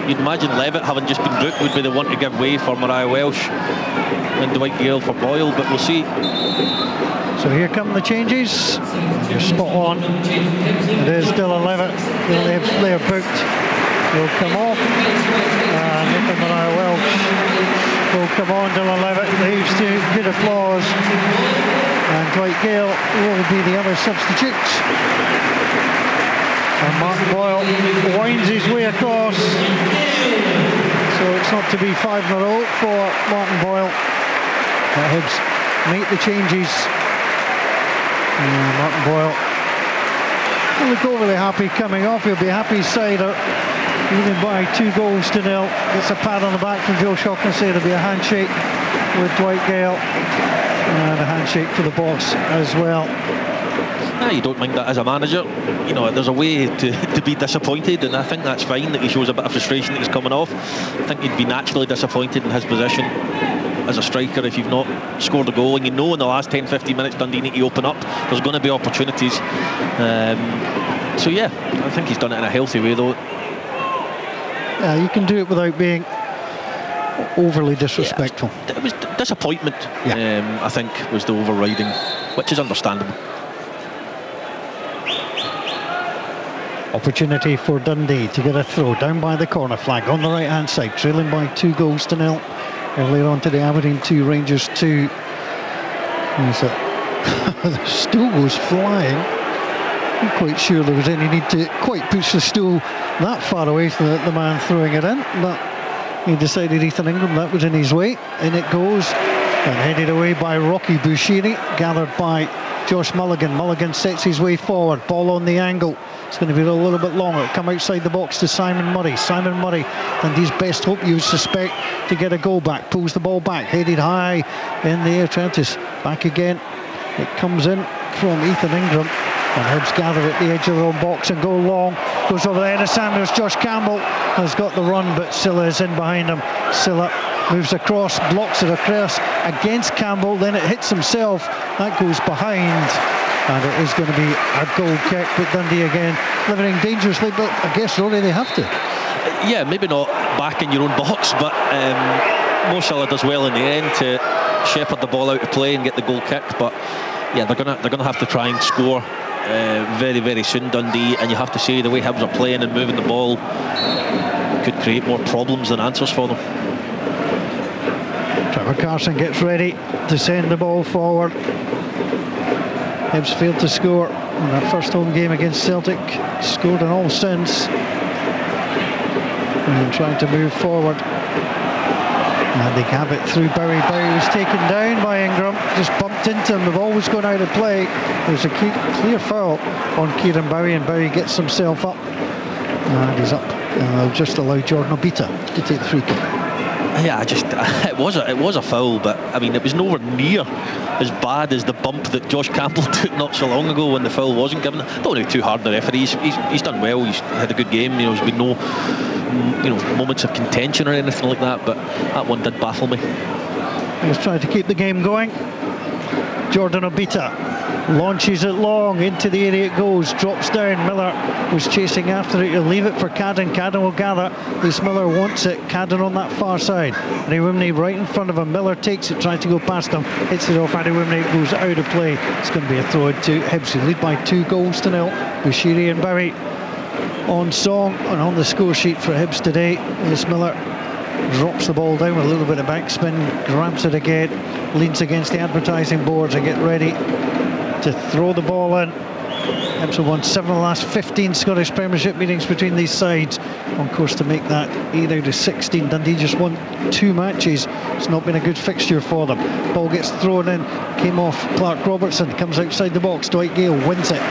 You'd imagine Levitt, having just been booked, would be the one to give way for Mariah Welsh and Dwight Gale for Boyle, but we'll see. So here come the changes. You're spot on. It is Dylan Levitt, the only Hibs player booked, will come off, and Nathan Mariah Welsh will come on. Dylan Levitt leaves to good applause, and Dwight Gale will be the other substitute. And Martin Boyle winds his way across, so it's not to be 5 in a row for Martin Boyle. Hibs make the changes. Martin Boyle will look overly happy coming off. He'll be happy side leading by 2-0. Gets a pat on the back from Joe Shaughnessy. There'll be a handshake with Dwight Gale and a handshake for the boss as well. You don't mind that as a manager. There's a way to be disappointed, and I think that's fine that he shows a bit of frustration that he's coming off. I think he'd be naturally disappointed in his position as a striker if you've not scored a goal, and in the last 10-15 minutes Dundee need to open up. There's going to be opportunities. So yeah, I think he's done it in a healthy way though. Yeah, you can do it without being overly disrespectful. Yeah, it was disappointment, I think, was the overriding, which is understandable. Opportunity for Dundee to get a throw down by the corner flag on the right hand side, trailing by 2-0 earlier on to the Aberdeen 2, Rangers 2. The stool goes flying. I'm quite sure there was any need to quite push the stool that far away from the man throwing it in, but he decided Ethan Ingram, that was in his way. In it goes, and headed away by Rocky Bushiri, gathered by Josh Mulligan. Mulligan sets his way forward, ball on the angle. It's going to be a little bit longer. Come outside the box to Simon Murray. Simon Murray, Dundee's best hope, you would suspect, to get a goal back. Pulls the ball back, headed high in the air. Trentis back again. It comes in from Ethan Ingram, and Hibs gather at the edge of their own box and go long. Goes over the head of Sanders. Josh Campbell has got the run, but Silla is in behind him. Silla moves across, blocks it across against Campbell, then it hits himself. That goes behind, and it is going to be a goal kick. But Dundee again living dangerously, but I guess really they have to. Yeah, maybe not back in your own box, but Mo Salah does well in the end to shepherd the ball out of play and get the goal kicked. But yeah, they're gonna have to try and score very, very soon, Dundee, and you have to say the way Hibs are playing and moving the ball could create more problems than answers for them. Trevor Carson gets ready to send the ball forward. Hibs failed to score in that first home game against Celtic, scored in all since, and trying to move forward. And they have it through Bowie. Bowie was taken down by Ingram, just bumped into him. The ball was going out of play. There's a clear foul on Kieran Bowie, and Bowie gets himself up, and he's up. And they'll just allow Jordan Obita to take the free kick. Yeah, it was a foul, but I mean, it was nowhere near as bad as the bump that Josh Campbell took not so long ago when the foul wasn't given. Don't want to be too hard on the referee. He's done well. He's had a good game. There's been no moments of contention or anything like that, but that one did baffle me. He's trying to keep the game going. Jordan Obita launches it long, into the area it goes, drops down. Miller was chasing after it. He'll leave it for Cadden. Cadden will gather. This Miller wants it. Cadden on that far side. Adewumne right in front of him. Miller takes it, trying to go past him. Hits it off. Adewumne goes out of play. It's going to be a throw to Hibs, who lead by 2-0. Bushiri and Bowie on song and on the score sheet for Hibs today. This Miller drops the ball down with a little bit of backspin, grabs it again, leans against the advertising boards and get ready to throw the ball in. Hibs have won 7 of the last 15 Scottish Premiership meetings between these sides, on course to make that 8 out of 16. Dundee just won 2 matches. It's not been a good fixture for them. Ball gets thrown in, came off Clark Robertson, comes outside the box. Dwight Gale wins it.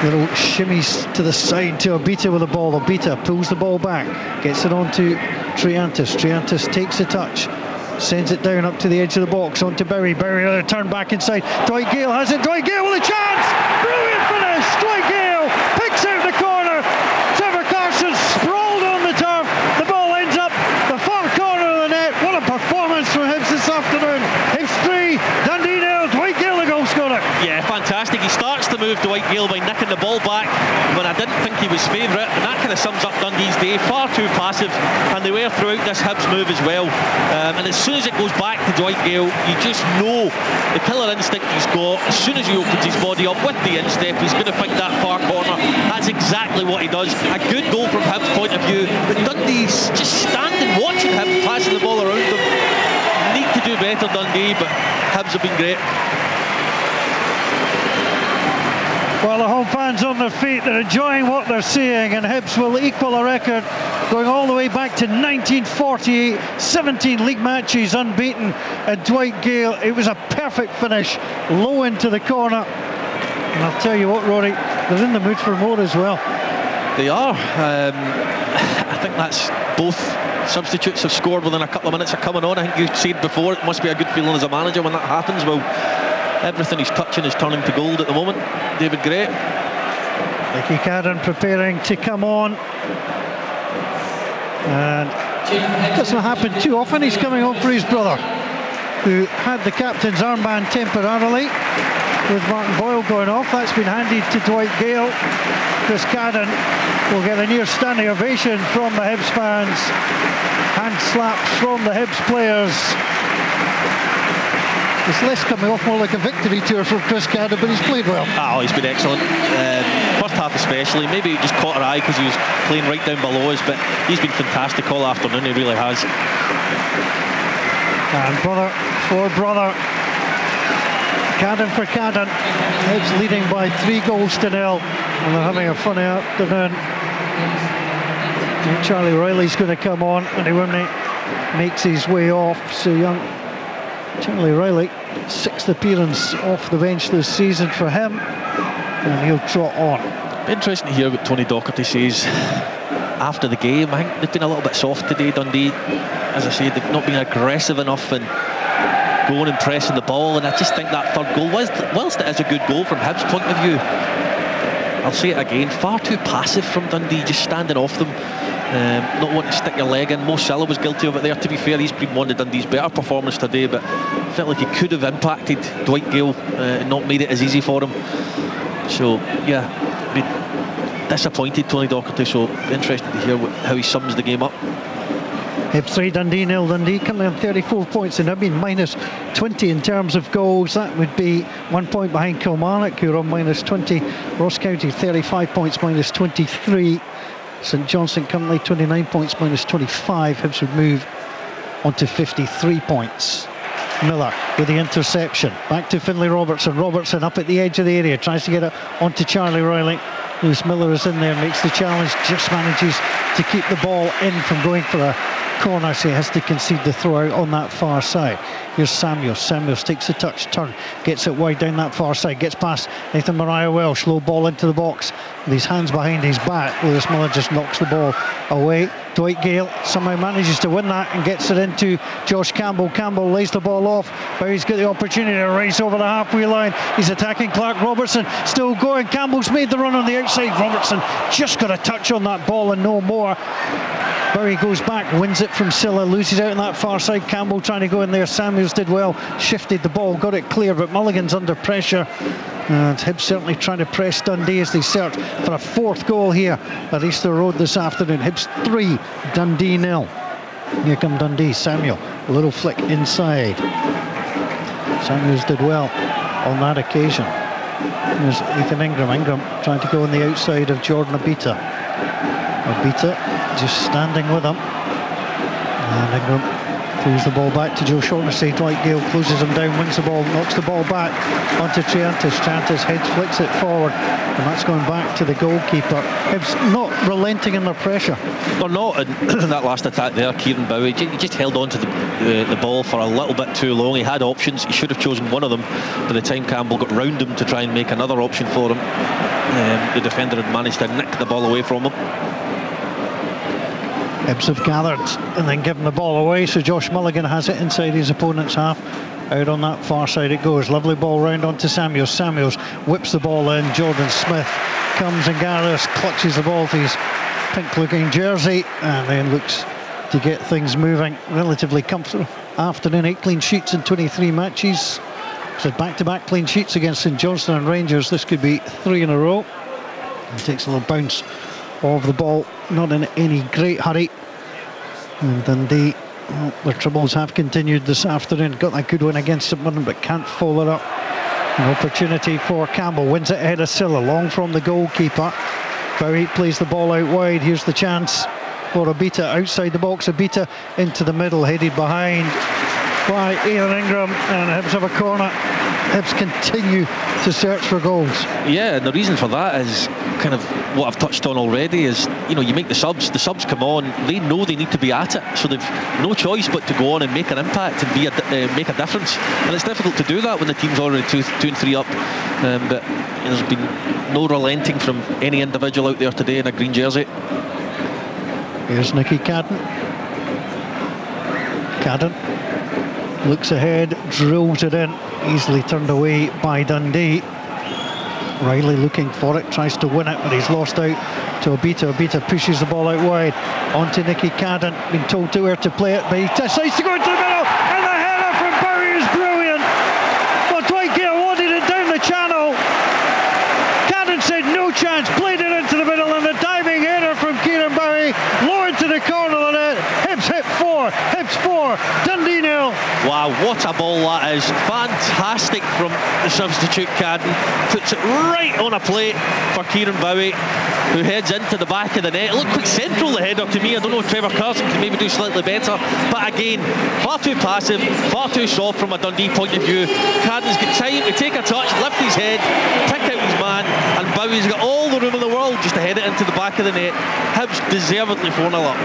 Little shimmies to the side to Obita with the ball. Obita pulls the ball back, gets it on to Triantis. Triantis takes a touch, sends it down up to the edge of the box, on to Bowie. Bowie on a turn back inside. Dwight Gale has it. Dwight Gale with a chance. Brilliant finish. Dwight Gale picks out the corner. Trevor Carson sprawled on the turf. The ball ends up the far corner of the net. What a performance from Hibs this afternoon. Hibs 3, Dundee 0. Dwight Gale the goal scorer. Yeah, fantastic. He starts to move Dwight Gale by nicking the ball back when I didn't think he was favourite, and that kind of sums up Dundee's day. Far too passive, and they were throughout this Hibs move as well. And as soon as it goes back to Dwight Gale, you just know the killer instinct he's got. As soon as he opens his body up with the instep, he's going to find that far corner. That's exactly what he does. A good goal from Hibs' point of view, but Dundee's just standing watching him passing the ball around them. Need to do better, Dundee, but Hibs have been great. Well, the home fans on their feet, they're enjoying what they're seeing, and Hibs will equal a record going all the way back to 1948, 17 league matches unbeaten. And Dwight Gale, it was a perfect finish, low into the corner. And I'll tell you what, Rory, they're in the mood for more as well. They are. I think that's both substitutes have scored within a couple of minutes of coming on. I think you said before, it must be a good feeling as a manager when that happens. Well, everything he's touching is turning to gold at the moment. David Gray. Nicky Cadden preparing to come on. And it doesn't happen too often. He's coming on for his brother, who had the captain's armband temporarily with Martin Boyle going off. That's been handed to Dwight Gale. Chris Cadden will get a near standing ovation from the Hibs fans. Hand slaps from the Hibs players. It's less coming off more like a victory tour from Chris Cadden, but he's played well. Oh, he's been excellent. First half especially. Maybe he just caught our eye because he was playing right down below us, but he's been fantastic all afternoon. He really has. And brother for brother. Cadden for Cadden. Hibs leading by 3-0, and they're having a funny afternoon. And Charlie Riley's going to come on, and he makes his way off. So young Charlie Riley, 6th appearance off the bench this season for him, and he'll trot on. Interesting to hear what Tony Docherty says after the game. I think they've been a little bit soft today, Dundee. As I said, they've not been aggressive enough and going and pressing the ball, and I just think that third goal, whilst it is a good goal from Hibs' point of view, I'll say it again, far too passive from Dundee, just standing off them. Not wanting to stick your leg in. Mo Salah was guilty of it there, to be fair. He's been one of Dundee's better performance today, but felt like he could have impacted Dwight Gale and not made it as easy for him. So yeah, I mean, disappointed Tony Docherty, so interesting to hear how he sums the game up. Hibs 3, Dundee 0. Dundee currently on 34 points and have been minus 20 in terms of goals. That would be 1 point behind Kilmarnock, who are on minus 20. Ross County 35 points, minus 23. St Johnstone currently 29 points, minus 25. Hibs would move on to 53 points. Miller with the interception. Back to Finlay Robertson. Robertson up at the edge of the area. Tries to get it onto Charlie Riley. Lewis Miller is in there, makes the challenge. Just manages to keep the ball in from going for a corner, so he has to concede the throw out on that far side. Here's Samuels. Samuels takes a touch, turn, gets it wide down that far side, gets past Nathan Mariah Welsh. Low ball into the box with his hands behind his back. Lewis Miller just knocks the ball away. Dwight Gale somehow manages to win that and gets it into Josh Campbell. Campbell lays the ball off, but he's got the opportunity to race over the halfway line. He's attacking Clark Robertson, still going. Campbell's made the run on the outside. Robertson just got a touch on that ball and no more. Barry goes back, wins it from Silla, loses out on that far side. Campbell trying to go in there. Samuels did well, shifted the ball, got it clear, but Mulligan's under pressure. And Hibs certainly trying to press Dundee as they search for a fourth goal here at Easter Road this afternoon. Hibs 3, Dundee 0. Here come Dundee. Samuel, a little flick inside. Samuels did well on that occasion. There's Ethan Ingram. Ingram trying to go on the outside of Jordan Abita. Abita just standing with him. And Ingram pulls the ball back to Joe Shaughnessy. Dwight Gale closes him down, wins the ball, knocks the ball back onto Triantis. Triantis heads, flicks it forward, and that's going back to the goalkeeper. It's not relenting in their pressure. They're not in that last attack there. Kieran Bowie, he just held on to the ball for a little bit too long. He had options, he should have chosen one of them. By the time Campbell got round him to try and make another option for him, the defender had managed to nick the ball away from him. Hibs have gathered and then given the ball away, so Josh Mulligan has it inside his opponent's half. Out on that far side it goes. Lovely ball round onto Samuels. Samuels whips the ball in. Jordan Smith comes and gathers, clutches the ball to his pink looking jersey, and then looks to get things moving. Relatively comfortable afternoon. 8 clean sheets in 23 matches. So back-to-back clean sheets against St Johnstone and Rangers. This could be 3 in a row. He takes a little bounce of the ball, not in any great hurry. And Dundee, well, their troubles have continued this afternoon. Got that good win against St Mirren, but can't follow it up. An opportunity for Campbell, wins it ahead of Silla, long from the goalkeeper. Bowie plays the ball out wide. Here's the chance for Abita outside the box. Abita into the middle, headed behind by Ian Ingram, and Hibs have a corner. Hibs continue to search for goals. Yeah, and the reason for that is kind of what I've touched on already. Is, you know, you make the subs come on, they know they need to be at it, so they've no choice but to go on and make an impact and make a difference. And it's difficult to do that when the team's already 2 and 3 up. But there's been no relenting from any individual out there today in a green jersey. Here's Nicky Cadden. Cadden looks ahead, drills it in, easily turned away by Dundee. Riley looking for it, tries to win it, but he's lost out to Abita. Abita pushes the ball out wide onto Nicky Cadden, been told to where to play it, but he decides to go into the middle, and the header from Bowie is brilliant. Well, Dwight Gale wanted it down the channel. Cadden said no chance, played it into the middle, and a diving header from Kieran Bowie, low into the corner of the net. Hibs 4, Dundee 0. Wow, what a ball that is. Fantastic from the substitute Cadden. Puts it right on a plate for Kieran Bowie, who heads into the back of the net. It looked quite central, the header, to me. I don't know if Trevor Carson can maybe do slightly better, but again, far too passive, far too soft from a Dundee point of view. Cadden's got time to take a touch, lift his head, pick out his man, and Bowie's got all the room in the world just to head it into the back of the net. Hibs deservedly 4-0 up.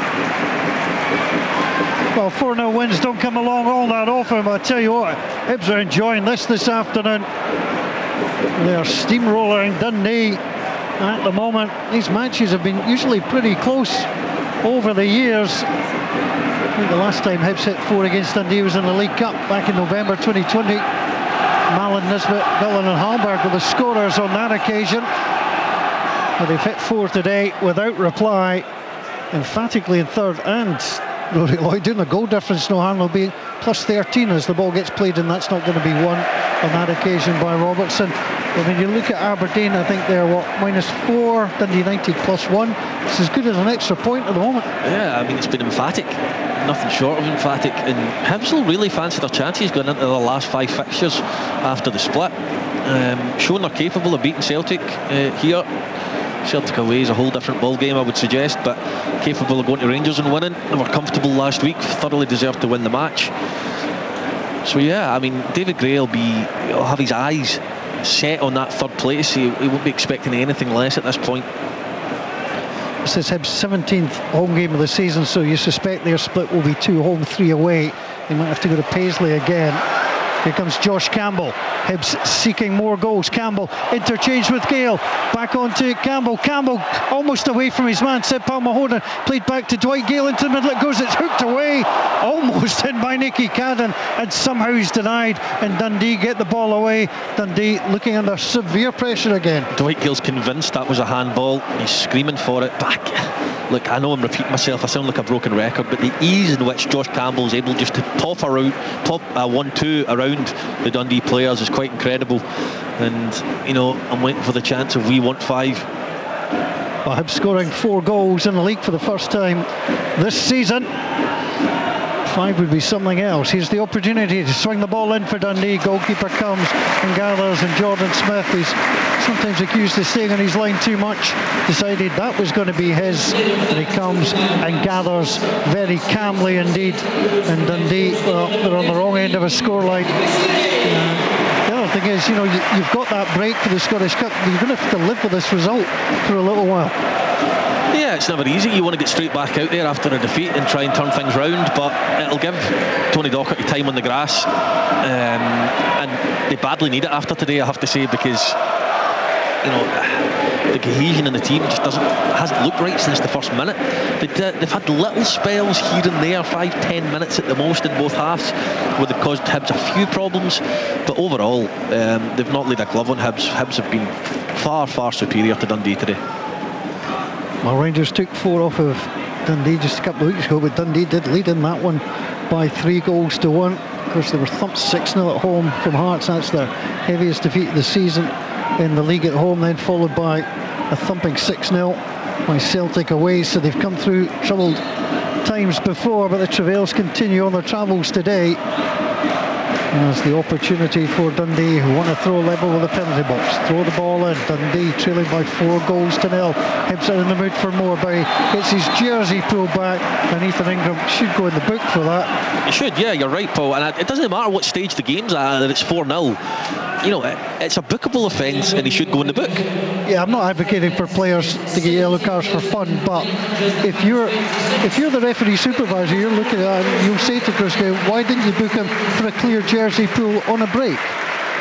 Well, 4-0 wins don't come along all that often, but I tell you what, Hibs are enjoying this afternoon. They're steamrolling Dundee at the moment. These matches have been usually pretty close over the years. I think the last time Hibs hit 4 against Dundee was in the League Cup back in November 2020. Malin, Nisbet, Dillon and Hallberg were the scorers on that occasion. But they've hit 4 today without reply, emphatically in third, and Rory Lloyd doing a goal difference. No harm will be plus 13 as the ball gets played, and that's not going to be won on that occasion by Robertson. But when you look at Aberdeen, I think they're -4, Dundee United +1. It's as good as an extra point at the moment. Yeah, I mean, it's been emphatic. nothing short of emphatic, and Hibs will really fancy their chances going into the last 5 fixtures after the split. Showing they're capable of beating Celtic here. Celtic away is a whole different ball game, I would suggest, but capable of going to Rangers and winning. They were comfortable last week, thoroughly deserved to win the match. So yeah, I mean, David Gray will have his eyes set on that third place. He won't be expecting anything less at this point. This is Hibs' 17th home game of the season, so you suspect their split will be 2 home, 3 away. They might have to go to Paisley again. Here comes Josh Campbell. Hibs seeking more goals. Campbell interchanged with Gale. Back on to Campbell. Campbell almost away from his man. Sid Palmer-Honan played back to Dwight Gale into the middle. It goes. It's hooked away. Almost in by Nicky Cadden. And somehow he's denied. And Dundee get the ball away. Dundee looking under severe pressure again. Dwight Gale's convinced that was a handball. He's screaming for it back. Look, I know I'm repeating myself. I sound like a broken record. But the ease in which Josh Campbell is able just to pop a 1-2 around the Dundee players is quite incredible. And I'm waiting for the chance of we want 5. Well, Hibs scoring 4 goals in the league for the first time this season. 5 would be something else. Here's the opportunity to swing the ball in for Dundee. Goalkeeper comes and gathers, and Jordan Smith, who's sometimes accused of staying on his line too much, decided that was going to be his, and he comes and gathers very calmly indeed. And Dundee, well, they're on the wrong end of a scoreline. The other thing is, you've got that break for the Scottish Cup. You're going to have to live with this result for a little while. Yeah, it's never easy. You want to get straight back out there after a defeat and try and turn things round, but it'll give Tony Docherty time on the grass, and they badly need it after today, I have to say, because the cohesion in the team just hasn't looked right since the first minute. They've had little spells here and there, 5-10 minutes at the most in both halves, where they've caused Hibs a few problems, but overall they've not laid a glove on Hibs. Hibs have been far, far superior to Dundee today. Well, Rangers took 4 off of Dundee just a couple of weeks ago, but Dundee did lead in that one by 3-1. Of course, they were thumped 6-0 at home from Hearts. That's their heaviest defeat of the season in the league at home, then followed by a thumping 6-0 by Celtic away. So they've come through troubled times before, but the travails continue on their travels today. There's the opportunity for Dundee, who want to throw level with the penalty box. Throw the ball in. Dundee trailing by 4-0. Hibs are in the mood for more. Barry gets his jersey pulled back, and Ethan Ingram should go in the book for that. He should, yeah, you're right, Paul. And it doesn't matter what stage the game's at, that it's 4-0. It's a bookable offence, and he should go in the book. Yeah, I'm not advocating for players to get yellow cards for fun, but if you're the referee supervisor, you're looking at it, and you'll say to Chris Gale, why didn't you book him for a clear jersey pull on a break?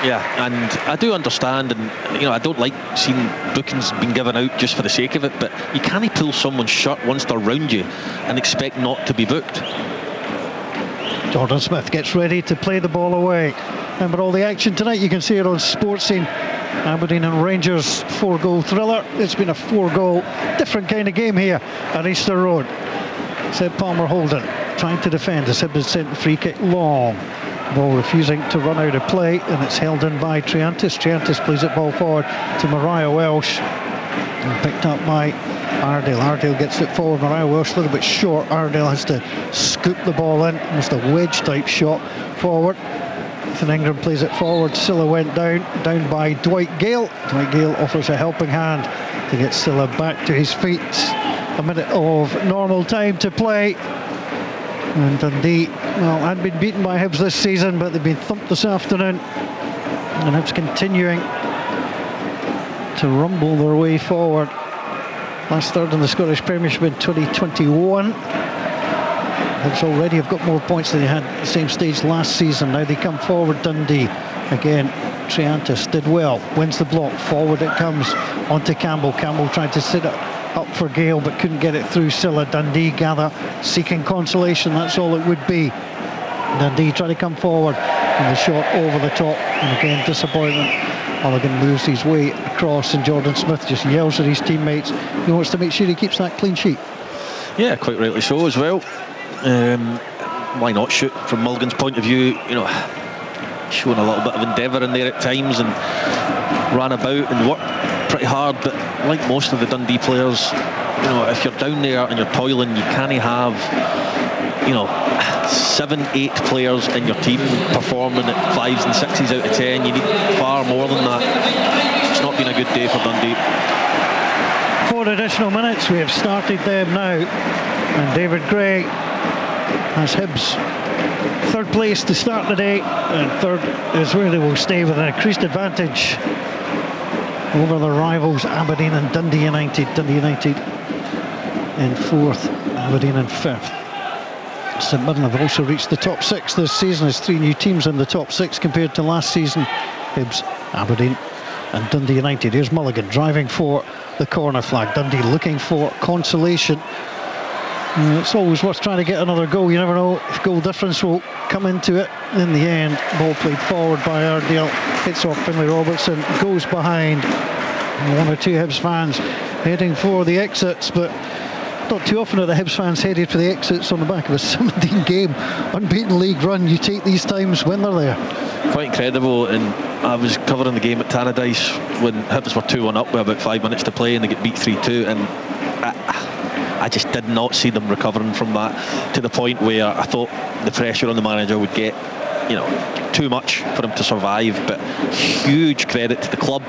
Yeah, and I do understand, and I don't like seeing bookings being given out just for the sake of it, but you can't pull someone's shirt once they're round you and expect not to be booked. Jordan Smith gets ready to play the ball away. Remember, all the action tonight you can see it on Sports Scene. Aberdeen and Rangers 4-goal thriller. It's been a 4-goal different kind of game here at Easter Road. Sid Palmer-Honan trying to defend as Hibs sent the free kick long. Ball refusing to run out of play, and it's held in by Triantis. Triantis plays it ball forward to Mariah Welsh, and picked up by Ardale. Ardale gets it forward. Mariah Welsh a little bit short. Ardale has to scoop the ball in. Almost a wedge type shot forward. Ethan Ingram plays it forward. Silla went down by Dwight Gale. Dwight Gale offers a helping hand to get Silla back to his feet. A minute of normal time to play. And Dundee, well, hadn't been beaten by Hibs this season, but they've been thumped this afternoon. And Hibs continuing to rumble their way forward. Last third in the Scottish Premiership in 2021. Hibs already have got more points than they had at the same stage last season. Now they come forward, Dundee. Again, Triantis did well, wins the block. Forward it comes onto Campbell. Campbell tried to sit it up for Gale, but couldn't get it through Silla. Dundee gather, seeking consolation. That's all it would be. Dundee try to come forward, and the shot over the top. And again, disappointment. Mulligan moves his way across, and Jordan Smith just yells at his teammates. He wants to make sure he keeps that clean sheet. Yeah, quite rightly so as well. Why not shoot from Mulligan's point of view? Showing a little bit of endeavour in there at times, and ran about and worked pretty hard, but like most of the Dundee players, if you're down there and you're toiling, you can't have 7-8 players in your team performing at 5s and 6s out of 10. You need far more than that. It's not been a good day for Dundee. 4 additional minutes. We have started them now, and David Gray has Hibs third place to start the day, and third is where they will stay with an increased advantage over their rivals Aberdeen and Dundee United. Dundee United in 4th, Aberdeen in 5th. St Mirren have also reached the top 6 this season. There's 3 new teams in the top 6 compared to last season: Hibs, Aberdeen and Dundee United. Here's Mulligan driving for the corner flag. Dundee looking for consolation. It's always worth trying to get another goal. You never know if goal difference will come into it. In the end, ball played forward by Ardale, hits off Finlay Robertson, goes behind. 1 or 2 Hibs fans heading for the exits, but not too often are the Hibs fans headed for the exits on the back of a 17-game unbeaten league run. You take these times when they're there. Quite incredible. And I was covering the game at Tannadice when Hibs were 2-1 up with about 5 minutes to play, and they get beat 3-2, and I just did not see them recovering from that, to the point where I thought the pressure on the manager would get too much for him to survive. But huge credit to the club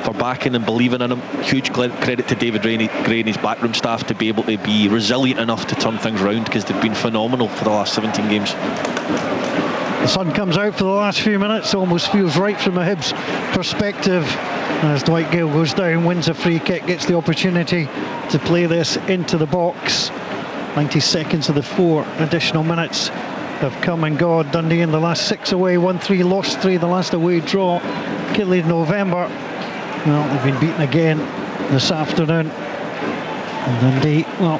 for backing and believing in him. Huge credit to David Gray and his backroom staff to be able to be resilient enough to turn things around, because they've been phenomenal for the last 17 games. The sun comes out for the last few minutes. Almost feels right from a Hibs perspective, as Dwight Gale goes down, wins a free kick, gets the opportunity to play this into the box. 90 seconds of the 4 additional minutes have come and gone. Dundee in the last 6 away, won 3, lost 3, the last away draw Killie in November. Well, they've been beaten again this afternoon. And Dundee, well,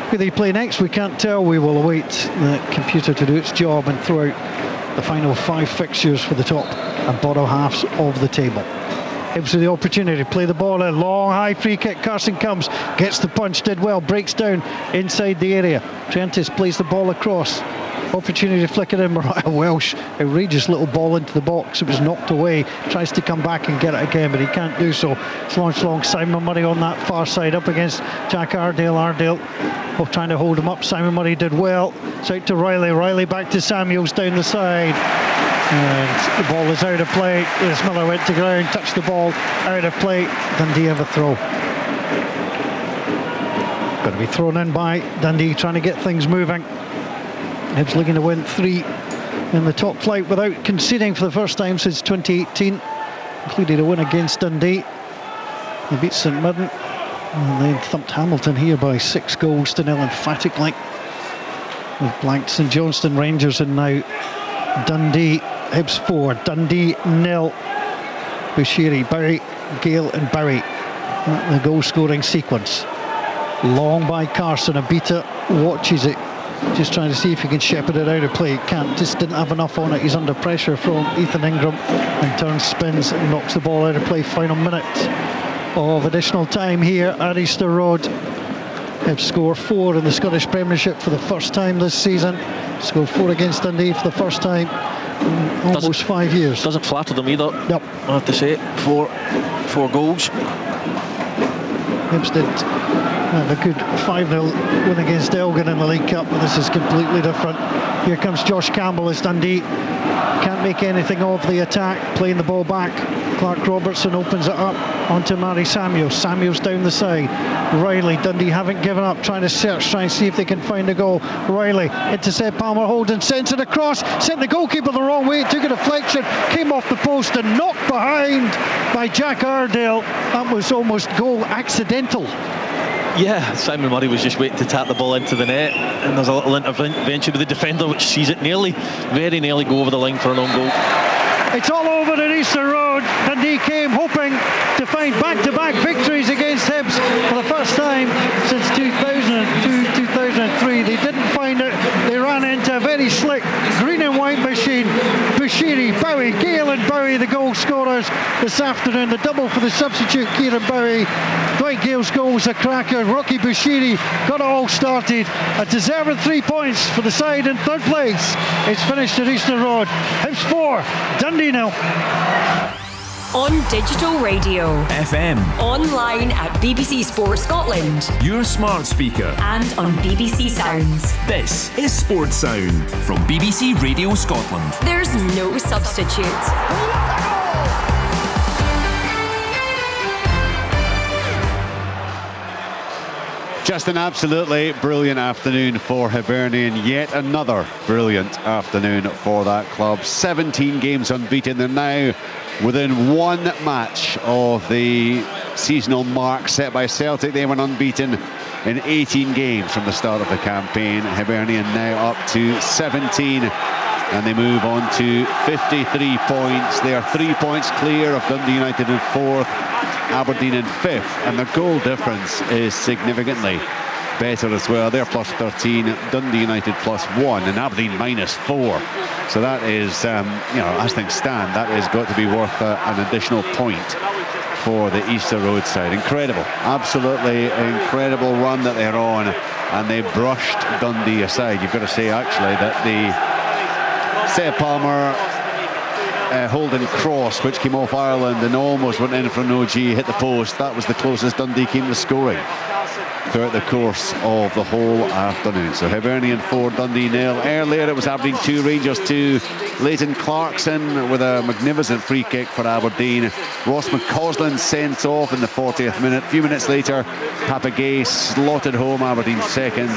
who they play next we can't tell. We will await the computer to do its job and throw out the final 5 fixtures for the top and bottom halves of the table. Hibs with the opportunity to play the ball in. Long high free kick. Carson comes, gets the punch, did well, breaks down inside the area. Trientis plays the ball across. Opportunity to flick it in. Mariah Welsh, outrageous little ball into the box. It was knocked away. Tries to come back and get it again, but he can't do so. It's launched long. Simon Murray on that far side up against Jack Ardale. Ardale trying to hold him up. Simon Murray did well. It's out to Riley. Riley back to Samuels down the side. And the ball is out of play. As Miller went to ground, touched the ball, out of play. Dundee have a throw. Going to be thrown in by Dundee, trying to get things moving. Hibs looking to win 3 in the top flight without conceding for the first time since 2018, including a win against Dundee. They beat St Mirren, and they thumped Hamilton here by 6-0 emphatically. With blanked St Johnstone, Rangers, and now Dundee. Hibs 4, Dundee 0. Bushiri, Bowie, Gale and Bowie. The goal scoring sequence. Long by Carson. Abita watches it, just trying to see if he can shepherd it out of play. Can't, just didn't have enough on it. He's under pressure from Ethan Ingram, and turns, spins and knocks the ball out of play. Final minute of additional time here at Easter Road. Hibs score 4 in the Scottish Premiership for the first time this season. Scored 4 against Dundee for the first time in almost 5 years. Doesn't flatter them either. Yep. I have to say, 4 goals. Hibs did have a good 5-0 win against Elgin in the League Cup, but this is completely different. Here comes Josh Campbell as Dundee can't make anything of the attack, playing the ball back. Clark Robertson opens it up onto Mary Samuels. Samuels down the side. Riley, Dundee haven't given up, trying to search, trying to see if they can find a goal. Riley intercept Palmer Holden, sends it across, sent the goalkeeper the wrong way, it took a deflection, came off the post and knocked behind by Jack Ardale. That was almost goal accidental. Yeah, Simon Murray was just waiting to tap the ball into the net, and there's a little intervention with the defender which sees it very nearly go over the line for an own goal. It's all over at Easter Road. Dundee came hoping to find back-to-back victories against Hibs for the first time since 2002-2003. They didn't find it. They ran into a very slick green and white machine. Bushiri, Bowie, Gale and Bowie, the goal scorers this afternoon. The double for the substitute, Kieran Bowie. Dwight Gale's goal was a cracker. Rocky Bushiri got it all started. A deserved 3 points for the side in third place. It's finished at Easter Road. Hibs 4, Dundee 0. On digital radio, FM, online at BBC Sports Scotland, your smart speaker, and on BBC Sounds. This is Sports Sound from BBC Radio Scotland. There's no substitute. Just an absolutely brilliant afternoon for Hibernian. Yet another brilliant afternoon for that club. 17 games unbeaten. They're now within one match of the seasonal mark set by Celtic. They were unbeaten in 18 games from the start of the campaign. Hibernian now up to 17, and they move on to 53 points. They are 3 points clear of Dundee United in 4th, Aberdeen in 5th, and their goal difference is significantly better as well. They're plus 13, Dundee United plus 1, and Aberdeen minus 4. So that is, as things stand, that has got to be worth an additional point for the Easter Road side. Incredible, absolutely incredible run that they're on, and they brushed Dundee aside. You've got to say actually that the Seth Palmer Holden cross, which came off Ireland and almost went in for an OG, hit the post. That was the closest Dundee came to scoring throughout the course of the whole afternoon. So Hibernian 4, Dundee 0. Earlier it was Aberdeen 2, Rangers 2. Leighton Clarkson with a magnificent free kick for Aberdeen. Ross McCausland sent off in the 40th minute. A few minutes later, Papagay slotted home Aberdeen's second.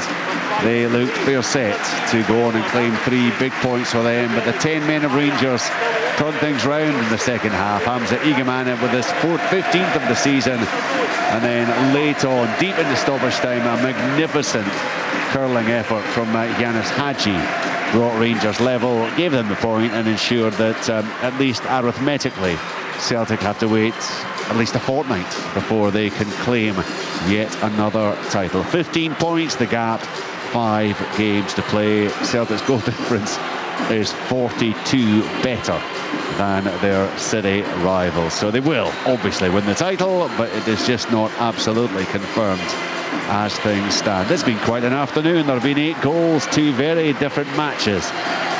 They looked fair set to go on and claim 3 big points for them, but the 10 men of Rangers turned things round in the second half. Hamza Igamana with his 15th of the season, and then late on, deep into stoppage time, a magnificent curling effort from Yanis Hadji brought Rangers level, gave them the point, and ensured that at least arithmetically Celtic have to wait at least a fortnight before they can claim yet another title. 15 points the gap, 5 games to play. Celtic's goal difference is 42 better than their city rivals. So they will obviously win the title, but it is just not absolutely confirmed as things stand. It's been quite an afternoon. There have been 8 goals, 2 very different matches,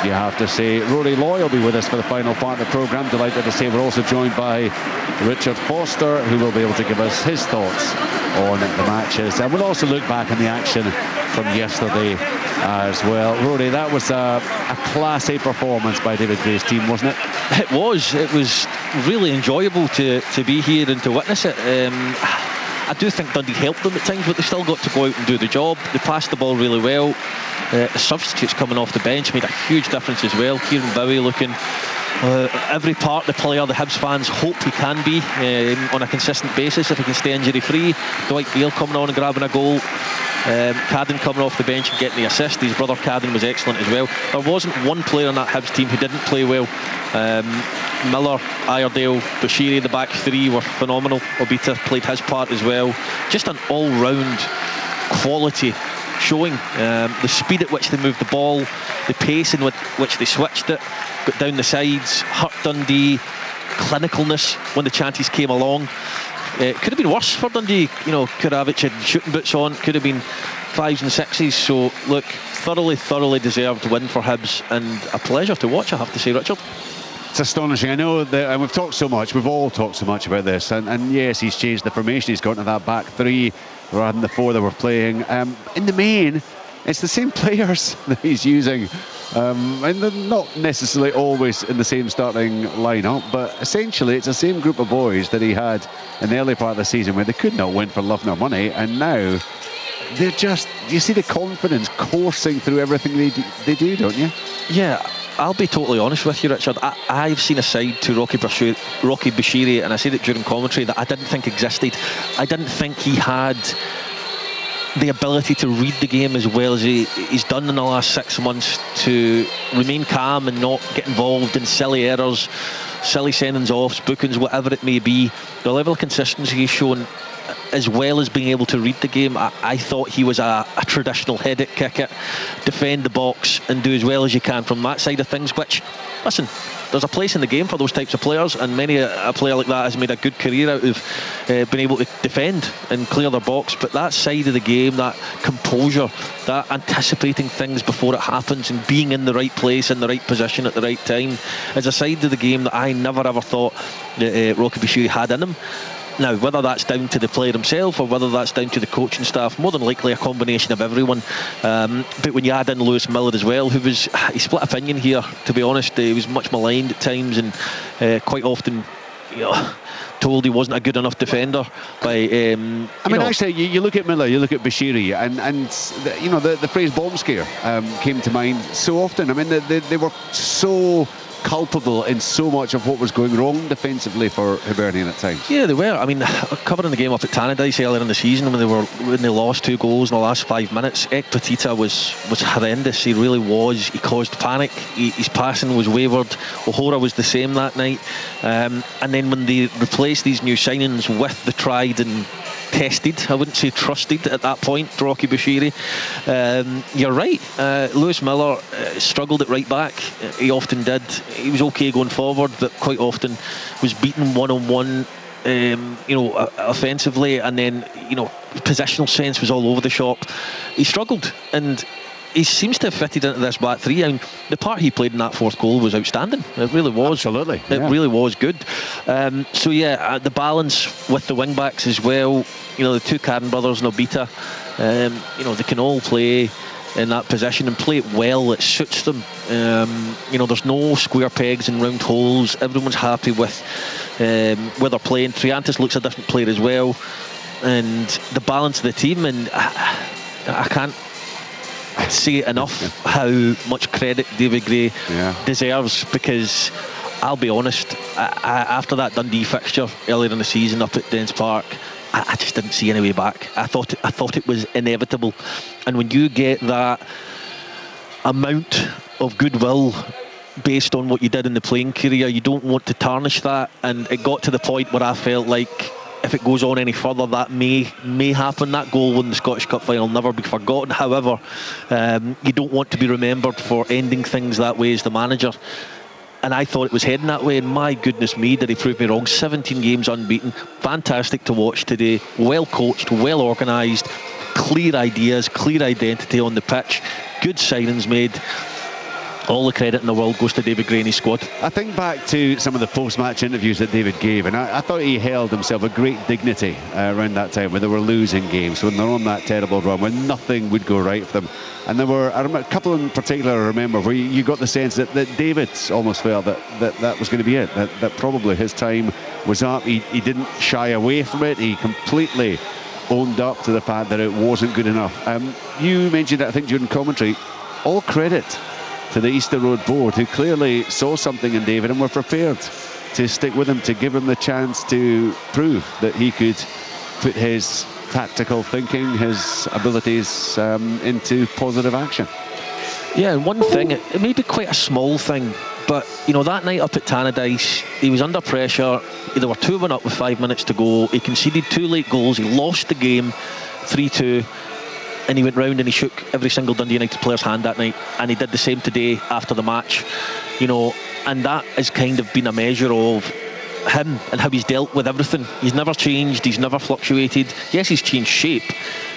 you have to say. Rory Loy will be with us for the final part of the programme. Delighted to say we're also joined by Richard Foster, who will be able to give us his thoughts on the matches, and we'll also look back on the action from yesterday as well. Rory, that was a classy performance by David Gray's team, wasn't it? It was really enjoyable to be here and to witness it. I do think Dundee helped them at times, but they still got to go out and do the job. They passed the ball really well. The substitutes coming off the bench made a huge difference as well. Kieran Bowie looking every part the player the Hibs fans hope he can be on a consistent basis if he can stay injury free. Dwight Beale coming on and grabbing a goal. Cadden coming off the bench and getting the assist. His brother Cadden was excellent as well. There wasn't one player in that Hibs team who didn't play well. Miller, Iredale, Bashiri, the back 3 were phenomenal. Obita played his part as well. Just an all-round quality showing. The speed at which they moved the ball, the pace in which they switched it, got down the sides, hurt Dundee, clinicalness when the chances came along. It could have been worse for Dundee. Kuravic had shooting boots on, could have been 5s and 6s. So look, thoroughly deserved win for Hibs, and a pleasure to watch, I have to say, Richard. It's astonishing. I know that, and we've all talked so much about this, and yes, he's changed the formation. He's gone to that back 3 rather than the 4 that were playing. In the main, it's the same players that he's using, and they're not necessarily always in the same starting lineup, but essentially it's the same group of boys that he had in the early part of the season where they could not win for love nor money, and now they're just, you see the confidence coursing through everything they do, don't you? Yeah, I'll be totally honest with you, Richard. I've seen a side to Rocky Bashiri, and I said it during commentary, that I didn't think existed. I didn't think he had the ability to read the game as well as he's done in the last 6 months, to remain calm and not get involved in silly errors, silly sendings offs, bookings, whatever it may be. The level of consistency he's shown, as well as being able to read the game, I thought he was a traditional head it, kick it, defend the box and do as well as you can from that side of things, which, listen, there's a place in the game for those types of players, and many a player like that has made a good career out of being able to defend and clear their box. But that side of the game, that composure, that anticipating things before it happens and being in the right place, in the right position at the right time, is a side of the game that I never ever thought that Rocky Bashiri had in him. Now, whether that's down to the player himself or whether that's down to the coaching staff, more than likely a combination of everyone. But when you add in Lewis Miller as well, he split opinion here, to be honest. He was much maligned at times, and quite often, told he wasn't a good enough defender by actually, you look at Miller, you look at Bashiri, and the phrase bomb scare came to mind so often. I mean, they were so culpable in so much of what was going wrong defensively for Hibernian at times. Yeah, they were. I mean, covering the game up at Tannadice earlier in the season when they lost 2 goals in the last 5 minutes, Ekpatita was horrendous. He really was. He caused panic. His passing was wayward. O'Hora was the same that night. And then when they replaced these new signings with the tried and tested, I wouldn't say trusted at that point, Rocky Bashiri, you're right. Lewis Miller struggled at right back. He often did. He was okay going forward, but quite often was beaten one-on-one, offensively, and then positional sense was all over the shop. He struggled, and he seems to have fitted into this back three. And the part he played in that 4th goal was outstanding. It really was. Absolutely. It really was good. The balance with the wing backs as well. The 2 Karen brothers, Nobita, they can all play in that position and play it well. It suits them. There's no square pegs and round holes. Everyone's happy with where they're playing. Triantis looks a different player as well, and the balance of the team. And I can't say it enough how much credit David Gray deserves, because I'll be honest, after that Dundee fixture earlier in the season up at Dens Park, I just didn't see any way back. I thought it was inevitable, and when you get that amount of goodwill based on what you did in the playing career, you don't want to tarnish that. And it got to the point where I felt like if it goes on any further, that may happen. That goal in the Scottish Cup final will never be forgotten. However, you don't want to be remembered for ending things that way as the manager. And I thought it was heading that way, and my goodness me, did he prove me wrong. 17 games unbeaten, fantastic to watch today, well coached, well organised, clear ideas, clear identity on the pitch, good signings made. All the credit in the world goes to David Gray and his squad. I think back to some of the post-match interviews that David gave, and I thought he held himself a great dignity around that time when they were losing games, when they're on that terrible run, when nothing would go right for them. And there were a couple in particular I remember where you got the sense that David almost felt that was going to be it, that probably his time was up. He didn't shy away from it. He completely owned up to the fact that it wasn't good enough. You mentioned that, I think, during commentary. All credit to the Easter Road board, who clearly saw something in David and were prepared to stick with him, to give him the chance to prove that he could put his tactical thinking, his abilities into positive action. Yeah, and one thing, it may be quite a small thing, but that night up at Tannadice, he was under pressure. They were 2-1 up with 5 minutes to go. He conceded 2 late goals. He lost the game 3-2. And he went round and he shook every single Dundee United player's hand that night, and he did the same today after the match, and that has kind of been a measure of him and how he's dealt with everything. He's never changed, he's never fluctuated. Yes, he's changed shape,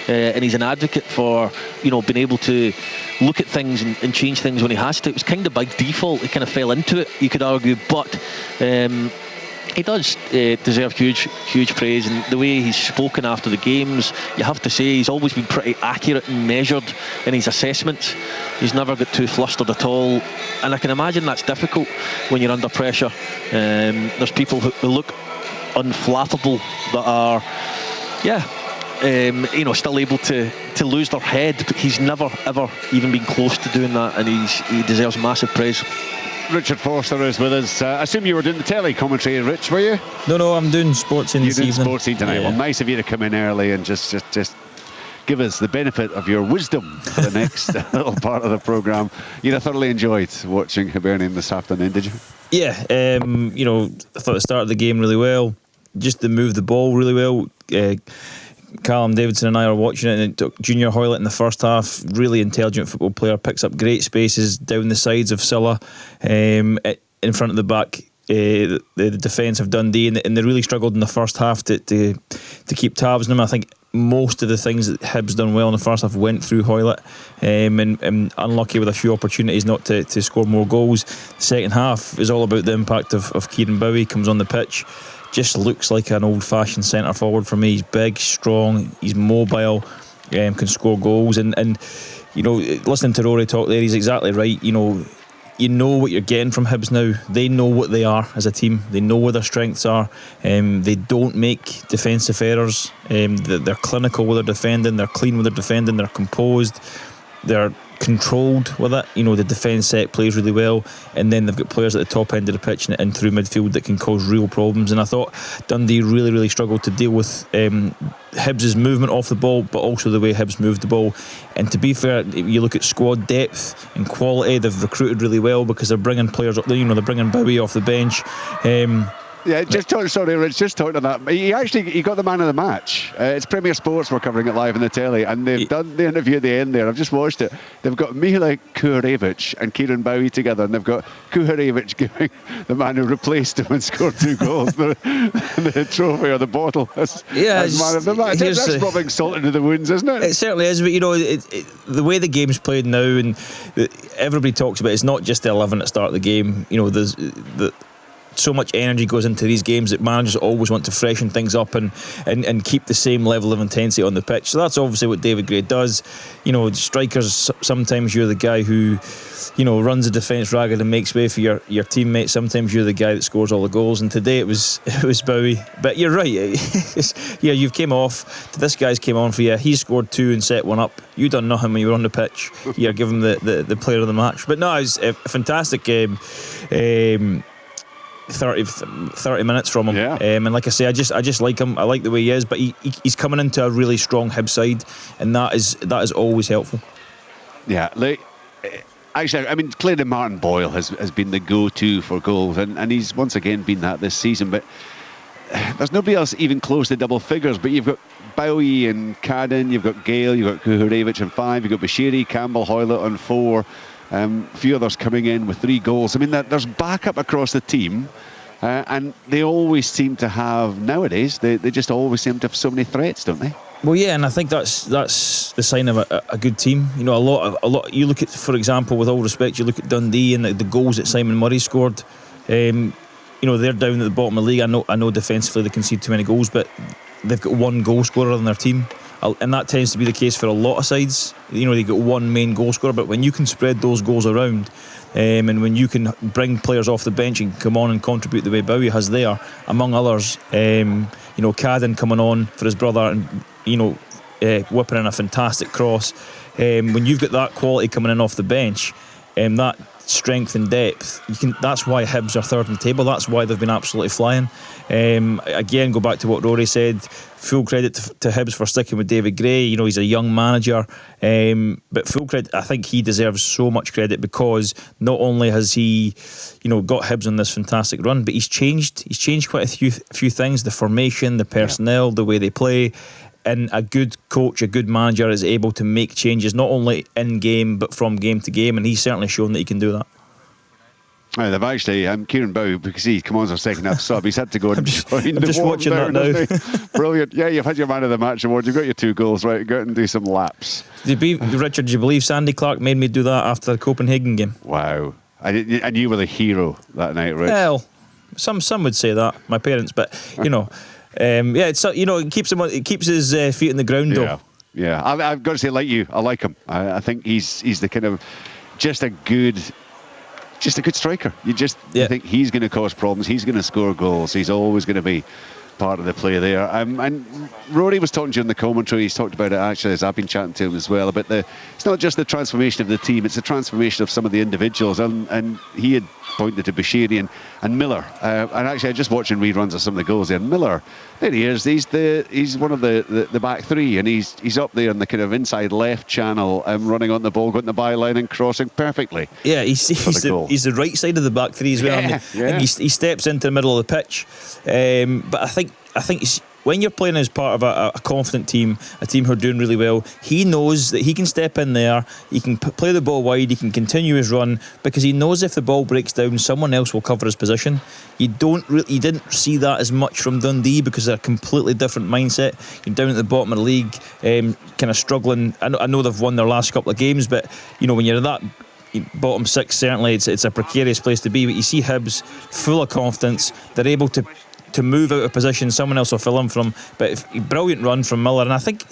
and he's an advocate for being able to look at things and change things when he has to. It was kind of by default, he kind of fell into it, you could argue, but he does deserve huge praise, and the way he's spoken after the games, you have to say he's always been pretty accurate and measured in his assessments. He's never got too flustered at all, and I can imagine that's difficult when you're under pressure. There's people who look unflappable that are still able to lose their head, but he's never ever even been close to doing that, and he deserves massive praise. Richard Forster is with us. I assume you were doing the telly commentary, Rich, were you? No, I'm doing sports in this evening. You're doing sports tonight. Yeah. Well, nice of you to come in early and just give us the benefit of your wisdom for the next little part of the programme. You thoroughly enjoyed watching Hibernian this afternoon, did you? Yeah, I thought the start of the game really well. Just to move the ball really well. Callum Davidson and I are watching it, and it took Junior Hoylett in the first half. Really intelligent football player, picks up great spaces down the sides of Silla. in front of the back. The defence of Dundee, and they really struggled in the first half to keep tabs on them. I think most of the things that Hibs done well in the first half went through Hoylett, and unlucky with a few opportunities not to score more goals. The second half is all about the impact of Kieran Bowie. Comes on the pitch, just looks like an old-fashioned centre forward for me. He's big, strong, he's mobile, can score goals, and you know, listening to Rory talk there, he's exactly right. You know what you're getting from Hibs now. They know what they are as a team. They know where their strengths are. They don't make defensive errors. They're clinical with their defending. They're clean with their defending. They're composed. They're controlled with it. The defence set plays really well, and then they've got players at the top end of the pitch and through midfield that can cause real problems. And I thought Dundee really struggled to deal with Hibs' movement off the ball, but also the way Hibs moved the ball. And to be fair, you look at squad depth and quality, they've recruited really well because they're bringing players up. They're bringing Bowie off the bench. Yeah, just talking on that. He got the man of the match. It's Premier Sports, we're covering it live on the telly, and they've done the interview at the end there. I've just watched it. They've got Mihaly Kuharevich and Kieran Bowie together, and they've got Kuharevich giving the man who replaced him and scored 2 goals the trophy or the bottle as man of the match. That's rubbing salt into the wounds, isn't it? It certainly is, but the way the game's played now, and everybody talks about it's not just the 11 at the start of the game. There's so much energy goes into these games that managers always want to freshen things up and keep the same level of intensity on the pitch. So that's obviously what David Gray does. Strikers, sometimes you're the guy who runs the defence ragged and makes way for your teammates. Sometimes you're the guy that scores all the goals, and today it was Bowie. But you're right, you've came off, this guy's came on for you, he scored 2 and set 1 up. You done nothing when you were on the pitch. You're given the player of the match. But no, it's a fantastic game. 30 minutes from him, and like I say, I just like him. I like the way he is, but he's coming into a really strong Hibs side, and that is always helpful. Yeah, actually, I mean, Clayton Martin Boyle has been the go-to for goals, and he's once again been that this season. But there's nobody else even close to double figures. But you've got Bowie and Cadden, you've got Gale, you've got Kuharevich on 5, you've got Bashiri, Campbell, Hoylett on 4. A few others coming in with 3 goals. I mean, there's backup across the team, and they always seem to have, nowadays, they just always seem to have so many threats, don't they? Well, yeah, and I think that's the sign of a good team. A lot. You look at, for example, with all respect, you look at Dundee and the goals that Simon Murray scored. They're down at the bottom of the league. I know defensively they concede too many goals, but they've got 1 goal scorer on their team. And that tends to be the case for a lot of sides. They get 1 main goal scorer, but when you can spread those goals around, and when you can bring players off the bench and come on and contribute the way Bowie has there, among others, Cadden coming on for his brother and whipping in a fantastic cross. When you've got that quality coming in off the bench, that strength and depth, that's why Hibs are third in the table. That's why they've been absolutely flying. Again, go back to what Rory said, full credit to Hibs for sticking with David Gray. He's a young manager, but full credit, I think he deserves so much credit, because not only has he got Hibs on this fantastic run, but he's changed quite a few things, the formation, the personnel, the way they play. And a good coach, a good manager is able to make changes not only in game but from game to game, and he's certainly shown that he can do that. They've actually, Kieran Bowie, because he come on as our second half sub, he's had to go and join I'm just watching that now. Brilliant. Yeah, you've had your man of the match award, you've got your 2 goals, right? Go out and do some laps. Richard, do you believe Sandy Clark made me do that after the Copenhagen game? Wow. And you were the hero that night, Rich. Well, some would say that, my parents, but it's it keeps his feet in the ground though. Yeah. I've got to say, like you, I like him. I think he's the kind of just a good striker. You think he's going to cause problems. He's going to score goals. He's always going to be part of the play there. And Rory was talking to you in the commentary. He's talked about it actually as I've been chatting to him as well, about it's not just the transformation of the team, it's the transformation of some of the individuals. And he had pointed to Bashiri and Miller. And actually, I just watching reruns of some of the goals there. Miller, there he is. He's one of the back 3, and he's up there in the kind of inside left channel, running on the ball, going to the byline and crossing perfectly. Yeah, he's the right side of the back 3 as well. He steps into the middle of the pitch, but I think when you're playing as part of a confident team, a team who are doing really well, he knows that he can step in there, he can play the ball wide, he can continue his run, because he knows if the ball breaks down, someone else will cover his position. You didn't see that as much from Dundee because they're a completely different mindset. You're down at the bottom of the league, kind of struggling. I know they've won their last couple of games, but when you're that bottom six, certainly it's a precarious place to be. But you see Hibs full of confidence, they're able to move out of position, someone else will fill in from. But brilliant run from Miller, and I think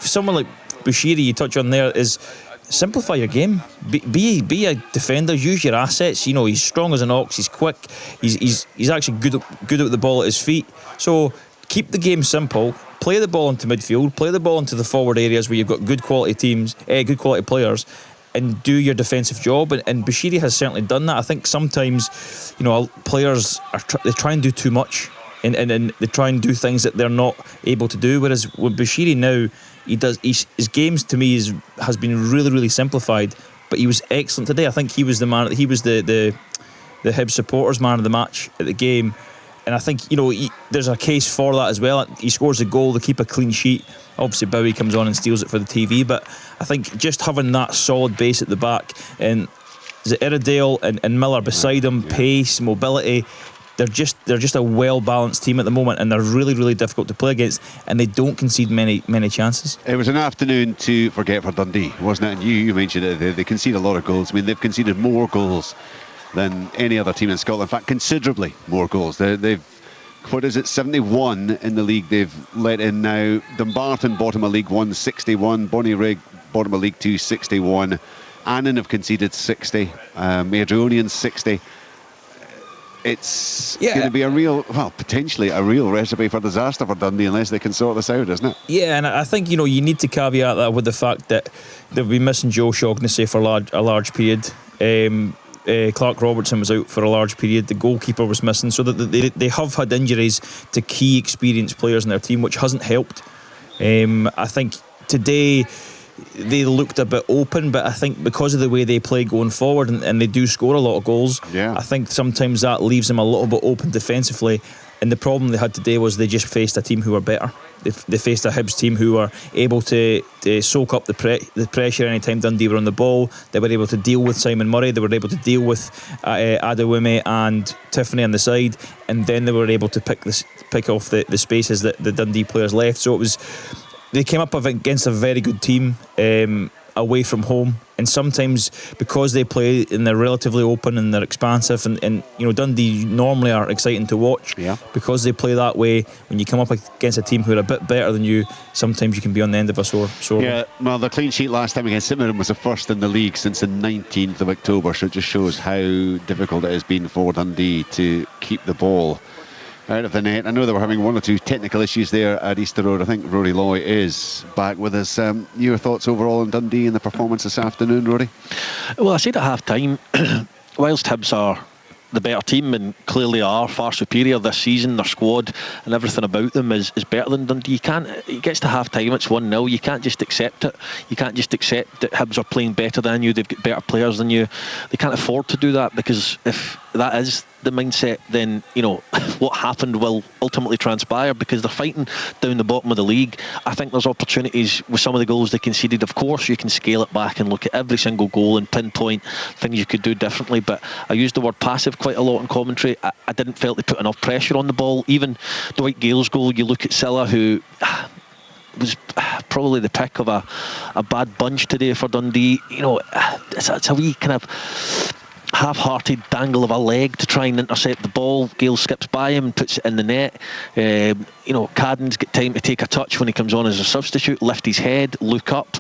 someone like Bushiri, you touch on there, is simplify your game. Be a defender. Use your assets. He's strong as an ox. He's quick. He's actually good at the ball at his feet. So keep the game simple. Play the ball into midfield. Play the ball into the forward areas where you've got good quality teams, good quality players, and do your defensive job. And Bushiri has certainly done that. I think sometimes, players they try and do too much, and they try and do things that they're not able to do. Whereas with Bushiri now, his games to me has been really, really simplified. But he was excellent today. I think he was the man. He was the Hibs supporters man of the match at the game. And I think there's a case for that as well. He scores a goal, they keep a clean sheet. Obviously Bowie comes on and steals it for the TV, but I think just having that solid base at the back, and is it Iredale and Miller beside him, pace, mobility, they're just a well balanced team at the moment, and they're really, really difficult to play against, and they don't concede many chances. It was an afternoon to forget for Dundee, wasn't it? And you mentioned it, they concede a lot of goals. I mean, they've conceded more goals than any other team in Scotland. In fact, considerably more goals. They've 71 in the league they've let in now. Dumbarton, bottom of League 1, 61. Bonnyrigg, bottom of League 2, 61. Annan have conceded 60. Airdrieonians, 60. It's going to be potentially a real recipe for disaster for Dundee unless they can sort this out, isn't it? Yeah, and I think, you need to caveat that with the fact that they'll be missing Joe Shaughnessy for a large period. Clark Robertson was out for a large period. The goalkeeper was missing, so that they have had injuries to key experienced players in their team, which hasn't helped. I think today they looked a bit open, but I think because of the way they play going forward, and they do score a lot of goals, I think sometimes that leaves them a little bit open defensively. And the problem they had today was they just faced a team who were better. They faced a Hibs team who were able to soak up the pressure anytime Dundee were on the ball. They were able to deal with Simon Murray. They were able to deal with Adewumi and Tiffany on the side, and then they were able to pick off the spaces that the Dundee players left. So they came up against a very good team away from home, and sometimes because they play and they're relatively open and they're expansive, and Dundee normally are exciting to watch, because they play that way. When you come up against a team who are a bit better than you, sometimes you can be on the end of a sore well, the clean sheet last time against Simmerham was the first in the league since the 19th of October, so it just shows how difficult it has been for Dundee to keep the ball out of the net. I know they were having one or two technical issues there at Easter Road. I think Rory Loy is back with us. Your thoughts overall on Dundee and the performance this afternoon, Rory? Well, I said at half time, whilst Hibs are the better team and clearly are far superior this season, their squad and everything about them is better than Dundee. It gets to half time, it's 1-0. You can't just accept it. You can't just accept that Hibs are playing better than you, they've got better players than you. They can't afford to do that, because if that is the mindset, then what happened will ultimately transpire, because they're fighting down the bottom of the league. I think there's opportunities with some of the goals they conceded. Of course you can scale it back and look at every single goal and pinpoint things you could do differently, but I used the word passive quite a lot in commentary. I didn't feel they put enough pressure on the ball. Even Dwight Gale's goal, you look at Silla, who was probably the pick of a bad bunch today for Dundee. It's a wee kind of half-hearted dangle of a leg to try and intercept the ball. Gale skips by him and puts it in the net. Cadden's got time to take a touch when he comes on as a substitute, lift his head, look up.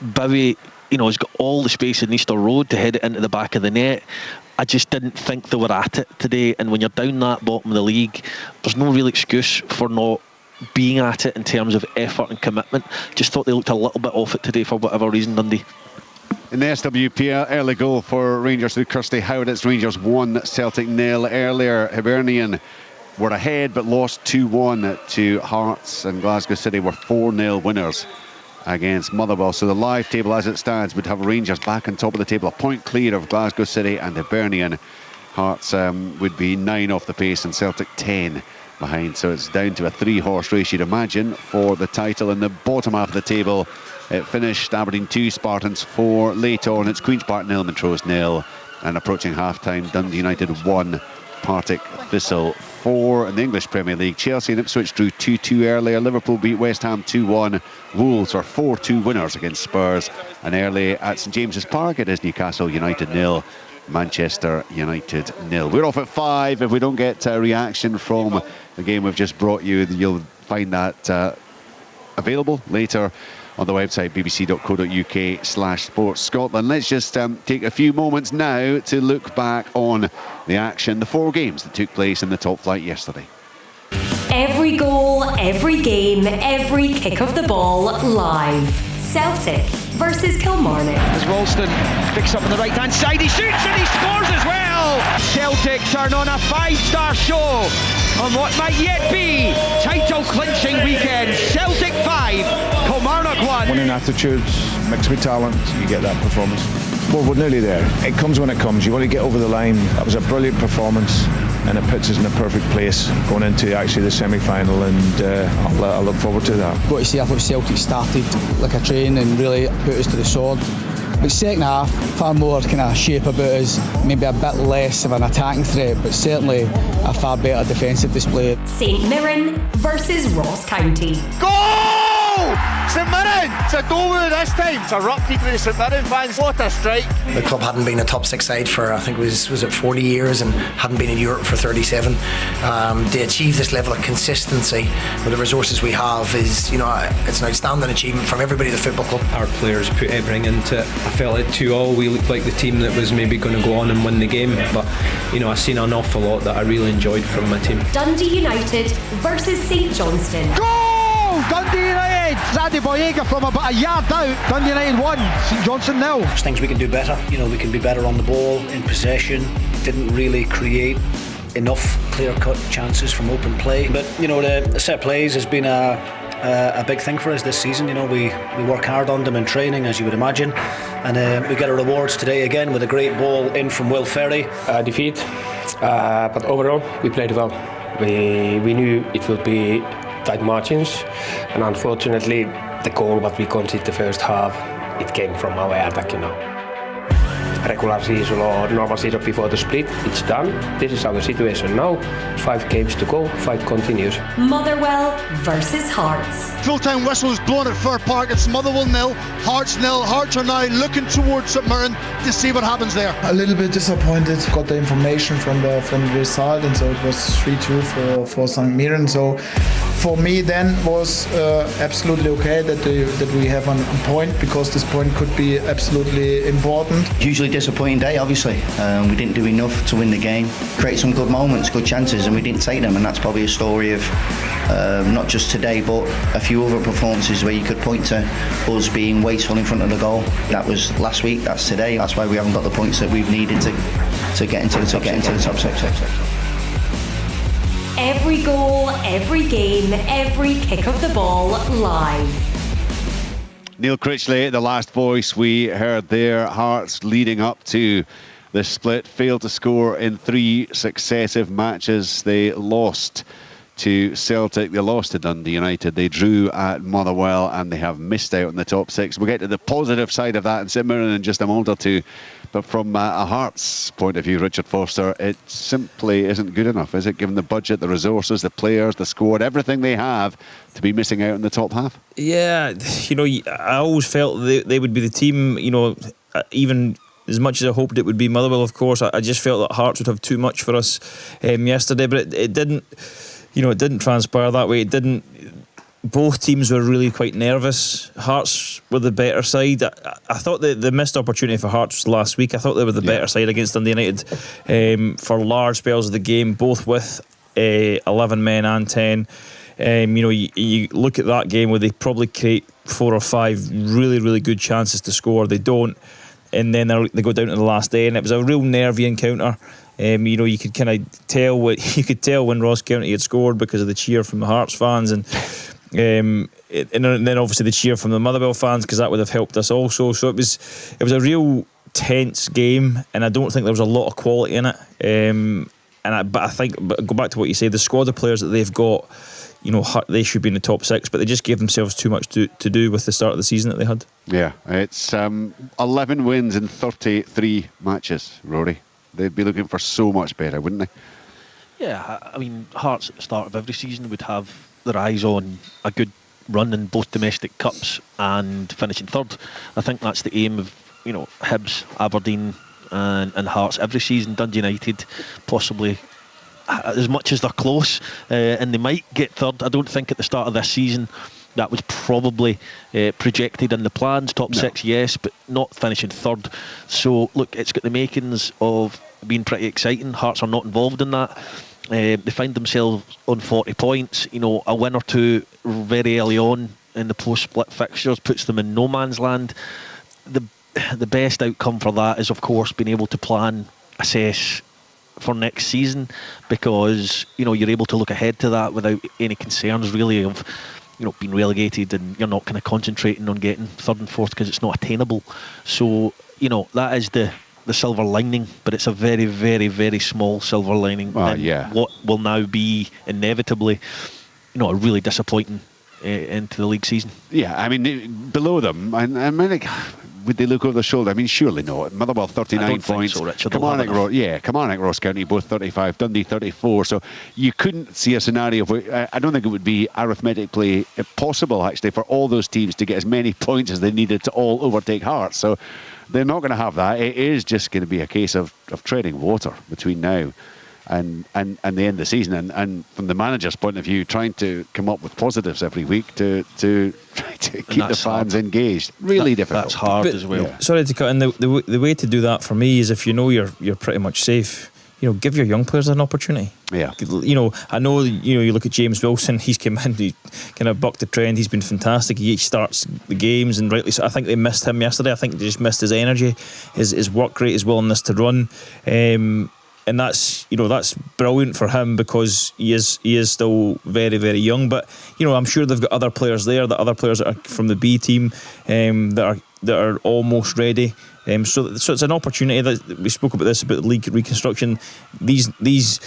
Bowie, has got all the space in Easter Road to head it into the back of the net. I just didn't think they were at it today, and when you're down that bottom of the league, there's no real excuse for not being at it in terms of effort and commitment. Just thought they looked a little bit off it today for whatever reason, Dundee. In the SWP, early goal for Rangers through Kirsty Howard. It's Rangers 1, Celtic 0. Earlier, Hibernian were ahead but lost 2-1 to Hearts, and Glasgow City were 4-0 winners against Motherwell. So the live table as it stands would have Rangers back on top of the table, a point clear of Glasgow City and Hibernian. Hearts would be 9 off the pace and Celtic 10 behind. So it's down to a 3-horse race, you'd imagine, for the title. In the bottom half of the table, it finished Aberdeen 2, Spartans 4. Late on, it's Queen's Park 0, Montrose 0. And approaching half-time, Dundee United 1, Partick Thistle 4. In the English Premier League, Chelsea and Ipswich drew 2-2 earlier. Liverpool beat West Ham 2-1. Wolves are 4-2 winners against Spurs. And early at St James's Park, it is Newcastle United 0, Manchester United 0. We're off at 5. If we don't get a reaction from the game we've just brought you, you'll find that available later on the website bbc.co.uk/Sports Scotland. Let's just take a few moments now to look back on the action, the 4 games that took place in the top flight yesterday. Every goal, every game, every kick of the ball live. Celtic versus Kilmarnock. As Ralston picks up on the right hand side, he shoots and he scores as well. Celtic turn on a 5-star show on what might yet be title clinching weekend. Celtic 5, Kilmarnock 1. Winning attitude mixed with talent, you get that performance. Well, we're nearly there. It comes when it comes. You want to get over the line. That was a brilliant performance, and it puts us in a perfect place going into actually the semi-final, and I look forward to that. Got to say, I thought Celtic started like a train and really put us to the sword. But second half, far more kind of shape about us, maybe a bit less of an attacking threat, but certainly a far better defensive display. St Mirren versus Ross County. Goal! St Mirren! It's a Dowu this time. It's erupted with the St Mirren fans. What a strike. The club hadn't been a top 6 side for, I think was it 40 years, and hadn't been in Europe for 37. To achieve this level of consistency with the resources we have is, it's an outstanding achievement from everybody at the football club. Our players put everything into it. I felt at 2-2 we looked like the team that was maybe going to go on and win the game, but I've seen an awful lot that I really enjoyed from my team. Dundee United versus St Johnstone. Goal! Dundee United! Zadie Boyega from about a yard out. Dundee United 1, St Johnstone 0. There's things we can do better. We can be better on the ball, in possession. Didn't really create enough clear-cut chances from open play. But, the set plays has been a big thing for us this season. We work hard on them in training, as you would imagine, and we get our rewards today again with a great ball in from Will Ferry. Defeat, but overall we played well. We knew it would be tight margins, and unfortunately the goal what we conceded the first half, it came from our attack. Regular season or normal season before the split, it's done. This is our situation now. 5 games to go, fight continues. Motherwell versus Hearts. Full-time whistle is blown at Fir Park. It's Motherwell 0, Hearts 0. Hearts are now looking towards St Mirren to see what happens there. A little bit disappointed. Got the information from the result, and so it was 3-2 for St Mirren. So for me then was absolutely okay that we have a point, because this point could be absolutely important. Hugely disappointing day, obviously. We didn't do enough to win the game. Create some good moments, good chances, and we didn't take them, and that's probably a story of not just today but a few other performances where you could point to us being wasteful in front of the goal. That was last week, that's today. That's why we haven't got the points that we've needed to get into the top 6. Every goal, every game, every kick of the ball live. Neil Critchley, the last voice we heard there. Hearts leading up to the split failed to score in 3 successive matches. They lost to Celtic, they lost to Dundee United, they drew at Motherwell, and they have missed out on the top 6. We'll get to the positive side of that in St Mirren in just a moment or two. But from a Hearts point of view, Richard Foster, it simply isn't good enough, is it? Given the budget, the resources, the players, the squad, everything they have, to be missing out in the top half. Yeah, I always felt they would be the team, even as much as I hoped it would be Motherwell, of course. I just felt that Hearts would have too much for us yesterday, but it didn't. It didn't transpire that way. It didn't. Both teams were really quite nervous. Hearts were the better side. I thought the missed opportunity for Hearts was last week. I thought they were the better side against Dundee United for large spells of the game, both with 11 men and 10. You look at that game where they probably create 4 or 5 really, really good chances to score. They don't, and then they go down to the last day, and it was a real nervy encounter. You could kind of tell when Ross County had scored because of the cheer from the Hearts fans, and then obviously the cheer from the Motherwell fans, because that would have helped us also. So it was a real tense game, and I don't think there was a lot of quality in it. But I think, go back to what you say, the squad of players that they've got, they should be in the top 6, but they just gave themselves too much to do with the start of the season that they had. Yeah, it's 11 wins in 33 matches, Rory. They'd be looking for so much better, wouldn't they? Yeah, I mean, Hearts at the start of every season would have their eyes on a good run in both domestic cups and finishing third. I think that's the aim of Hibs, Aberdeen and Hearts every season. Dundee United possibly, as much as they're close and they might get third, I don't think at the start of this season that was probably projected in the plans. Top 6, yes, but not finishing third. So look, it's got the makings of being pretty exciting. Hearts are not involved in that. They find themselves on 40 points. A win or two very early on in the post-split fixtures puts them in no man's land. The best outcome for that is, of course, being able to plan, assess for next season, because you're able to look ahead to that without any concerns really of being relegated, and you're not kind of concentrating on getting third and fourth because it's not attainable. So that is the silver lining, but it's a very, very, very small silver lining. What will now be inevitably a really disappointing into the league season. Yeah, I mean, below them, I mean, would they look over their shoulder? I mean, surely not. Motherwell 39 points. So, Richard, Kilmarnock, Ross County both 35, Dundee 34. So you couldn't see a scenario where I don't think it would be arithmetically possible actually for all those teams to get as many points as they needed to all overtake Hearts. So they're not going to have that. It is just going to be a case of treading water between now and the end of the season, and from the manager's point of view, trying to come up with positives every week to try to keep the fans engaged. Really difficult. That's hard as well. Yeah. Sorry to cut in. The way to do that for me is if you're pretty much safe. Give your young players an opportunity. Yeah. I know. You look at James Wilson. He's come in. He kind of bucked the trend. He's been fantastic. He starts the games, and rightly so. I think they missed him yesterday. I think they just missed his energy, his work rate, his willingness to run. And that's brilliant for him because he is still very, very young. But I'm sure they've got other players there. The other players that are from the B team that are almost ready. So it's an opportunity that we spoke about the league reconstruction. These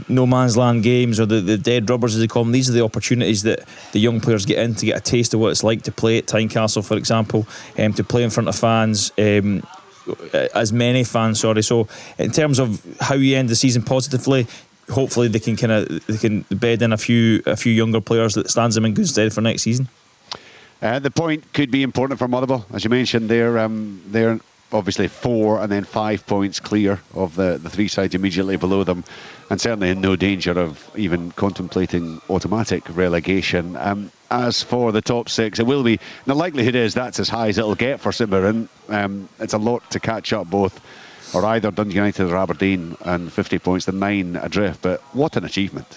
no man's land games, or the dead rubbers as they call them. These are the opportunities that the young players get in to get a taste of what it's like to play at Tynecastle, for example, to play in front of fans. As many fans, So in terms of how you end the season positively, hopefully they can bed in a few younger players that stands them in good stead for next season. The point could be important for Motherwell, as you mentioned. They're obviously 4 and then 5 points clear of the three sides immediately below them, and certainly in no danger of even contemplating automatic relegation. As for the top 6, it will be, the likelihood is that's as high as it'll get for St Mirren. It's a lot to catch up either Dundee United or Aberdeen, and 50 points, the 9 adrift. But what an achievement.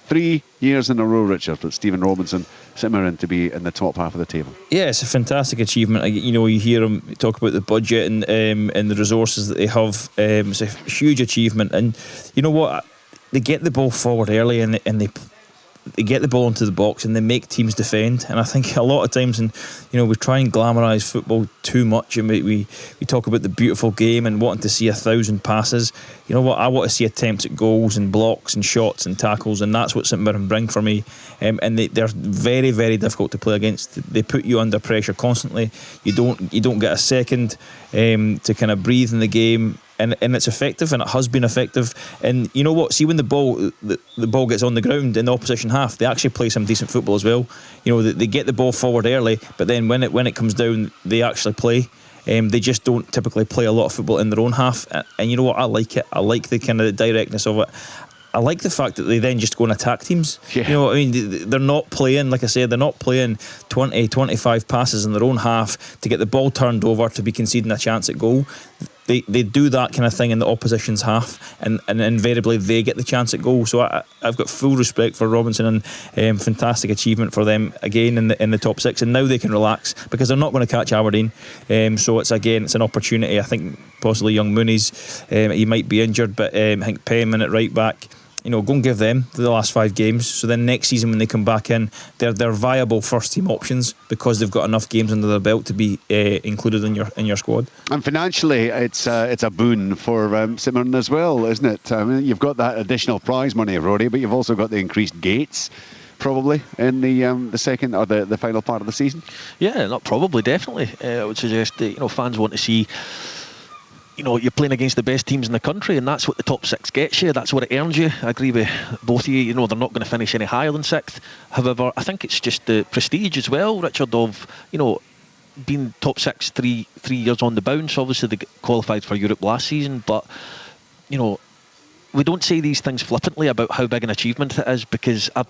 3 years in a row, Richard, with Stephen Robinson, St Mirren to be in the top half of the table. Yeah, it's a fantastic achievement. You hear them talk about the budget and the resources that they have. It's a huge achievement. And you know what? They get the ball forward early and they get the ball into the box and they make teams defend. And I think a lot of times, and we try and glamorise football too much, and we talk about the beautiful game and wanting to see 1,000 passes. You know what? I want to see attempts at goals and blocks and shots and tackles, and that's what St Mirren bring for me. And they're very, very difficult to play against. They put you under pressure constantly. You don't get a second to kind of breathe in the game. And it's effective, and it has been effective. And you know what? See, when the ball gets on the ground in the opposition half, they actually play some decent football as well. They get the ball forward early, but then when it comes down, they actually play. They just don't typically play a lot of football in their own half. And you know what? I like it. I like the kind of directness of it. I like the fact that they then just go and attack teams. Yeah. They're not playing, like I said, they're not playing 20, 25 passes in their own half to get the ball turned over to be conceding a chance at goal. They do that kind of thing in the opposition's half, and invariably they get the chance at goal. So I've got full respect for Robinson, and fantastic achievement for them again in the top 6. And now they can relax because they're not going to catch Aberdeen. So it's an opportunity. I think possibly young Mooney's he might be injured, but I think Penman at right back. go and give them the last 5 games. So then next season when they come back in, they're viable first team options because they've got enough games under their belt to be included in your squad. And financially, it's a boon for St Mirren as well, isn't it? I mean, you've got that additional prize money, Rory, but you've also got the increased gates, probably in the second or the final part of the season. Yeah, not probably, definitely. I would suggest that fans want to see. You're playing against the best teams in the country, and that's what the top 6 gets you. That's what it earns you. I agree with both of you. They're not going to finish any higher than 6th. However, I think it's just the prestige as well, Richard, of being top 6 three years on the bounce. Obviously, they qualified for Europe last season, but we don't say these things flippantly about how big an achievement it is, because I've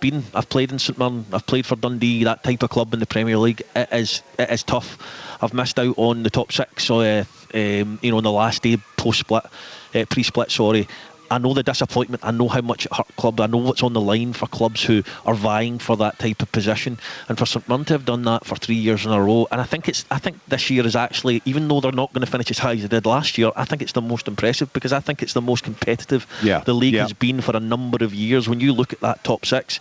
played in St Mirren, I've played for Dundee, that type of club in the Premier League. It is tough. I've missed out on the top 6 on the last day pre-split, sorry. I know the disappointment, I know how much it hurt club, I know what's on the line for clubs who are vying for that type of position, and for St Mirren to have done that for 3 years in a row, and I think this year is actually, even though they're not going to finish as high as they did last year, I think it's the most impressive, because I think it's the most competitive the league has been for a number of years. When you look at that top 6,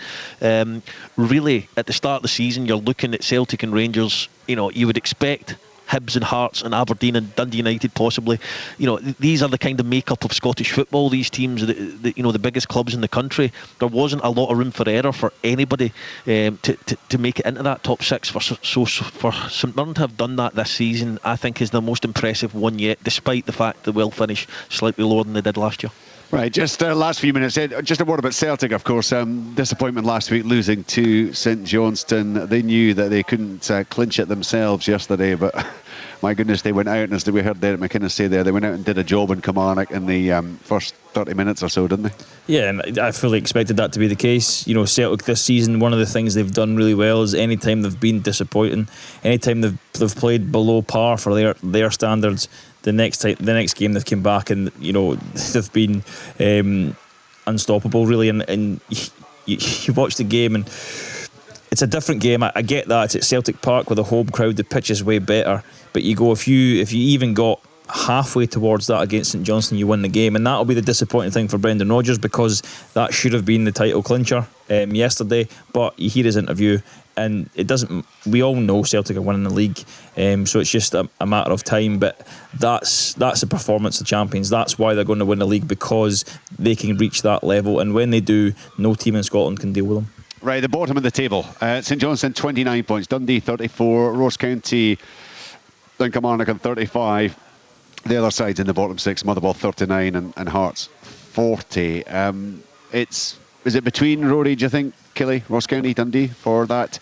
really at the start of the season you're looking at Celtic and Rangers. You would expect Hibs and Hearts and Aberdeen and Dundee United possibly. These are the kind of makeup of Scottish football, these teams, the biggest clubs in the country. There wasn't a lot of room for error for anybody to make it into that top 6. For St Mirren to have done that this season, I think is the most impressive one yet, despite the fact they will finish slightly lower than they did last year. Right, just last few minutes. Just a word about Celtic, of course. Disappointment last week, losing to St Johnstone. They knew that they couldn't clinch it themselves yesterday, but my goodness, they went out, and as we heard Derek McInnes say there, they went out and did a job in Kilmarnock in the first 30 minutes or so, didn't they? Yeah, and I fully expected that to be the case. Celtic this season, one of the things they've done really well is anytime they've been disappointing, anytime they've played below par for their standards, the next game they've come back and they've been unstoppable really, and you watch the game and it's a different game. I get that it's at Celtic Park with a home crowd, the pitch is way better, but you go if you even got halfway towards that against St Johnstone, you win the game, and that'll be the disappointing thing for Brendan Rodgers, because that should have been the title clincher yesterday. But you hear his interview and it doesn't. We all know Celtic are winning the league, so it's just a matter of time. But that's a performance of champions. That's why they're going to win the league, because they can reach that level, and when they do, no team in Scotland can deal with them. Right, the bottom of the table, St Johnstone 29 points, Dundee 34, Ross County, then Kilmarnock on 35. The other side's in the bottom 6, Motherwell 39 and Hearts 40. Is it between, Rory, do you think, Killie, Ross County, Dundee for that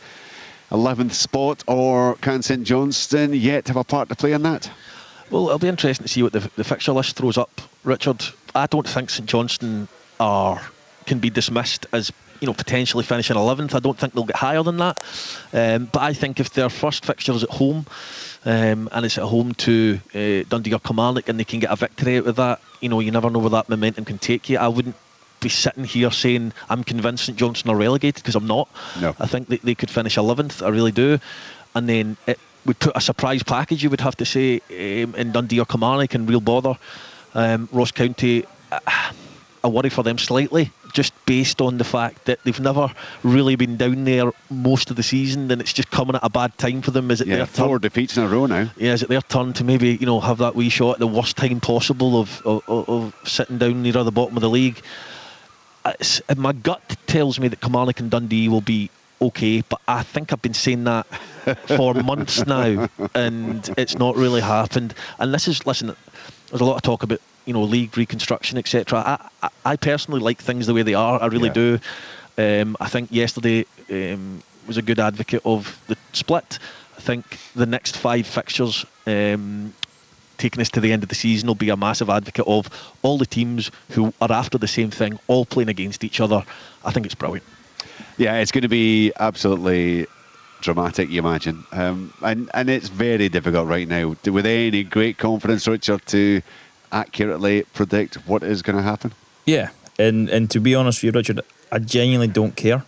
11th spot, or can St Johnstone yet have a part to play in that? Well, it'll be interesting to see what the fixture list throws up, Richard. I don't think St Johnstone can be dismissed as potentially finishing 11th. I don't think they'll get higher than that, but I think if their first fixture is at home, and it's at home to Dundee or Kilmarnock, and they can get a victory out of that, you never know where that momentum can take you. I wouldn't be sitting here saying I'm convinced St Johnstone are relegated, because I'm not. No. I think they could finish 11th, I really do, and then it would put a surprise package, you would have to say, in Dundee or Kilmarnock, and real bother. Ross County, I worry for them slightly, just based on the fact that they've never really been down there most of the season, and it's just coming at a bad time for them. Is it their turn? 4 defeats in a row now. Yeah, is it their turn to maybe have that wee shot at the worst time possible of sitting down near the bottom of the league? My gut tells me that Kilmarnock and Dundee will be okay, but I think I've been saying that for months now, and it's not really happened. And there's a lot of talk about league reconstruction, etc. I personally like things the way they are. I really do. I think yesterday was a good advocate of the split. I think the next 5 fixtures, taking us to the end of the season, will be a massive advocate of all the teams who are after the same thing, all playing against each other. I think it's brilliant. Yeah, it's going to be absolutely dramatic, you imagine. And it's very difficult right now, with any great confidence, Richard, to accurately predict what is going to happen. Yeah, and to be honest with you, Richard, I genuinely don't care,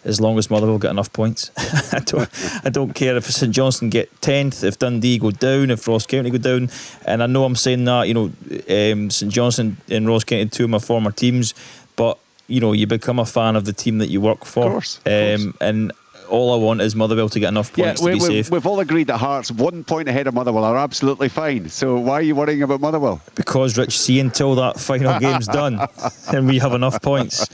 as long as Motherwell get enough points. I don't care if St Johnstone get 10th, if Dundee go down, if Ross County go down. And I know I'm saying that, St Johnstone and Ross County, 2 of my former teams, but you become a fan of the team that you work for. Of course. And all I want is Motherwell to get enough points to be safe. We've all agreed that Hearts 1 point ahead of Motherwell are absolutely fine. So why are you worrying about Motherwell? Because, Rich, see until that final game's done and we have enough points.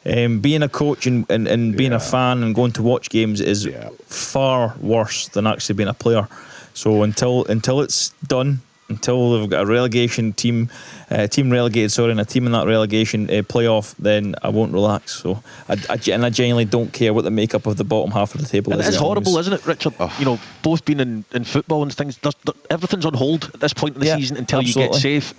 Being a coach and being a fan and going to watch games is far worse than actually being a player. So until it's done, until we've got a relegation team relegated, and a team in that relegation playoff, then I won't relax. So I genuinely don't care what the makeup of the bottom half of the table is. It's horrible, isn't it, Richard? Both being in football and things, everything's on hold at this point in the season until absolutely. You get safe.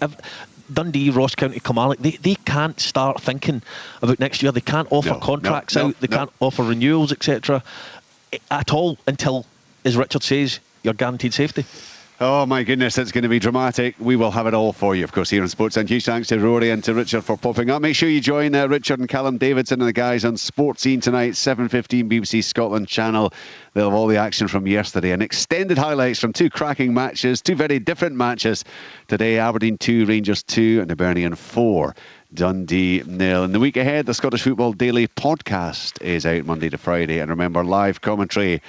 Dundee, Ross County, Kilmarnock, they can't start thinking about next year. They can't offer contracts out. They can't offer renewals, etc. at all until, as Richard says, you're guaranteed safety. Oh my goodness, it's going to be dramatic. We will have it all for you, of course, here on Sports. And huge thanks to Rory and to Richard for popping up. Make sure you join Richard and Callum Davidson and the guys on Sports Scene tonight, 7:15 BBC Scotland channel. They'll have all the action from yesterday and extended highlights from two cracking matches, two very different matches. Today, Aberdeen 2, Rangers 2 and Hibernian 4. Dundee 0. In the week ahead, the Scottish Football Daily podcast is out Monday to Friday. And remember, live commentary,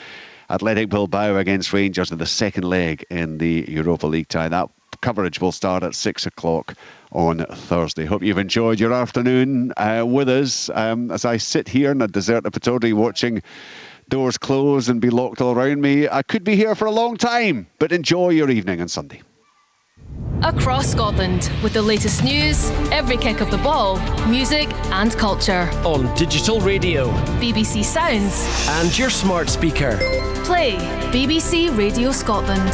Athletic Bilbao against Rangers in the second leg in the Europa League tie. That coverage will start at 6 o'clock on Thursday. Hope you've enjoyed your afternoon with us as I sit here in a deserted Pittodrie watching doors close and be locked all around me. I could be here for a long time, but enjoy your evening on Sunday. Across Scotland, with the latest news, every kick of the ball, music and culture. On digital radio, BBC Sounds, and your smart speaker. Play BBC Radio Scotland.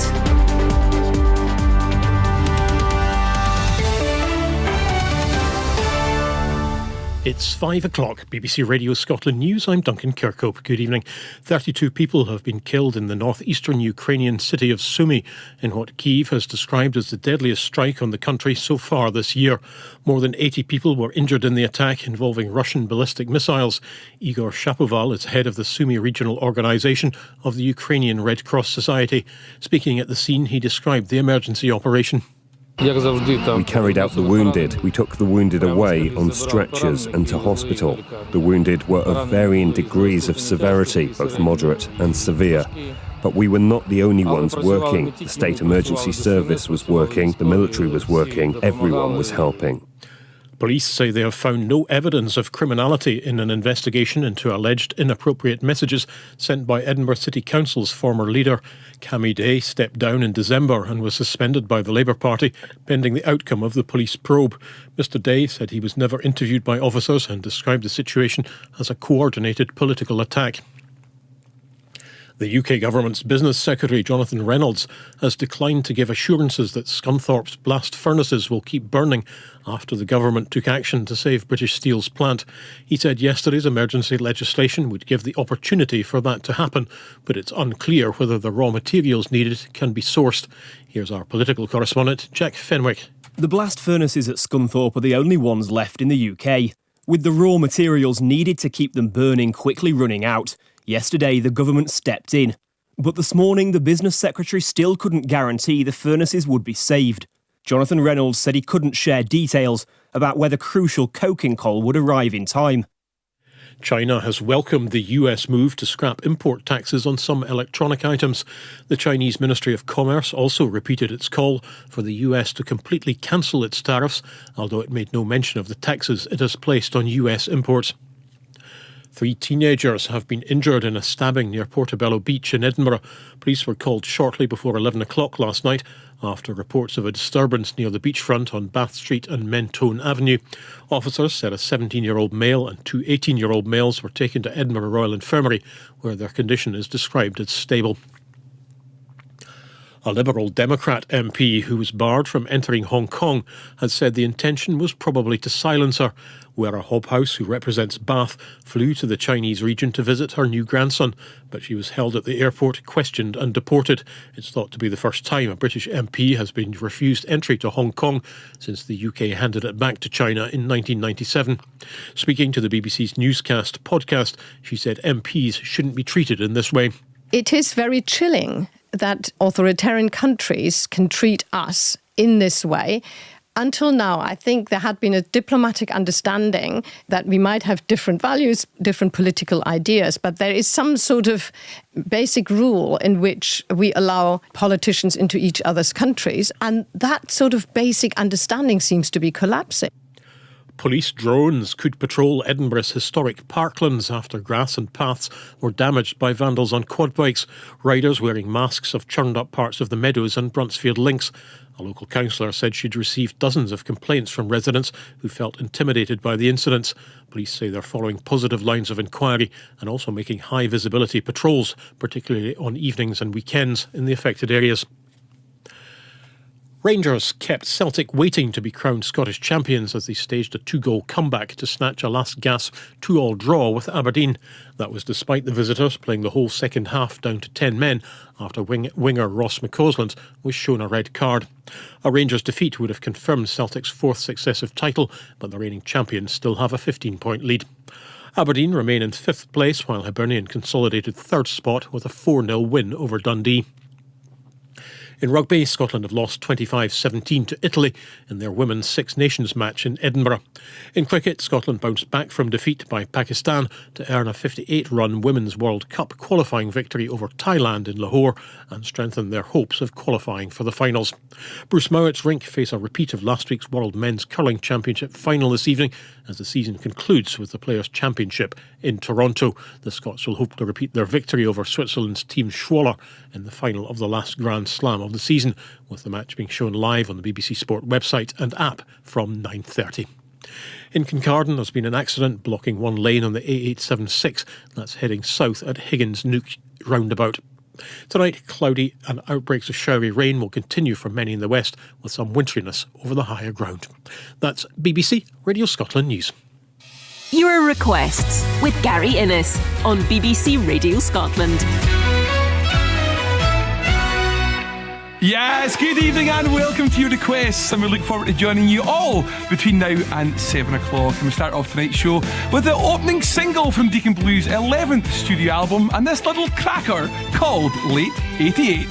It's 5 o'clock. BBC Radio Scotland News. I'm Duncan Kirkhope. Good evening. 32 people have been killed in the northeastern Ukrainian city of Sumy in what Kyiv has described as the deadliest strike on the country so far this year. More than 80 people were injured in the attack involving Russian ballistic missiles. Igor Shapoval is head of the Sumy Regional Organisation of the Ukrainian Red Cross Society. Speaking at the scene, he described the emergency operation. We carried out the wounded. We took the wounded away on stretchers and to hospital. The wounded were of varying degrees of severity, both moderate and severe. But we were not the only ones working. The State Emergency Service was working, the military was working, everyone was helping. Police say they have found no evidence of criminality in an investigation into alleged inappropriate messages sent by Edinburgh City Council's former leader. Cammy Day stepped down in December and was suspended by the Labour Party, pending the outcome of the police probe. Mr Day said he was never interviewed by officers and described the situation as a coordinated political attack. The UK government's Business Secretary, Jonathan Reynolds, has declined to give assurances that Scunthorpe's blast furnaces will keep burning after the government took action to save British Steel's plant. He said yesterday's emergency legislation would give the opportunity for that to happen, but it's unclear whether the raw materials needed can be sourced. Here's our political correspondent, Jack Fenwick. The blast furnaces at Scunthorpe are the only ones left in the UK, with the raw materials needed to keep them burning quickly running out. Yesterday, the government stepped in. But this morning, the Business Secretary still couldn't guarantee the furnaces would be saved. Jonathan Reynolds said he couldn't share details about whether crucial coking coal would arrive in time. China has welcomed the US move to scrap import taxes on some electronic items. The Chinese Ministry of Commerce also repeated its call for the US to completely cancel its tariffs, although it made no mention of the taxes it has placed on US imports. 3 teenagers have been injured in a stabbing near Portobello Beach in Edinburgh. Police were called shortly before 11 o'clock last night after reports of a disturbance near the beachfront on Bath Street and Mentone Avenue. Officers said a 17-year-old male and 2 18-year-old males were taken to Edinburgh Royal Infirmary, where their condition is described as stable. A Liberal Democrat MP who was barred from entering Hong Kong has said the intention was probably to silence her. Wera Hobhouse, who represents Bath, flew to the Chinese region to visit her new grandson, but she was held at the airport, questioned and deported. It's thought to be the first time a British MP has been refused entry to Hong Kong since the UK handed it back to China in 1997. Speaking to the BBC's Newscast podcast, she said MPs shouldn't be treated in this way. It is very chilling that authoritarian countries can treat us in this way. Until now, I think there had been a diplomatic understanding that we might have different values, different political ideas, but there is some sort of basic rule in which we allow politicians into each other's countries, and that sort of basic understanding seems to be collapsing. Police drones could patrol Edinburgh's historic parklands after grass and paths were damaged by vandals on quad bikes. Riders wearing masks have churned up parts of the Meadows and Bruntsfield links. A local councillor said she'd received dozens of complaints from residents who felt intimidated by the incidents. Police say they're following positive lines of inquiry and also making high visibility patrols, particularly on evenings and weekends in the affected areas. Rangers kept Celtic waiting to be crowned Scottish champions as they staged a 2-goal comeback to snatch a last-gasp 2-2 draw with Aberdeen. That was despite the visitors playing the whole second half down to 10 men after winger Ross McCausland was shown a red card. A Rangers defeat would have confirmed Celtic's 4th successive title, but the reigning champions still have a 15-point lead. Aberdeen remain in 5th place, while Hibernian consolidated 3rd spot with a 4-0 win over Dundee. In rugby, Scotland have lost 25-17 to Italy in their Women's Six Nations match in Edinburgh. In cricket, Scotland bounced back from defeat by Pakistan to earn a 58-run Women's World Cup qualifying victory over Thailand in Lahore and strengthen their hopes of qualifying for the finals. Bruce Mowatt's Rink face a repeat of last week's World Men's Curling Championship final this evening as the season concludes with the Players' Championship in Toronto. The Scots will hope to repeat their victory over Switzerland's Team Schwaller in the final of the last Grand Slam of the season, with the match being shown live on the BBC Sport website and app from 9:30. In Kincardine, there's been an accident blocking one lane on the A876 that's heading south at Higgins Nook roundabout. Tonight, cloudy and outbreaks of showery rain will continue for many in the west, with some winteriness over the higher ground. That's BBC Radio Scotland News. Your requests with Gary Innes on BBC Radio Scotland. Yes, good evening and welcome to your requests, and we look forward to joining you all between now and 7 o'clock. And we start off tonight's show with the opening single from Deacon Blue's 11th studio album and this little cracker called Late 88.